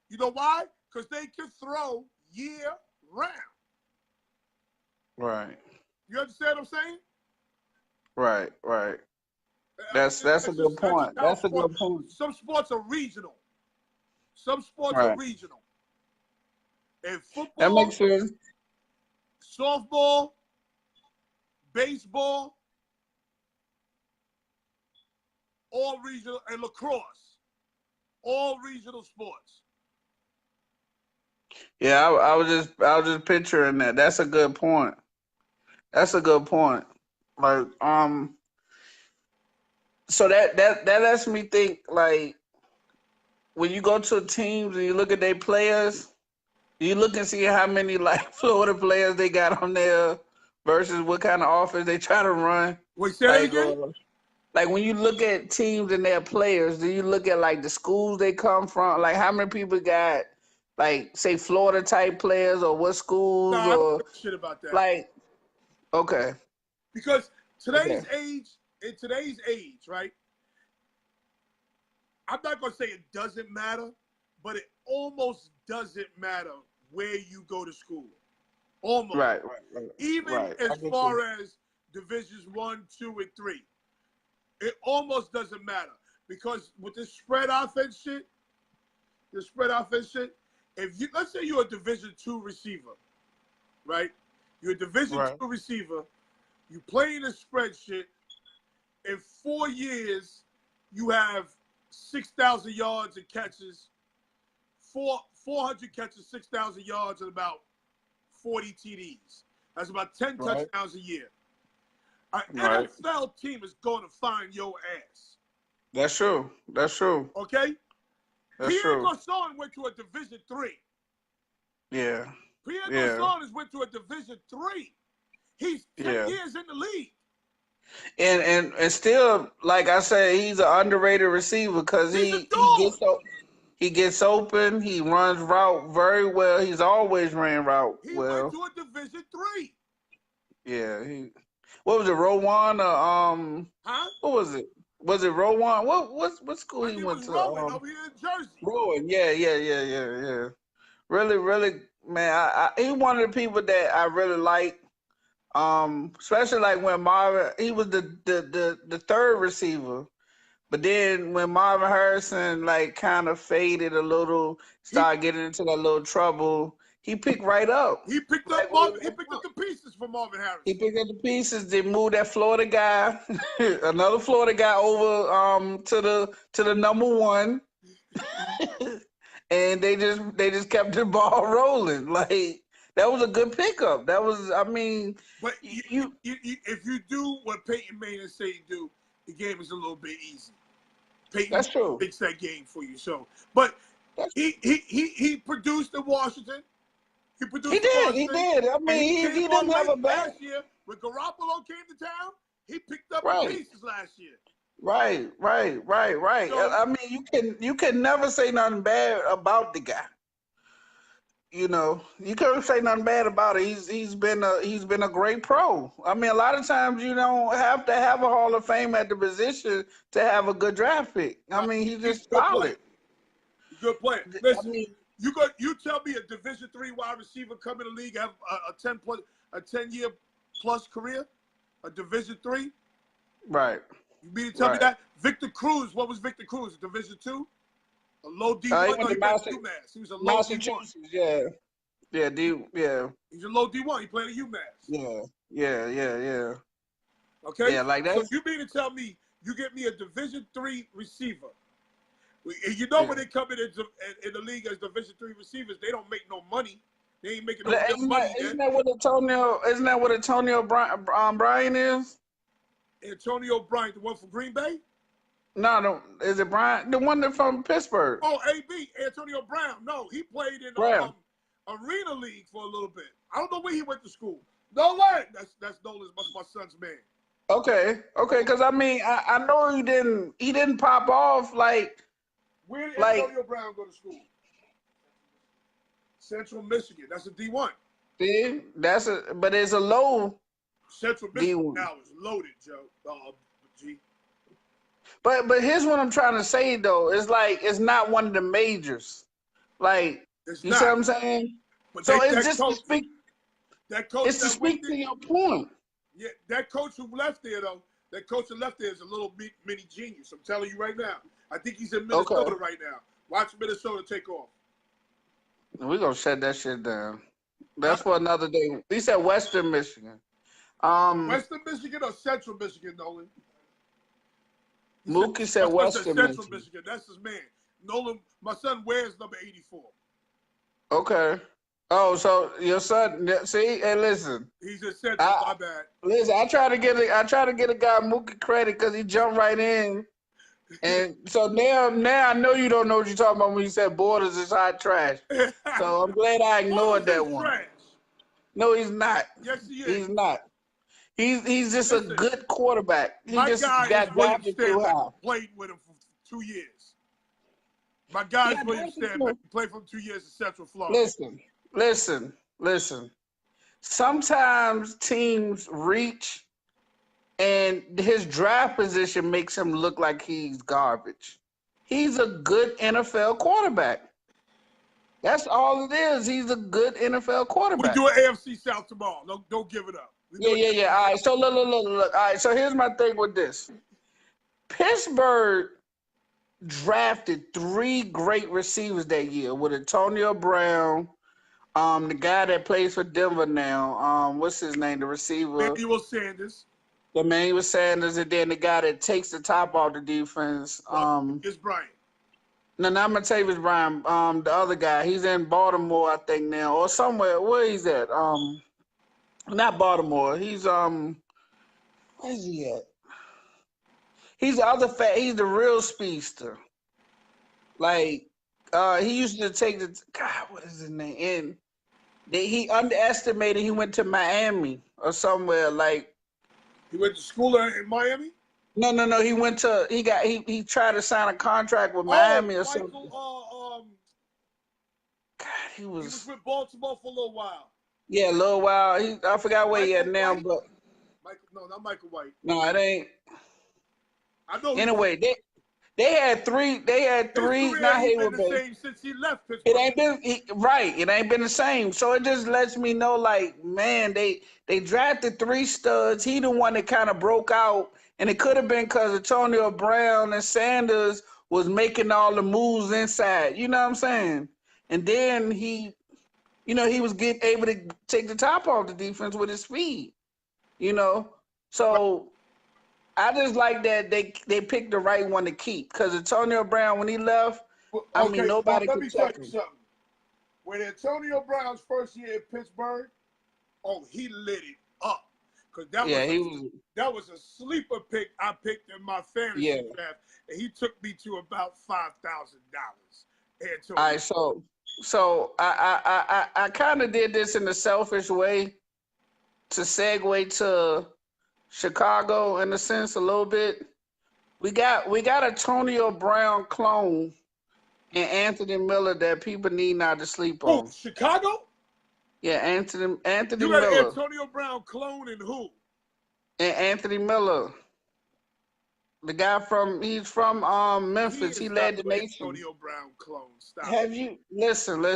You know why? Because they can throw year round. Right. You understand what I'm saying? Right. That's a good point. That's a good point. Some sports are regional. Are regional. And football, that makes sense. Softball, baseball, all regional, and lacrosse, all regional sports. Yeah, I was just picturing that. That's a good point. Like, so that lets me think, like, when you go to teams and you look at their players, you look and see how many like Florida players they got on there versus what kind of offense they try to run. Wait, say that again? Like when you look at teams and their players, do you look at like the schools they come from? Like how many people got like say Florida type players or what schools I don't or give a shit about that. like okay. Because in today's age, right? I'm not gonna say it doesn't matter, but it almost doesn't matter where you go to school. Almost. Right. Even as far as divisions 1, 2, and 3. It almost doesn't matter. Because with this spread offense shit, if you let's say you're a division 2 receiver, right? You're a division 2 receiver, you play in the spread shit, in 4 years, you have 6,000 yards and catches, 400 catches, 6,000 yards, and about 40 TDs. That's about 10 touchdowns a year. An NFL team is going to find your ass. That's true. Okay? That's Pierre true. Garçon went to a Division 3. Yeah. Pierre Garçon went to a Division 3. He's 10 years in the league. And still, like I said, he's an underrated receiver because he gets open. He runs route very well. He's always ran route well. He went to a Division 3. Yeah. What was it, Row 1 or what was it? Was it Row 1? What school he went to? Rowan over here in Jersey. Rowan, yeah. Really, really, man. He one of the people that I really like. Especially like when Marvin, he was the third receiver. But then when Marvin Harrison like kind of faded a little, He started getting into that little trouble, he picked right up. he picked up Like when Marvin. He picked up the pieces for Marvin he Harrison. picked up the pieces, they moved that Florida guy, another Florida guy over to the number one, and they just kept the ball rolling. Like that was a good pickup. That was, I mean, But you if you do what Peyton Manning say you do, the game is a little bit easy. Peyton that's true. fixed that game for you. So, but That's, he produced in Washington. He he produced in did. He Washington, did. I and he mean, came he on didn't have late a bad. last year when Garoppolo came to town. He picked up the Right. pieces last year. Right. So I mean, you can never say nothing bad about the guy. You know, you can't say nothing bad about it. He's been a great pro. I mean, a lot of times you don't have to have a Hall of Fame at the position to have a good draft pick. I mean, he's he's just a good player. solid. Good player. I Listen, mean, you tell me a Division III wide receiver come in the league have a 10-year plus career, a Division III. right, You mean to tell me right. that Victor Cruz? What was Victor Cruz? Division II, a low He D1. went No, to he went to UMass. He was a low D1. Massachusetts. Yeah, yeah, He's a low D1. He played at UMass. yeah. Okay. Yeah, like So that's you mean to tell me you get me a Division III receiver? And you know yeah. when they come in the league as Division III receivers, they don't make no money. They ain't making no But real money then. Isn't that what Antonio Bryan is? Antonio Bryant, the one from Green Bay? No, is it Brian? The one that from Pittsburgh. Oh, AB, Antonio Brown. No, he played in Brown. Arena League for a little bit. I don't know where he went to school. No way. That's Nolan's my son's man. Okay, because I mean, I know he didn't pop off Where did like Antonio Brown go to school? Central Michigan. That's a D1. see, but it's a low Central Michigan D1. now is loaded, Joe. G. But here's what I'm trying to say though. It's like it's not one of the majors. Like It's you not. see what I'm saying? But So that it's just coach, to speak. that coach It's to that went speak there, to your point. yeah, that coach who left there though, that coach who left there is a little mini genius. I'm telling you right now. I think he's in Minnesota Okay, right now. Watch Minnesota take off. we're gonna shut that shit down. Huh? That's for another day. He said Western Michigan. Western Michigan or Central Michigan, Nolan? Mookie said My son said Western Central Michigan. Michigan. That's his man. Nolan, my son wears number 84. Okay. Oh, so your son? See, hey, listen. He's in Central. My bad. Listen, I try to get a guy Mookie credit because he jumped right in, and so now I know you don't know what you're talking about when you said Borders is hot trash. So I'm glad I ignored that one. Trash. No, he's not. Yes, he is. He's not. He's just a good quarterback. He My just guy got is William drafted too Stanback. high. Played with him for 2 years. My guy is Yeah, William drafted Stanback. too. He played for him 2 years in Central Florida. Listen. Sometimes teams reach and his draft position makes him look like he's garbage. He's a good NFL quarterback. That's all it is. He's a good NFL We quarterback. do an AFC South tomorrow. Don't give it up. Yeah. All right. So look. All right. So here's my thing with this. Pittsburgh drafted 3 great receivers that year with Antonio Brown, the guy that plays for Denver now. What's his name? The receiver. Emmanuel Sanders. Emmanuel Sanders, and then the guy that takes the top off the defense. It's Bryant. No, not Martavis Bryant. The other guy. He's in Baltimore, I think now, or somewhere. Where he's at? Not Baltimore. He's where's he at? He's the other he's the real speedster. Like, he used to take what is his name? And he underestimated. He went to Miami or somewhere. Like, He went to school in Miami. no. He tried to sign a contract with Miami or something. Michael, God, he he was was with Baltimore for a little while. yeah, a little while. I forgot where he at Michael now, White? but No, not Michael White. no, it ain't. I know. Anyway, They had three. They had His three. career Not ain't been Hayward the Bay. same since he left It Pittsburgh. ain't been right. It ain't been the same. So it just lets me know, like, man, they drafted three studs. He the one that kind of broke out, and it could have been because Antonio Brown and Sanders was making all the moves inside. You know what I'm saying? And then he, he was able to take the top off the defense with his speed. You know, so I just like that they picked the right one to keep because Antonio Brown when he left, I mean Okay, well, nobody let me could tell touch you him. something. When Antonio Brown's first year in Pittsburgh, oh, he lit it up. Because Yeah, he was. that was a sleeper pick I picked in my fantasy Yeah. draft, and he took me to about $5,000. All Antonio. right, so I kind of did this in a selfish way to segue to Chicago in a sense a little bit. We got Antonio Brown clone and Anthony Miller that people need not to sleep Who? on. Chicago? Yeah, Anthony You got an Miller Antonio Brown clone and who? and Anthony Miller. The guy he's from He Memphis. He is not led the no nation. Antonio Brown clone. Stop it. Have you listen? Do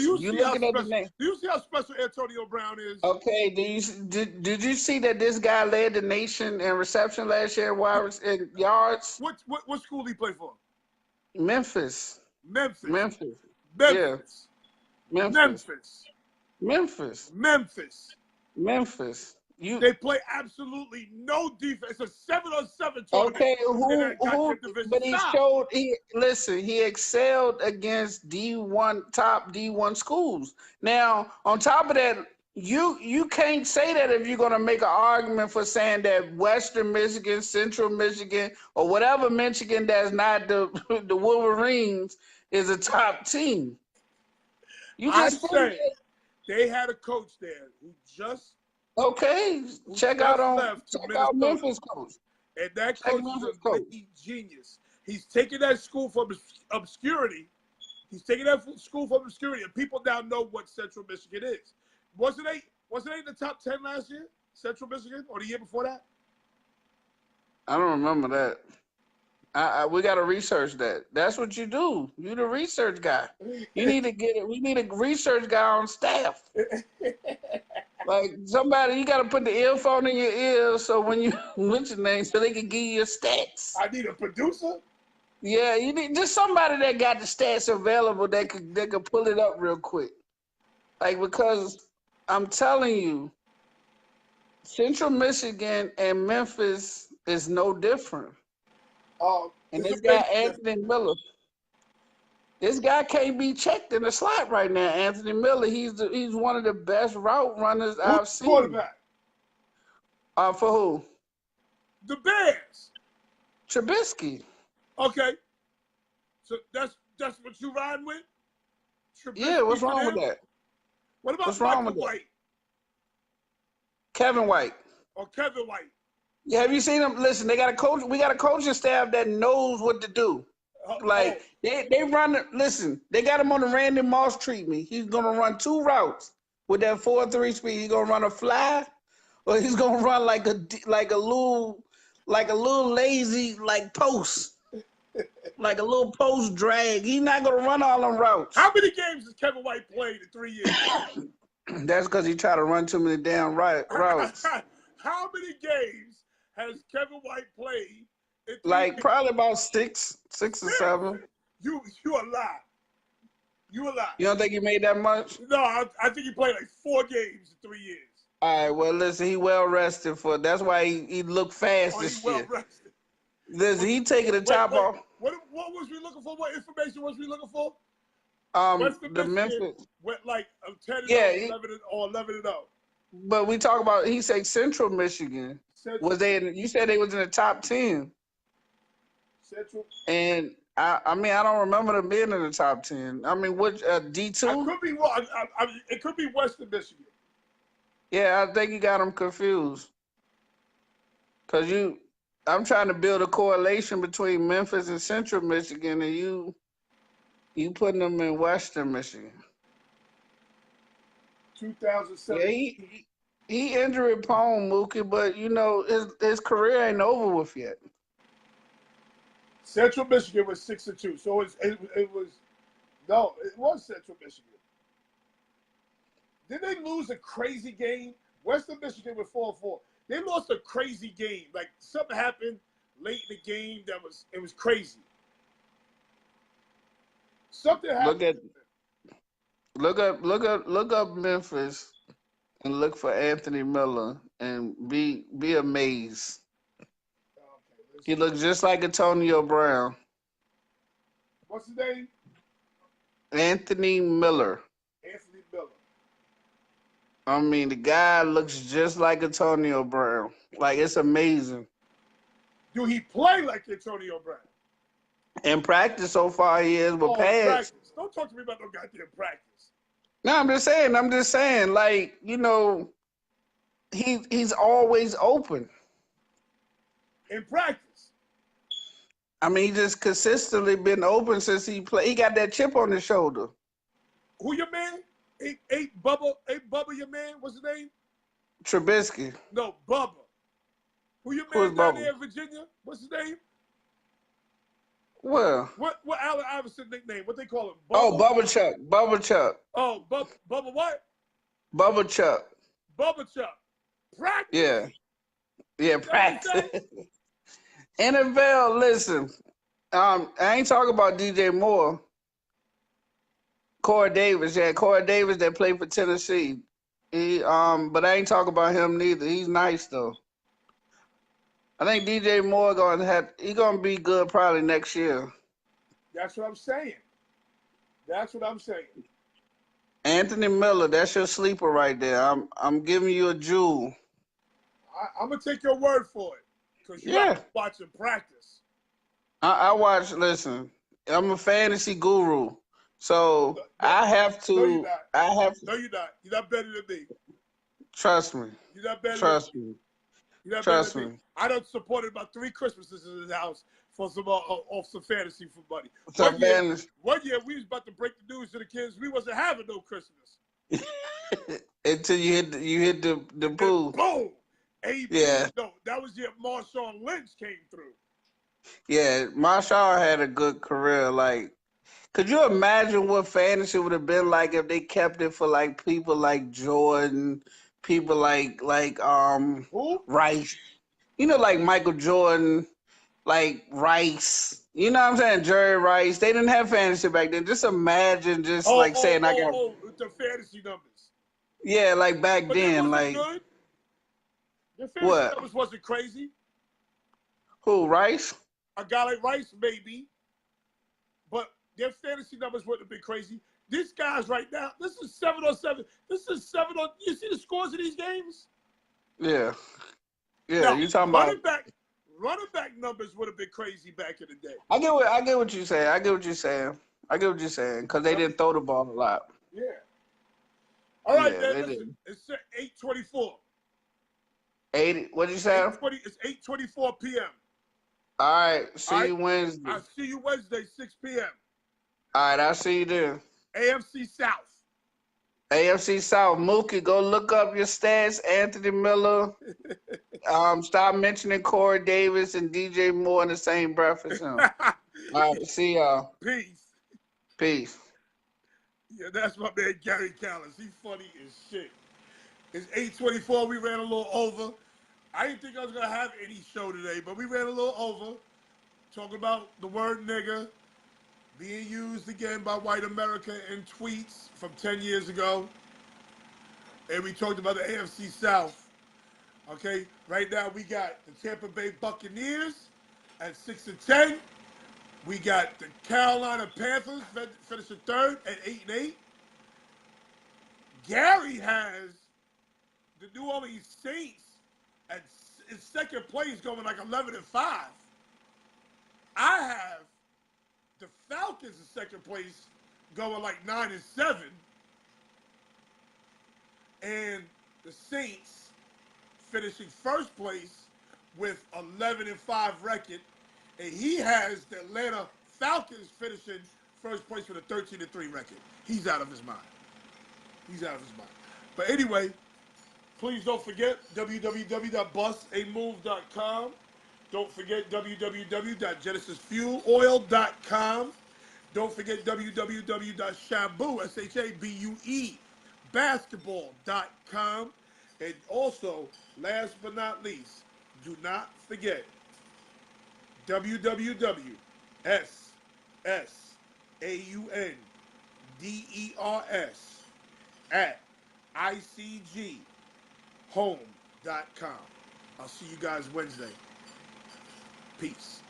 you You see how looking at the special? name? Do you see how special Antonio Brown is? Okay, did you see that this guy led the nation in reception last year, in yards? What school he play for? Memphis, Memphis. Memphis, yeah, Memphis. Memphis, Memphis. Memphis, Memphis. Memphis. They play absolutely no defense. It's a 7-on-7 tournament Okay? in that Who? goddamn division. But he Stop. showed he excelled against top D1 schools. Now on top of that, you can't say that if you're gonna make an argument for saying that Western Michigan, Central Michigan, or whatever Michigan that's not the the Wolverines is a top team. You I'm just put saying they had a coach there who just okay. Check left to out Minnesota. Memphis coach. And that Check coach is Memphis a coach. fucking genius. He's taking that school from obscurity. He's taking that school from obscurity, and people now know what Central Michigan is. Wasn't they in the top 10 last year? Central Michigan, or the year before that? I don't remember that. We got to research that. That's what you do. You the research guy. You need to get it. We need a research guy on staff. Like somebody, you got to put the earphone in your ear so when you what's your name, so they can give you your stats. I need a producer. Yeah, you need just somebody that got the stats available that could pull it up real quick. Like because I'm telling you, Central Michigan and Memphis is no different. And this guy Anthony Miller, this guy can't be checked in the slot right now. Anthony Miller, he's one of the best route runners I've seen. Quarterback? For who? The Bears. Trubisky. Okay, so that's what you riding with? Trubisky, Yeah, what's wrong with that? What about What's wrong Michael with that? White Kevin White. or Kevin White? Yeah, have you seen them? Listen, we got a coaching staff that knows what to do. Like they run. Listen, they got him on the Randy Moss treatment. He's gonna run two routes with that 4-3 speed. He's gonna run a fly, or he's gonna run like a little lazy post, like a little post drag. He's not gonna run all them routes. How many games has Kevin White played in 3 years? That's because he tried to run too many damn routes. How many games has Kevin White played? Like probably about six or seven. You a lie. You a lie. You don't think he made that much? No, I think he played like 4 games in 3 years. All right, well, listen, he well rested that's why he looked fast this year. Well rested. Listen, he taking the top off. What was we looking for? What information was we looking for? The Memphis went like 10 yeah, 11 and 0. But we talk about he said Central Michigan. Was they you said they was in the top 10. Central. And I mean I don't remember them being in the top 10. I mean what D2? I could be wrong. It could be Western Michigan. Yeah, I think you got them confused. Cause I'm trying to build a correlation between Memphis and Central Michigan, and you putting them in Western Michigan. 2007. Yeah, he injury prone, Mookie, but his career ain't over with yet. Central Michigan was 6-2. So it was no, it was Central Michigan. Did they lose a crazy game? Western Michigan was 4-4. They lost a crazy game. Like something happened late in the game that was crazy. Something happened. Look up Memphis and look for Anthony Miller and be amazed. Okay, He looks just like Antonio Brown. What's his name? Anthony Miller. Anthony Miller. I mean, the guy looks just like Antonio Brown. Like, it's amazing. Do he play like Antonio Brown? In practice so far, he is, but pads. Practice. Don't talk to me about no goddamn practice. No, I'm just saying, like, you know, he's always open. In practice. I mean, he just consistently been open since he played. He got that chip on his shoulder. Who your man? Ain't Bubba your man? What's his name? Trubisky. No, Bubba. Who your Who man is down Bubba? there in Virginia? What's his name? Well. What Allen Iverson nickname? What they call him? Bubba? Oh, Bubba Chuck. Bubba Chuck. Oh, Bubba what? Bubba Chuck. Bubba Chuck. Practice. Yeah. Yeah, practice. NFL, listen. I ain't talking about DJ Moore. Corey Davis, Corey Davis that played for Tennessee. He but I ain't talking about him neither. He's nice though. I think DJ Moore gonna be good probably next year. That's what I'm saying. Anthony Miller, that's your sleeper right there. I'm giving you a jewel. I'm gonna take your word for it because you are watching practice. I watch. Listen, I'm a fantasy guru, so I have to. No, you're not. I have to. No, you're not. You're not better than me. Trust me. You're not better. Trust me. You're not Trust better than me. me. I done supported about 3 Christmases in this house for some off some fantasy for money. One year we was about to break the news to the kids. We wasn't having no Christmas until you hit the pool. Boom. AB. Yeah. No, that was the year Marshawn Lynch came through. Yeah, Marshawn had a good career. Like, could you imagine what fantasy would have been like if they kept it for like people like Jordan, people like Who? Rice, you know, like Michael Jordan, like Rice. You know what I'm saying? Jerry Rice. They didn't have fantasy back then. Just imagine saying I got the fantasy numbers. Yeah, like back But then, like good. The fantasy numbers wasn't crazy. Who, Rice? A guy like Rice, maybe. But their fantasy numbers wouldn't have been crazy. These guys right now, this is 7-on-7. This is 7-on. You see the scores of these games? Yeah. Yeah, now, you talking about running back numbers would have been crazy back in the day. I get what you're saying. I get what you're saying. Because they didn't throw the ball a lot. Yeah. All right, yeah, then. Listen, it's 8:24. 80. What'd you say? It's 8:24 p.m. All right. See you Wednesday. I'll see you Wednesday, 6 p.m. All right. I'll see you there. AFC South. AFC South. Mookie, go look up your stats. Anthony Miller. Stop mentioning Corey Davis and DJ Moore in the same breath as him. All right. See y'all. Peace. Yeah, that's my man Gary Callis. He's funny as shit. It's 8:24. We ran a little over. I didn't think I was gonna have any show today, but we ran a little over. Talking about the word nigger being used again by white America in tweets from 10 years ago. And we talked about the AFC South. Okay, right now we got the Tampa Bay Buccaneers at 6-10. We got the Carolina Panthers finishing third at 8-8. Gary has the New Orleans Saints in second place going like 11-5. I have the Falcons in second place going like 9-7. And the Saints finishing first place with 11-5 record. And he has the Atlanta Falcons finishing first place with a 13-3 record. He's out of his mind. But anyway, please don't forget www.busamove.com. Don't forget www.genesisfueloil.com. Don't forget www.shaboo, S-H-A-B-U-E, basketball.com. And also, last but not least, do not forget www.SSAUNDERS at ICGhome.com. I'll see you guys Wednesday. Peace.